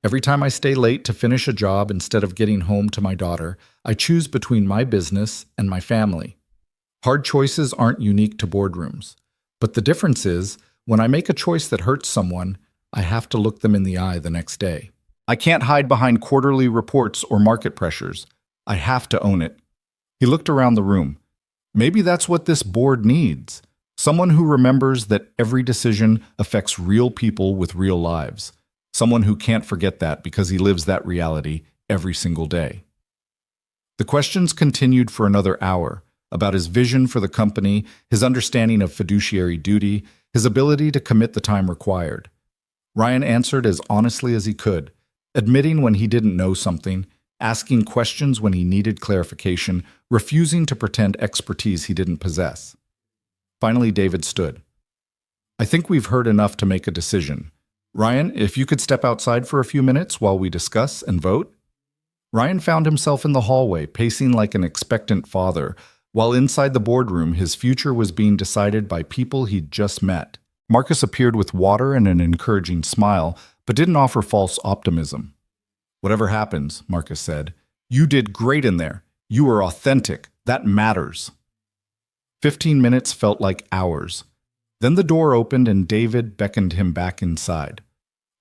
Every time I stay late to finish a job instead of getting home to my daughter, I choose between my business and my family. Hard choices aren't unique to boardrooms. But the difference is, when I make a choice that hurts someone, I have to look them in the eye the next day. I can't hide behind quarterly reports or market pressures. I have to own it. He looked around the room. Maybe that's what this board needs. Someone who remembers that every decision affects real people with real lives. Someone who can't forget that because he lives that reality every single day. The questions continued for another hour about his vision for the company, his understanding of fiduciary duty, his ability to commit the time required. Ryan answered as honestly as he could, admitting when he didn't know something, asking questions when he needed clarification, refusing to pretend expertise he didn't possess. Finally, David stood. I think we've heard enough to make a decision. Ryan, if you could step outside for a few minutes while we discuss and vote? Ryan found himself in the hallway, pacing like an expectant father, while inside the boardroom his future was being decided by people he'd just met. Marcus appeared with water and an encouraging smile, but didn't offer false optimism. Whatever happens, Marcus said, you did great in there. You were authentic. That matters. 15 minutes felt like hours. Then the door opened and David beckoned him back inside.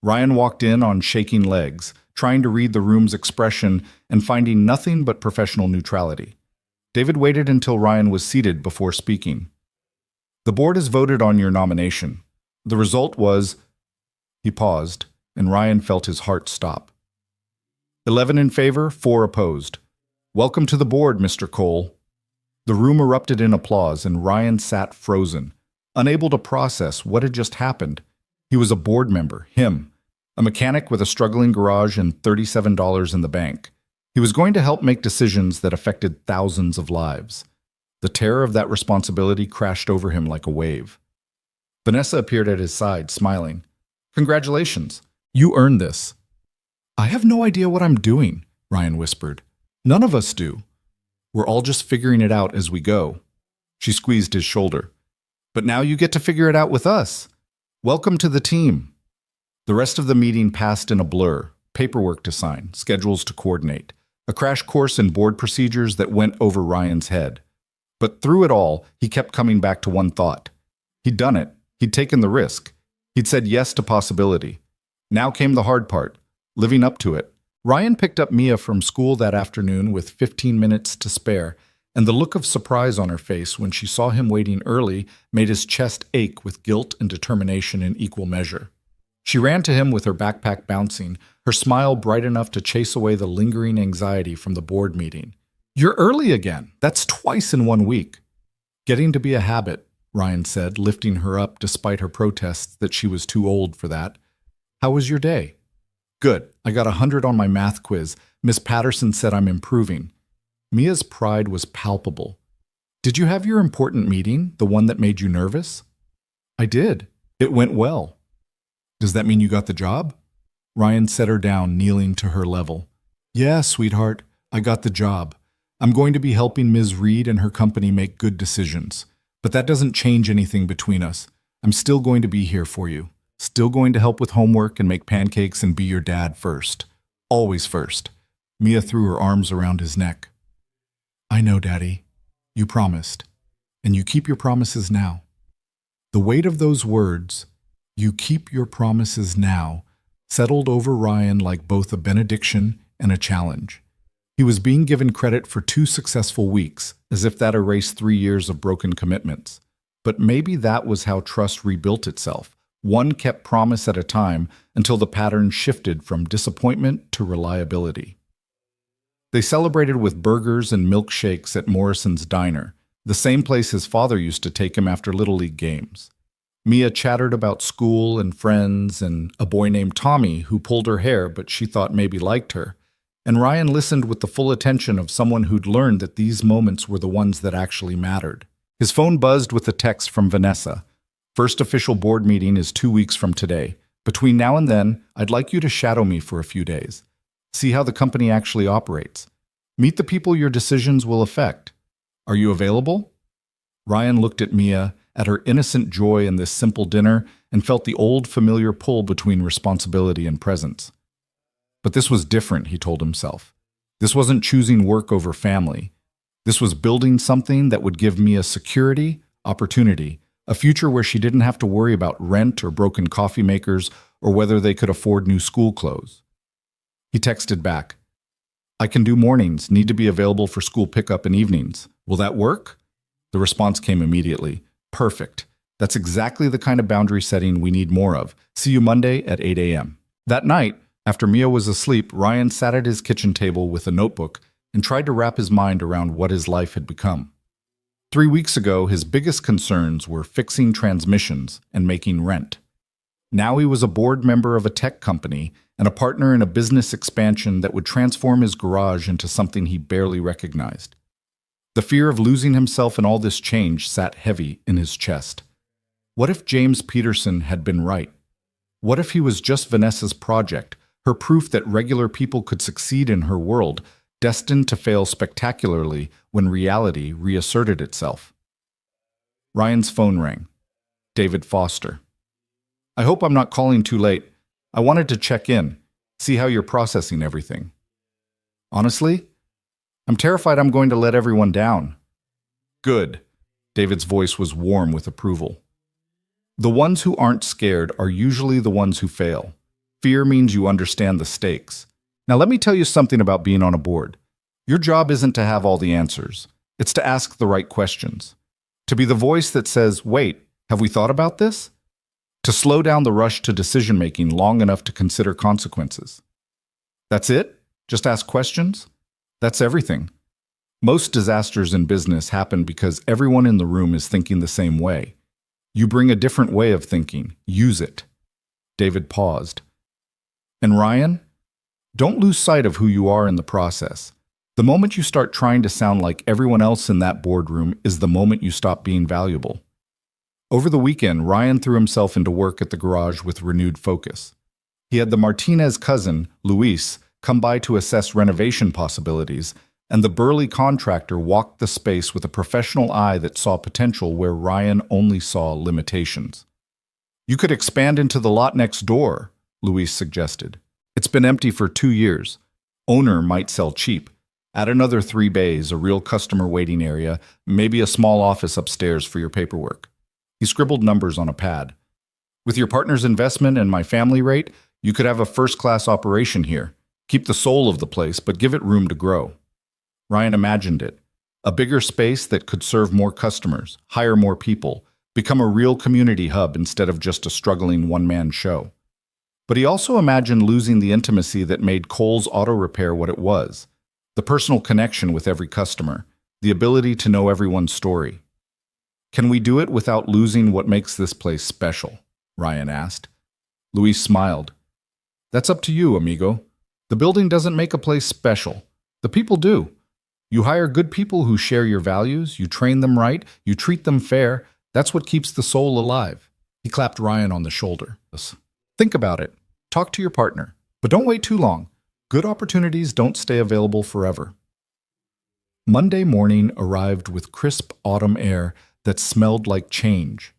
Ryan walked in on shaking legs, trying to read the room's expression and finding nothing but professional neutrality. David waited until Ryan was seated before speaking. The board has voted on your nomination. The result was... He paused, and Ryan felt his heart stop. 11 in favor, 4 opposed. Welcome to the board, Mr. Cole. The room erupted in applause, and Ryan sat frozen, unable to process what had just happened. He was a board member, him, a mechanic with a struggling garage and $37 in the bank. He was going to help make decisions that affected thousands of lives. The terror of that responsibility crashed over him like a wave. Vanessa appeared at his side, smiling. Congratulations. You earned this. I have no idea what I'm doing, Ryan whispered. None of us do. We're all just figuring it out as we go. She squeezed his shoulder. But now you get to figure it out with us. Welcome to the team. The rest of the meeting passed in a blur. Paperwork to sign, schedules to coordinate, a crash course in board procedures that went over Ryan's head. But through it all, he kept coming back to one thought. He'd done it. He'd taken the risk. He'd said yes to possibility. Now came the hard part, living up to it. Ryan picked up Mia from school that afternoon with 15 minutes to spare, and the look of surprise on her face when she saw him waiting early made his chest ache with guilt and determination in equal measure. She ran to him with her backpack bouncing, her smile bright enough to chase away the lingering anxiety from the board meeting. You're early again. That's twice in 1 week.
Getting to be a habit, Ryan said, lifting her up despite her protests that she was too old for that. How was your day? Good. I got 100 on my math quiz. Miss Patterson said I'm improving. Mia's pride was palpable. Did you have your important meeting, the one that made you nervous? I did. It went well. Does that mean you got the job? Ryan set her down, kneeling to her level. Yeah, sweetheart, I got the job. I'm going to be helping Ms. Reed and her company make good decisions. But that doesn't change anything between us. I'm still going to be here for you. Still going to help with homework and make pancakes and be your dad first. Always first. Mia threw her arms around his neck. I know, Daddy. You promised. And you keep your promises now. The weight of those words, you keep your promises now, settled over Ryan like both a benediction and a challenge. He was being given credit for 2 successful weeks, as if that erased 3 years of broken commitments. But maybe that was how trust rebuilt itself. One kept promise at a time until the pattern shifted from disappointment to reliability. They celebrated with burgers and milkshakes at Morrison's Diner, the same place his father used to take him after Little League games. Mia chattered about school and friends and a boy named Tommy who pulled her hair but she thought maybe liked her. And Ryan listened with the full attention of someone who'd learned that these moments were the ones that actually mattered. His phone buzzed with a text from Vanessa. First official board meeting is 2 weeks from today. Between now and then, I'd like you to shadow me for a few days. See how the company actually operates. Meet the people your decisions will affect. Are you available? Ryan looked at Mia, at her innocent joy in this simple dinner, and felt the old familiar pull between responsibility and presence. But this was different, he told himself. This wasn't choosing work over family. This was building something that would give Mia security, opportunity, a future where she didn't have to worry about rent or broken coffee makers or whether they could afford new school clothes. He texted back, I can do mornings, need to be available for school pickup and evenings. Will that work? The response came immediately. Perfect. That's exactly the kind of boundary setting we need more of. See you Monday at 8 a.m. That night, after Mia was asleep, Ryan sat at his kitchen table with a notebook and tried to wrap his mind around what his life had become. 3 weeks ago, his biggest concerns were fixing transmissions and making rent. Now he was a board member of a tech company and a partner in a business expansion that would transform his garage into something he barely recognized. The fear of losing himself in all this change sat heavy in his chest. What if James Peterson had been right? What if he was just Vanessa's project, her proof that regular people could succeed in her world, destined to fail spectacularly when reality reasserted itself? Ryan's phone rang. David Foster. I hope I'm not calling too late. I wanted to check in, see how you're processing everything. Honestly, I'm terrified I'm going to let everyone down. Good. David's voice was warm with approval. The ones who aren't scared are usually the ones who fail. Fear means you understand the stakes. Now let me tell you something about being on a board. Your job isn't to have all the answers. It's to ask the right questions. To be the voice that says, wait, have we thought about this? To slow down the rush to decision-making long enough to consider consequences. That's it? Just ask questions? That's everything. Most disasters in business happen because everyone in the room is thinking the same way. You bring a different way of thinking. Use it. David paused. And Ryan, don't lose sight of who you are in the process. The moment you start trying to sound like everyone else in that boardroom is the moment you stop being valuable. Over the weekend, Ryan threw himself into work at the garage with renewed focus. He had the Martinez cousin, Luis, come by to assess renovation possibilities, and the burly contractor walked the space with a professional eye that saw potential where Ryan only saw limitations. You could expand into the lot next door, Luis suggested. It's been empty for 2 years. Owner might sell cheap. Add another 3 bays, a real customer waiting area, maybe a small office upstairs for your paperwork. He scribbled numbers on a pad. With your partner's investment and my family rate, you could have a first-class operation here. Keep the soul of the place, but give it room to grow. Ryan imagined it. A bigger space that could serve more customers, hire more people, become a real community hub instead of just a struggling one-man show. But he also imagined losing the intimacy that made Kohl's Auto Repair what it was. The personal connection with every customer, the ability to know everyone's story.
Can we do it without losing what makes this place special? Ryan asked. Luis smiled. That's up to you, amigo. The building doesn't make a place special. The people do. You hire good people who share your values, you train them right, you treat them fair. That's what keeps the soul alive. He clapped Ryan on the shoulder. Think about it. Talk to your partner. But don't wait too long. Good opportunities don't stay available forever. Monday morning arrived with crisp autumn air that smelled like change.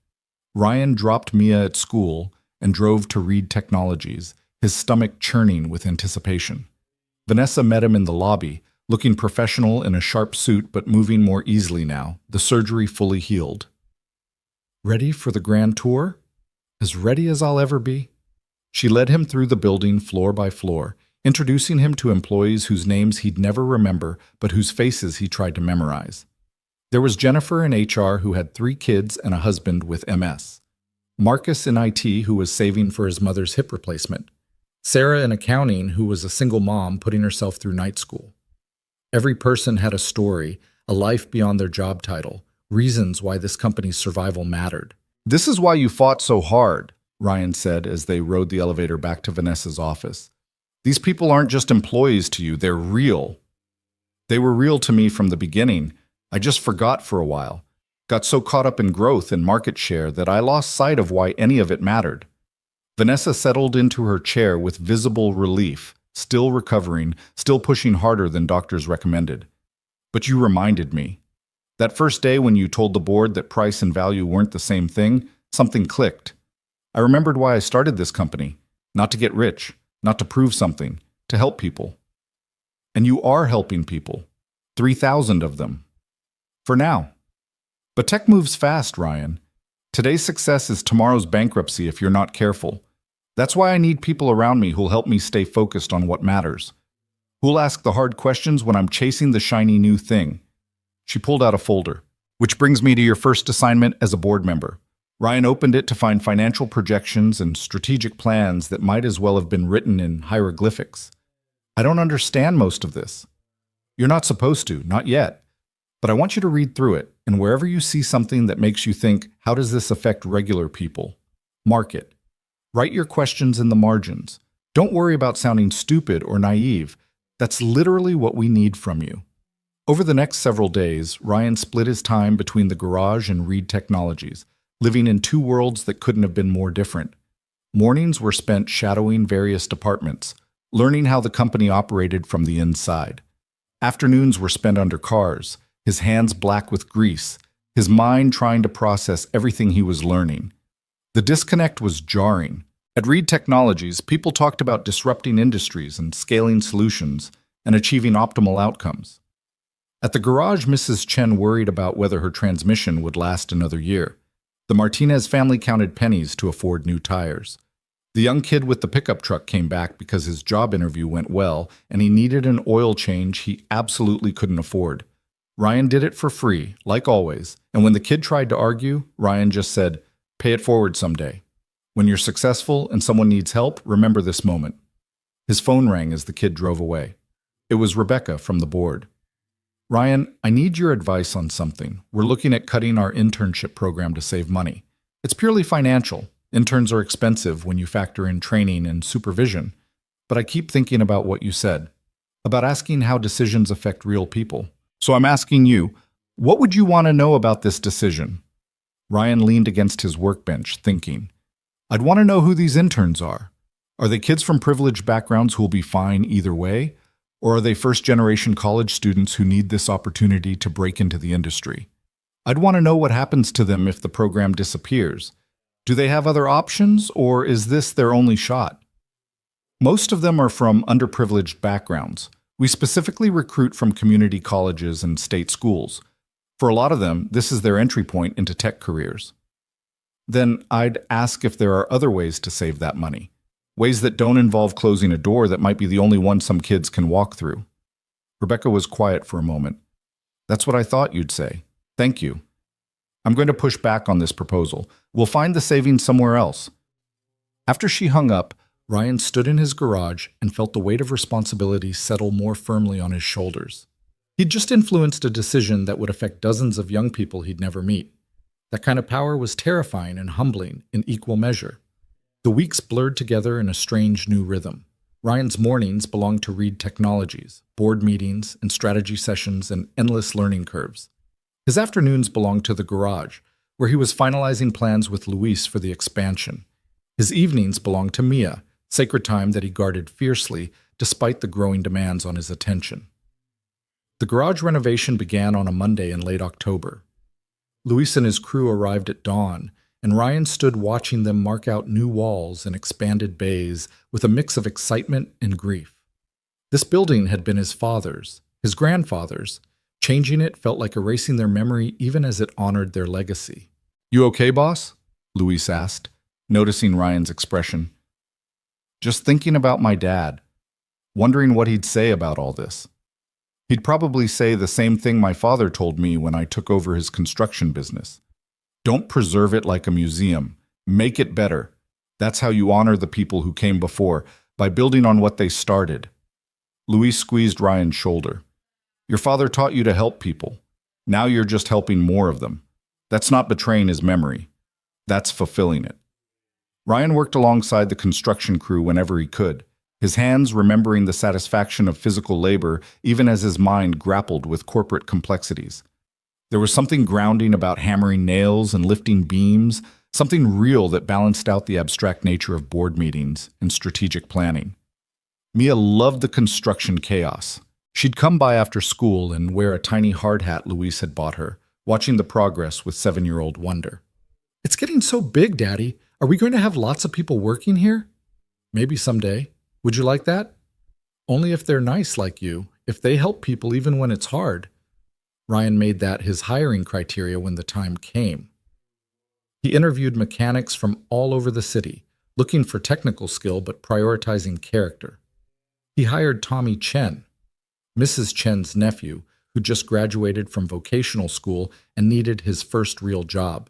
Ryan dropped Mia at school and drove to Reed Technologies, his stomach churning with anticipation. Vanessa met him in the lobby, looking professional in a sharp suit but moving more easily now, the surgery fully healed. Ready for the grand tour? As ready as I'll ever be? She led him through the building floor by floor, introducing him to employees whose names he'd never remember but whose faces he tried to memorize. There was Jennifer in HR who had 3 kids and a husband with MS. Marcus in IT who was saving for his mother's hip replacement. Sarah in accounting who was a single mom putting herself through night school. Every person had a story, a life beyond their job title, reasons why this company's survival mattered. This is why you fought so hard, Ryan said as they rode the elevator back to Vanessa's office. These people aren't just employees to you, they're real. They were real to me from the beginning. I just forgot for a while. Got so caught up in growth and market share that I lost sight of why any of it mattered. Vanessa settled into her chair with visible relief, still recovering, still pushing harder than doctors recommended. But you reminded me. That first day when you told the board that price and value weren't the same thing, something clicked. I remembered why I started this company. Not to get rich, not to prove something, to help people. And you are helping people. 3,000 of them. For now. But tech moves fast, Ryan. Today's success is tomorrow's bankruptcy if you're not careful. That's why I need people around me who'll help me stay focused on what matters. Who'll ask the hard questions when I'm chasing the shiny new thing. She pulled out a folder. Which brings me to your first assignment as a board member. Ryan opened it to find financial projections and strategic plans that might as well have been written in hieroglyphics. I don't understand most of this. You're not supposed to, not yet. But I want you to read through it, and wherever you see something that makes you think, how does this affect regular people? Mark it. Write your questions in the margins. Don't worry about sounding stupid or naive. That's literally what we need from you. Over the next several days, Ryan split his time between the garage and Reed Technologies, living in 2 worlds that couldn't have been more different. Mornings were spent shadowing various departments, learning how the company operated from the inside. Afternoons were spent under cars, his hands black with grease, his mind trying to process everything he was learning. The disconnect was jarring. At Reed Technologies, people talked about disrupting industries and scaling solutions and achieving optimal outcomes. At the garage, Mrs. Chen worried about whether her transmission would last another year. The Martinez family counted pennies to afford new tires. The young kid with the pickup truck came back because his job interview went well and he needed an oil change he absolutely couldn't afford. Ryan did it for free, like always, and when the kid tried to argue, Ryan just said, "Pay it forward someday. When you're successful and someone needs help, remember this moment." His phone rang as the kid drove away. It was Rebecca from the board. "Ryan, I need your advice on something. We're looking at cutting our internship program to save money. It's purely financial. Interns are expensive when you factor in training and supervision. But I keep thinking about what you said, about asking how decisions affect real people. So I'm asking you, what would you want to know about this decision?" Ryan leaned against his workbench, thinking. "I'd want to know who these interns are. Are they kids from privileged backgrounds who will be fine either way? Or are they first-generation college students who need this opportunity to break into the industry? I'd want to know what happens to them if the program disappears. Do they have other options, or is this their only shot? Most of them are from underprivileged backgrounds. We specifically recruit from community colleges and state schools. For a lot of them, this is their entry point into tech careers. Then I'd ask if there are other ways to save that money. Ways that don't involve closing a door that might be the only one some kids can walk through." Rebecca was quiet for a moment. "That's what I thought you'd say. Thank you. I'm going to push back on this proposal. We'll find the savings somewhere else." After she hung up, Ryan stood in his garage and felt the weight of responsibility settle more firmly on his shoulders. He'd just influenced a decision that would affect dozens of young people he'd never meet.
That kind of power was terrifying and humbling in equal measure. The weeks blurred together in a strange new rhythm. Ryan's mornings belonged to Reed Technologies, board meetings and strategy sessions and endless learning curves. His afternoons belonged to the garage, where he was finalizing plans with Luis for the expansion. His evenings belonged to Mia, sacred time that he guarded fiercely despite the growing demands on his attention. The garage renovation began on a Monday in late October. Luis and his crew arrived at dawn, and Ryan stood watching them mark out new walls and expanded bays with a mix of excitement and grief. This building had been his father's, his grandfather's. Changing it felt like erasing their memory even as it honored their legacy.
"You okay, boss?" Luis asked, noticing Ryan's expression. "Just thinking about my dad, wondering what he'd say about all this. He'd probably say the same thing my father told me when I took over his construction business. Don't preserve it like a museum. Make it better. That's how you honor the people who came before, by building on what they started." Luis squeezed Ryan's shoulder. "Your father taught you to help people. Now you're just helping more of them. That's not betraying his memory. That's fulfilling it." Ryan worked alongside the construction crew whenever he could, his hands remembering the satisfaction of physical labor even as his mind grappled with corporate complexities. There was something grounding about hammering nails and lifting beams, something real that balanced out the abstract nature of board meetings and strategic planning. Mia loved the construction chaos. She'd come by after school and wear a tiny hard hat Luis had bought her, watching the progress with 7-year-old wonder.
"It's getting so big, Daddy. Are we going to have lots of people working here?" "Maybe someday. Would you like that?" "Only if they're nice like you, if they help people even when it's hard." Ryan made that his hiring criteria when the time came. He interviewed mechanics from all over the city, looking for technical skill but prioritizing character. He hired Tommy Chen, Mrs. Chen's nephew, who just graduated from vocational school and needed his first real job.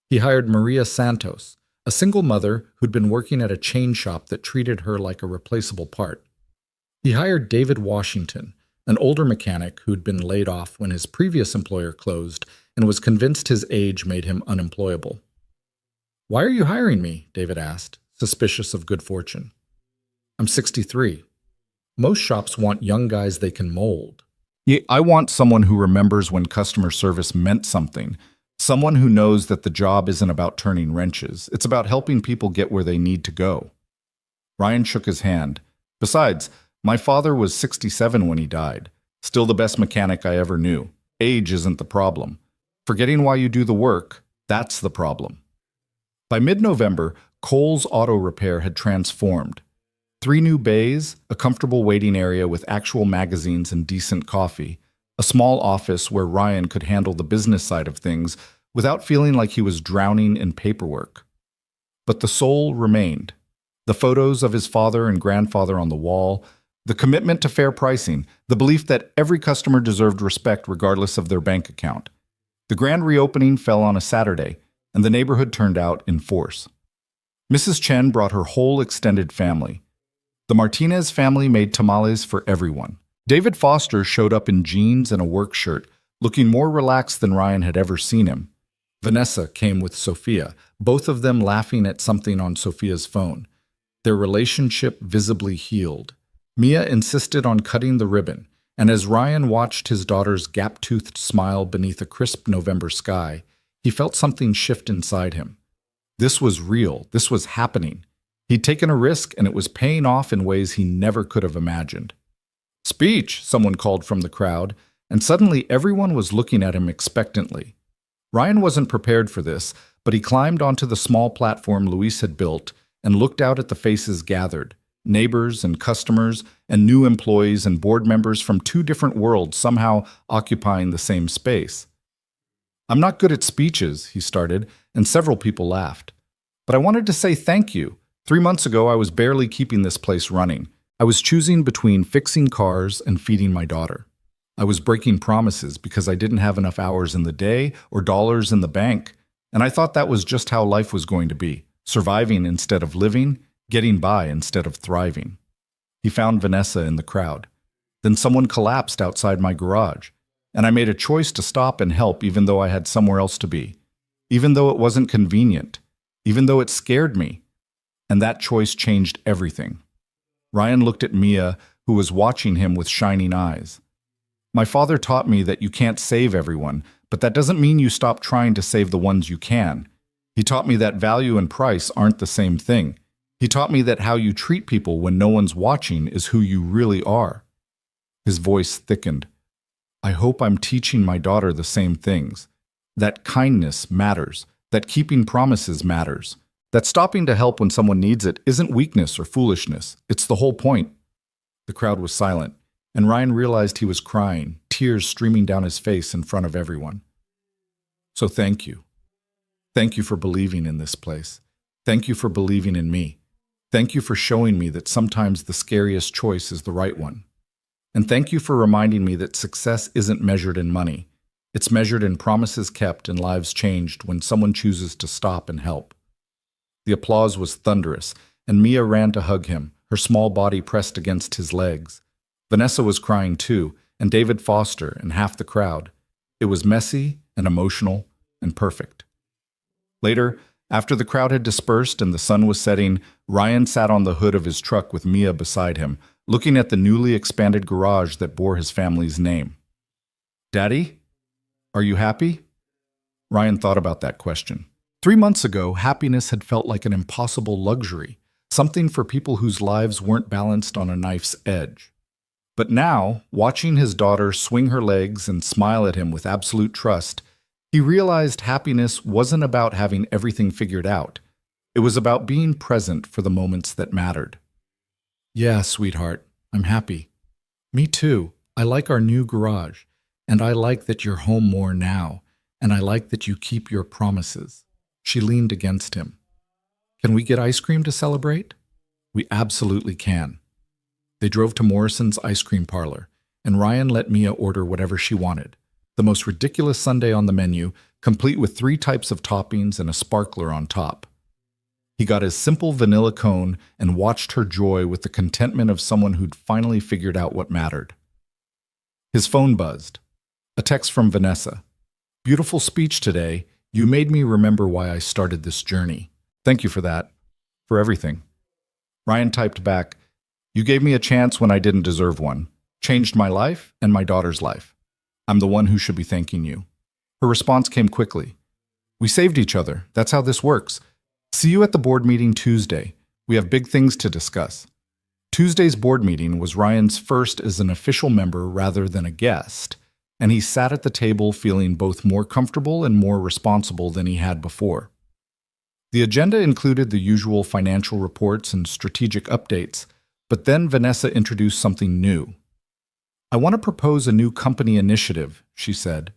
He hired Maria Santos, a single mother who'd been working at a chain shop that treated her like a replaceable part. He hired David Washington, an older mechanic who'd been laid off when his previous employer closed and was convinced his age made him unemployable. "Why are you hiring me?" David asked, suspicious of good fortune. "I'm 63. Most shops want young guys they can mold."
"Yeah, I want someone who remembers when customer service meant something. Someone who knows that the job isn't about turning wrenches. It's about helping people get where they need to go." Ryan shook his hand. "Besides, my father was 67 when he died. Still the best mechanic I ever knew. Age isn't the problem. Forgetting why you do the work, that's the problem." By mid-November, Cole's Auto Repair had transformed. 3 new bays, a comfortable waiting area with actual magazines and decent coffee, a small office where Ryan could handle the business side of things without feeling like he was drowning in paperwork. But the soul remained. The photos of his father and grandfather on the wall, the commitment to fair pricing, the belief that every customer deserved respect regardless of their bank account. The grand reopening fell on a Saturday, and the neighborhood turned out in force. Mrs. Chen brought her whole extended family. The Martinez family made tamales for everyone. David Foster showed up in jeans and a work shirt, looking more relaxed than Ryan had ever seen him. Vanessa came with Sophia, both of them laughing at something on Sophia's phone. Their relationship visibly healed. Mia insisted on cutting the ribbon, and as Ryan watched his daughter's gap-toothed smile beneath a crisp November sky, he felt something shift inside him. This was real. This was happening. He'd taken a risk, and it was paying off in ways he never could have imagined. "Speech," someone called from the crowd, and suddenly everyone was looking at him expectantly. Ryan wasn't prepared for this, but he climbed onto the small platform Luis had built and looked out at the faces gathered, neighbors and customers and new employees and board members from 2 different worlds somehow occupying the same space. "I'm not good at speeches," he started, and several people laughed. "But I wanted to say thank you. 3 months ago, I was barely keeping this place running. I was choosing between fixing cars and feeding my daughter. I was breaking promises because I didn't have enough hours in the day or dollars in the bank, and I thought that was just how life was going to be, surviving instead of living, getting by instead of thriving." He found Vanessa in the crowd. "Then someone collapsed outside my garage, and I made a choice to stop and help even though I had somewhere else to be. even though it wasn't convenient, even though it scared me. And that choice changed everything. Ryan looked at Mia, who was watching him with shining eyes. My father taught me that you can't save everyone, but that doesn't mean you stop trying to save the ones you can. He taught me that value and price aren't the same thing. He taught me that how you treat people when no one's watching is who you really are. His voice thickened. I hope I'm teaching my daughter the same things. That kindness matters, that keeping promises matters, that stopping to help when someone needs it isn't weakness or foolishness. It's the whole point. The crowd was silent, and Ryan realized he was crying, tears streaming down his face in front of everyone. So thank you. Thank you for believing in this place. Thank you for believing in me. Thank you for showing me that sometimes the scariest choice is the right one. And thank you for reminding me that success isn't measured in money. It's measured in promises kept and lives changed when someone chooses to stop and help. The applause was thunderous, and Mia ran to hug him, her small body pressed against his legs. Vanessa was crying too, and David Foster and half the crowd. It was messy and emotional and perfect. Later, after the crowd had dispersed and the sun was setting, Ryan sat on the hood of his truck with Mia beside him, looking at the newly expanded garage that bore his family's name. Daddy, are you happy? Ryan thought about that question. 3 months ago, happiness had felt like an impossible luxury, something for people whose lives weren't balanced on a knife's edge. But now, watching his daughter swing her legs and smile at him with absolute trust, he realized happiness wasn't about having everything figured out. It was about being present for the moments that mattered. Yeah, sweetheart, I'm happy. Me too. I like our new garage, and I like that you're home more now, and I like that you keep your promises. She leaned against him. Can we get ice cream to celebrate? We absolutely can. They drove to Morrison's ice cream parlor, and Ryan let Mia order whatever she wanted. The most ridiculous sundae on the menu, complete with 3 types of toppings and a sparkler on top. He got his simple vanilla cone and watched her joy with the contentment of someone who'd finally figured out what mattered. His phone buzzed. A text from Vanessa. Beautiful speech today. You made me remember why I started this journey. Thank you for that. For everything. Ryan typed back, You gave me a chance when I didn't deserve one. Changed my life and my daughter's life. I'm the one who should be thanking you. Her response came quickly. We saved each other. That's how this works. See you at the board meeting Tuesday. We have big things to discuss. Tuesday's board meeting was Ryan's first as an official member rather than a guest, and he sat at the table feeling both more comfortable and more responsible than he had before. The agenda included the usual financial reports and strategic updates, but then Vanessa introduced something new. I want to propose a new company initiative, she said.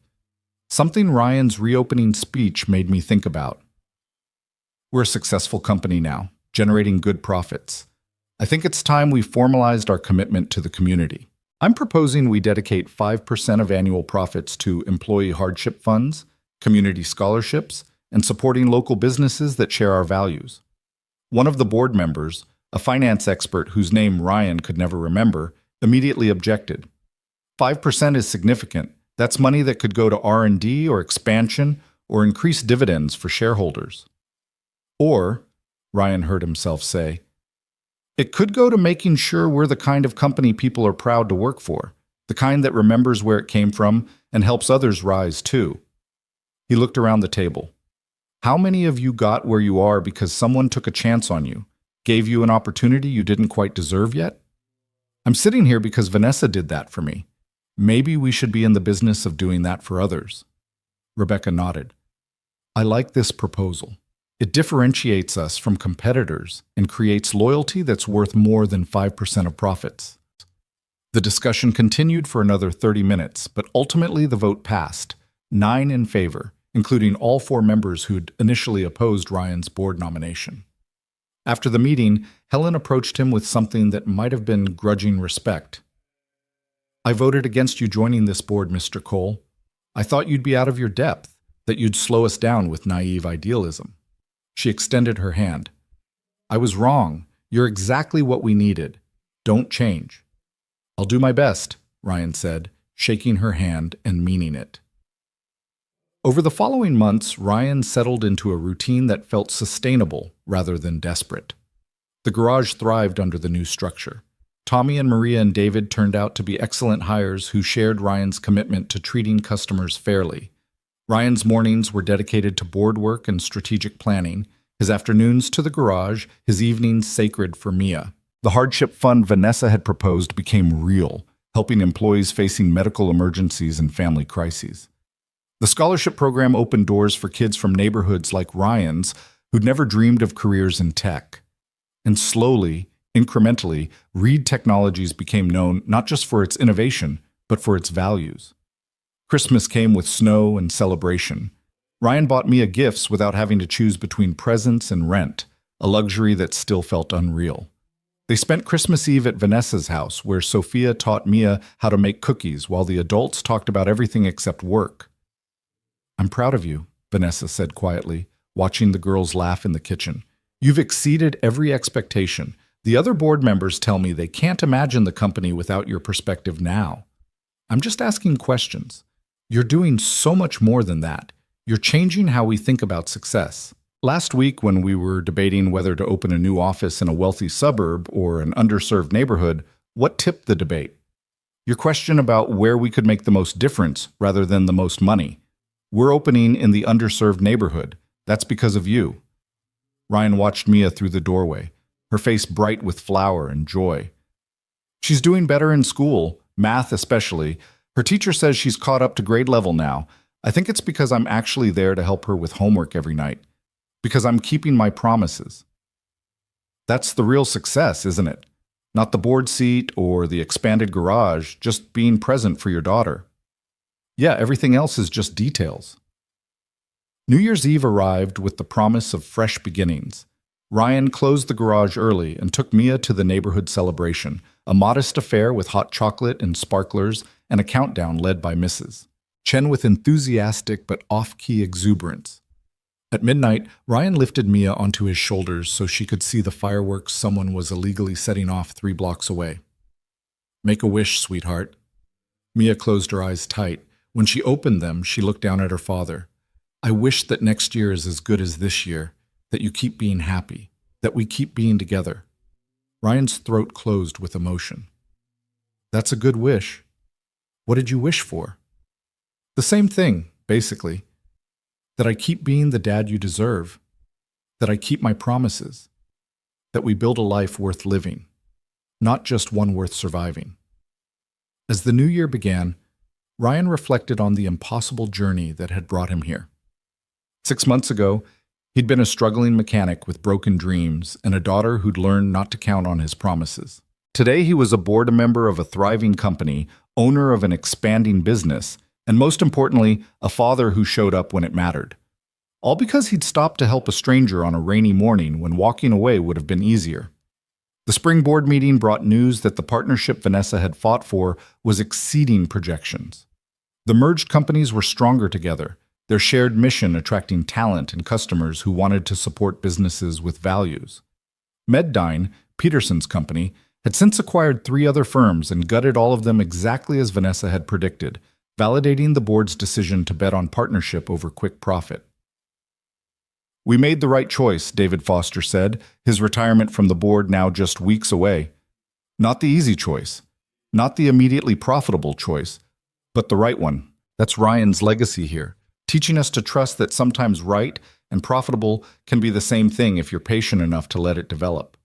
Something Ryan's reopening speech made me think about. We're a successful company now, generating good profits. I think it's time we formalized our commitment to the community. I'm proposing we dedicate 5% of annual profits to employee hardship funds, community scholarships, and supporting local businesses that share our values. One of the board members, a finance expert whose name Ryan could never remember, immediately objected. 5% is significant. That's money that could go to R&D or expansion or increase dividends for shareholders. Or, Ryan heard himself say, it could go to making sure we're the kind of company people are proud to work for, the kind that remembers where it came from and helps others rise too. He looked around the table. How many of you got where you are because someone took a chance on you, gave you an opportunity you didn't quite deserve yet? I'm sitting here because Vanessa did that for me. Maybe we should be in the business of doing that for others. Rebecca nodded. I like this proposal. It differentiates us from competitors and creates loyalty that's worth more than 5% of profits. The discussion continued for another 30 minutes, but ultimately the vote passed, 9 in favor, including all 4 members who'd initially opposed Ryan's board nomination. After the meeting, Helen approached him with something that might have been grudging respect. I voted against you joining this board, Mr. Cole. I thought you'd be out of your depth, that you'd slow us down with naive idealism. She extended her hand. I was wrong. You're exactly what we needed. Don't change. I'll do my best, Ryan said, shaking her hand and meaning it.
Over the following months, Ryan settled into a routine that felt sustainable rather than desperate. The garage thrived under the new structure. Tommy and Maria and David turned out to be excellent hires who shared Ryan's commitment to treating customers fairly. Ryan's mornings were dedicated to board work and strategic planning, his afternoons to the garage, his evenings sacred for Mia. The hardship fund Vanessa had proposed became real, helping employees facing medical emergencies and family crises. The scholarship program opened doors for kids from neighborhoods like Ryan's who'd never dreamed of careers in tech. And slowly, incrementally, Reed Technologies became known not just for its innovation, but for its values. Christmas came with snow and celebration. Ryan bought Mia gifts without having to choose between presents and rent, a luxury that still felt unreal. They spent Christmas Eve at Vanessa's house, where Sophia taught Mia how to make cookies while the adults talked about everything except work. "I'm proud of you," Vanessa said quietly, watching the girls laugh in the kitchen. "You've exceeded every expectation. The other board members tell me they can't imagine the company without your perspective now. I'm just asking questions. You're doing so much more than that. You're changing how we think about success." Last week, when we were debating whether to open a new office in a wealthy suburb or an underserved neighborhood, what tipped the debate? Your question about where we could make the most difference rather than the most money. We're opening in the underserved neighborhood. That's because of you. Ryan watched Mia through the doorway, her face bright with flour and joy. She's doing better in school, math especially. Her teacher says she's caught up to grade level now. I think it's because I'm actually there to help her with homework every night. Because I'm keeping my promises. That's the real success, isn't it? Not the board seat or the expanded garage, just being present for your daughter. Yeah, everything else is just details. New Year's Eve arrived with the promise of fresh beginnings. Ryan closed the garage early and took Mia to the neighborhood celebration, a modest affair with hot chocolate and sparklers and a countdown led by Mrs. Chen with enthusiastic but off-key exuberance. At midnight, Ryan lifted Mia onto his shoulders so she could see the fireworks someone was illegally setting off 3 blocks away. "Make a wish, sweetheart." Mia closed her eyes tight. When she opened them, she looked down at her father. "I wish that next year is as good as this year, that you keep being happy, that we keep being together." Ryan's throat closed with emotion. "That's a good wish. What did you wish for?" "The same thing, basically. That I keep being the dad you deserve, that I keep my promises, that we build a life worth living, not just one worth surviving." As the new year began, Ryan reflected on the impossible journey that had brought him here. 6 months ago, he'd been a struggling mechanic with broken dreams and a daughter who'd learned not to count on his promises. Today, he was a board member of a thriving company, owner of an expanding business, and most importantly, a father who showed up when it mattered. All because he'd stopped to help a stranger on a rainy morning when walking away would have been easier. The spring board meeting brought news that the partnership Vanessa had fought for was exceeding projections. The merged companies were stronger together, their shared mission attracting talent and customers who wanted to support businesses with values. Meddyne, Peterson's company, had since acquired 3 other firms and gutted all of them exactly as Vanessa had predicted, validating the board's decision to bet on partnership over quick profit. "We made the right choice," David Foster said, his retirement from the board now just weeks away. "Not the easy choice, not the immediately profitable choice, but the right one." That's Ryan's legacy here, teaching us to trust that sometimes right and profitable can be the same thing if you're patient enough to let it develop.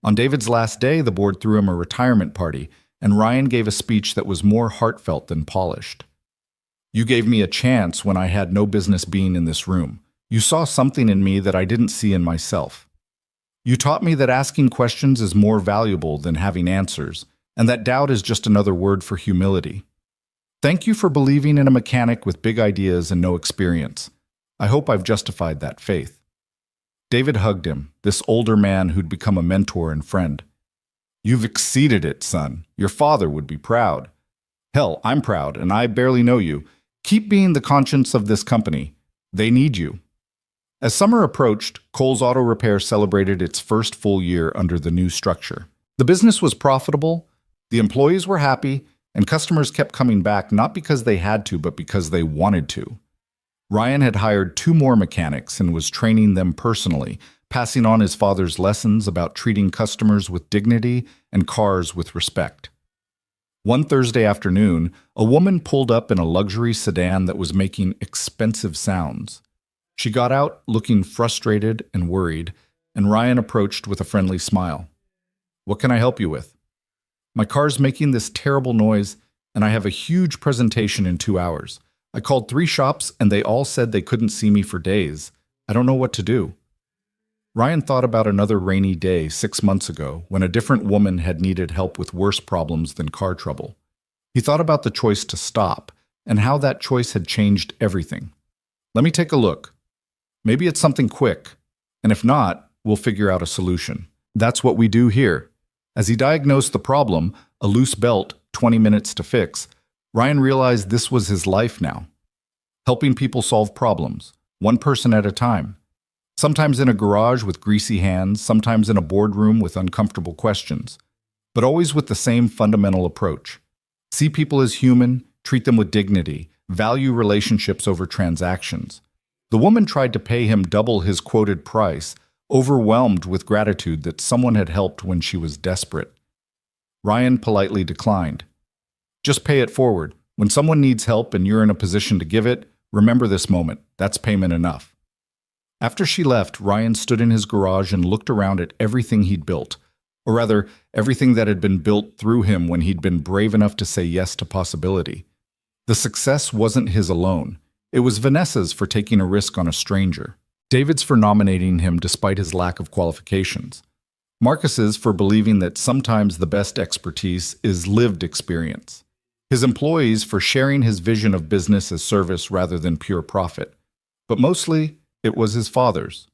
On David's last day, the board threw him a retirement party, and Ryan gave a speech that was more heartfelt than polished. "You gave me a chance when I had no business being in this room. You saw something in me that I didn't see in myself. You taught me that asking questions is more valuable than having answers, and that doubt is just another word for humility. Thank you for believing in a mechanic with big ideas and no experience. I hope I've justified that faith." David hugged him, this older man who'd become a mentor and friend. "You've exceeded it, son. Your father would be proud. Hell, I'm proud, and I barely know you. Keep being the conscience of this company. They need you." As summer approached, Kohl's Auto Repair celebrated its first full year under the new structure. The business was profitable, the employees were happy, and customers kept coming back not because they had to, but because they wanted to.
Ryan had hired 2 more mechanics and was training them personally, passing on his father's lessons about treating customers with dignity and cars with respect. One Thursday afternoon, a woman pulled up in a luxury sedan that was making expensive sounds. She got out looking frustrated and worried, and Ryan approached with a friendly smile. "What can I help you with?" "My car's making this terrible noise, and I have a huge presentation in 2 hours. I called 3 shops, and they all said they couldn't see me for days. I don't know what to do." Ryan thought about another rainy day 6 months ago when a different woman had needed help with worse problems than car trouble. He thought about the choice to stop and how that choice had changed everything. "Let me take a look. Maybe it's something quick, and if not, we'll figure out a solution." That's what we do here. As he diagnosed the problem, a loose belt, 20 minutes to fix, Ryan realized this was his life now. Helping people solve problems, one person at a time. Sometimes in a garage with greasy hands, sometimes in a boardroom with uncomfortable questions, but always with the same fundamental approach. See people as human, treat them with dignity, value relationships over transactions. The woman tried to pay him double his quoted price, overwhelmed with gratitude that someone had helped when she was desperate. Ryan politely declined. "Just pay it forward. When someone needs help and you're in a position to give it, remember this moment. That's payment enough." After she left, Ryan stood in his garage and looked around at everything he'd built, or rather, everything that had been built through him when he'd been brave enough to say yes to possibility. The success wasn't his alone. It was Vanessa's for taking a risk on a stranger, David's for nominating him despite his lack of qualifications, Marcus's for believing that sometimes the best expertise is lived experience, his employees for sharing his vision of business as service rather than pure profit, but mostly, it was his father's.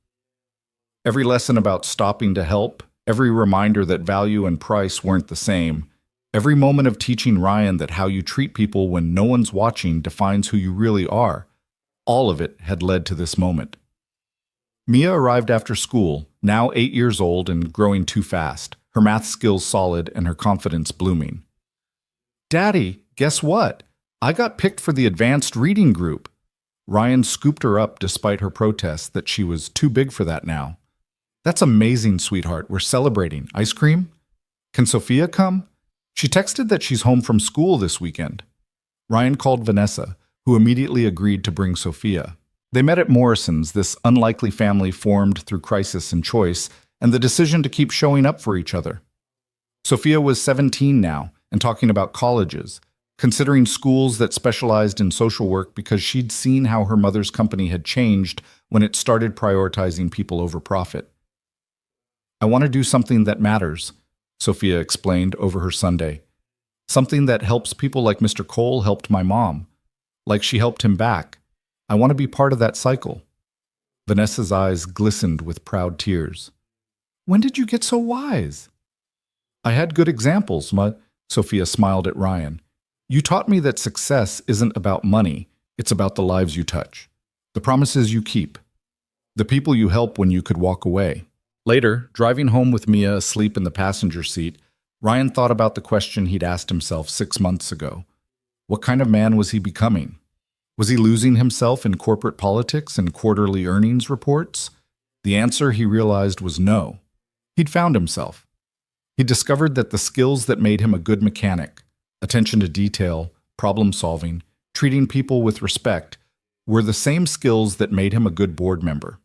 Every lesson about stopping to help, every reminder that value and price weren't the same, every moment of teaching Ryan that how you treat people when no one's watching defines who you really are, all of it had led to this moment. Mia arrived after school, now 8 years old and growing too fast, her math skills solid and her confidence blooming. "Daddy, guess what? I got picked for the advanced reading group." Ryan scooped her up despite her protests that she was too big for that now. "That's amazing, sweetheart. We're celebrating. Ice cream? Can Sophia come? She texted that she's home from school this weekend." Ryan called Vanessa, who immediately agreed to bring Sophia. They met at Morrison's, this unlikely family formed through crisis and choice, and the decision to keep showing up for each other. Sophia was 17 now and talking about colleges, considering schools that specialized in social work because she'd seen how her mother's company had changed when it started prioritizing people over profit. "I want to do something that matters," Sophia explained over her sundae. "Something that helps people like Mr. Cole helped my mom, like she helped him back. I want to be part of that cycle." Vanessa's eyes glistened with proud tears. "When did you get so wise?" "I had good examples, Sophia smiled at Ryan. "You taught me that success isn't about money, it's about the lives you touch, the promises you keep, the people you help when you could walk away." Later, driving home with Mia asleep in the passenger seat, Ryan thought about the question he'd asked himself 6 months ago. What kind of man was he becoming? Was he losing himself in corporate politics and quarterly earnings reports? The answer, he realized, was no. He'd found himself. He discovered that the skills that made him a good mechanic, attention to detail, problem solving, treating people with respect, were the same skills that made him a good board member.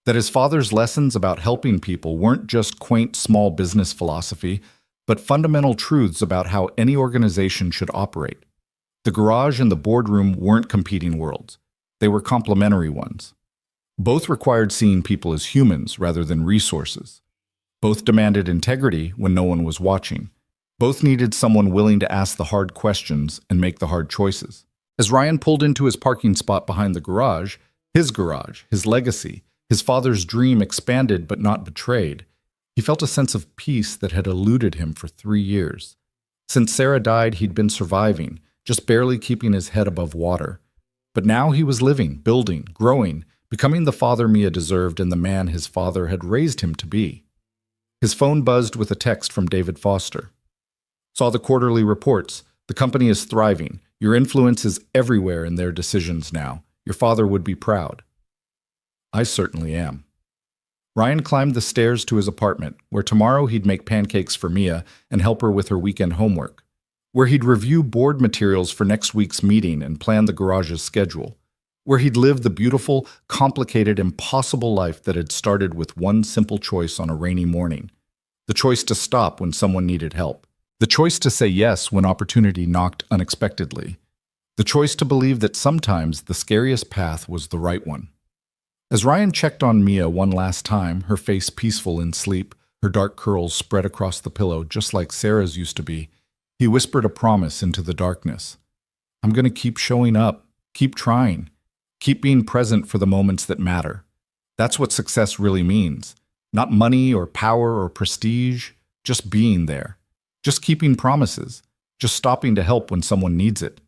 That his father's lessons about helping people weren't just quaint small business philosophy, but fundamental truths about how any organization should operate. The garage and the boardroom weren't competing worlds. They were complementary ones. Both required seeing people as humans rather than resources. Both demanded integrity when no one was watching. Both needed someone willing to ask the hard questions and make the hard choices. As Ryan pulled into his parking spot behind the garage, his legacy, his father's dream expanded but not betrayed, he felt a sense of peace that had eluded him for 3 years. Since Sarah died, he'd been surviving, just barely keeping his head above water. But now he was living, building, growing, becoming the father Mia deserved and the man his father had raised him to be. His phone buzzed with a text from David Foster. "Saw the quarterly reports. The company is thriving. Your influence is everywhere in their decisions now. Your father would be proud. I certainly am. Ryan climbed the stairs to his apartment, where tomorrow he'd make pancakes for Mia and help her with her weekend homework, where he'd review board materials for next week's meeting and plan the garage's schedule, where he'd live the beautiful, complicated, impossible life that had started with one simple choice on a rainy morning: the choice to stop when someone needed help, the choice to say yes when opportunity knocked unexpectedly, the choice to believe that sometimes the scariest path was the right one. As Ryan checked on Mia one last time, her face peaceful in sleep, her dark curls spread across the pillow just like Sarah's used to be, he whispered a promise into the darkness. I'm going to keep showing up, keep trying, keep being present for the moments that matter. That's what success really means. Not money or power or prestige, just being there, just keeping promises, just stopping to help when someone needs it.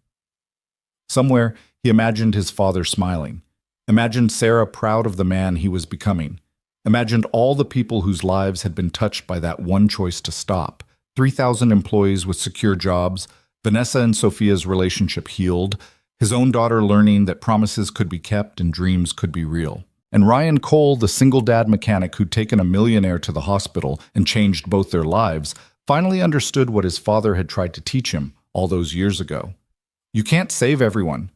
Somewhere, he imagined his father smiling. Imagined Sarah proud of the man he was becoming. Imagined all the people whose lives had been touched by that one choice to stop. 3,000 employees with secure jobs, Vanessa and Sophia's relationship healed, his own daughter learning that promises could be kept and dreams could be real. And Ryan Cole, the single dad mechanic who'd taken a millionaire to the hospital and changed both their lives, finally understood what his father had tried to teach him all those years ago. You can't save everyone.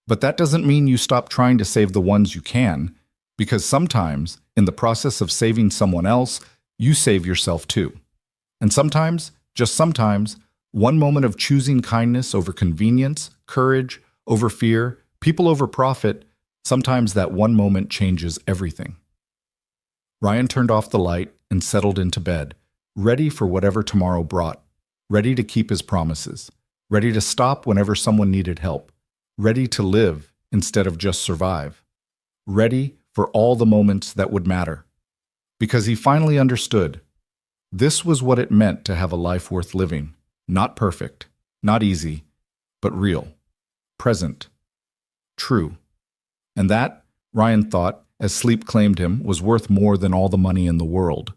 But that doesn't mean you stop trying to save the ones you can, because sometimes, in the process of saving someone else, you save yourself too. And sometimes, just sometimes, one moment of choosing kindness over convenience, courage over fear, people over profit, sometimes that one moment changes everything. Ryan turned off the light and settled into bed, ready for whatever tomorrow brought, ready to keep his promises, ready to stop whenever someone needed help, ready to live instead of just survive, ready for all the moments that would matter. Because he finally understood. This was what it meant to have a life worth living. Not perfect, not easy, but real, present, true. And that, Ryan thought, as sleep claimed him, was worth more than all the money in the world.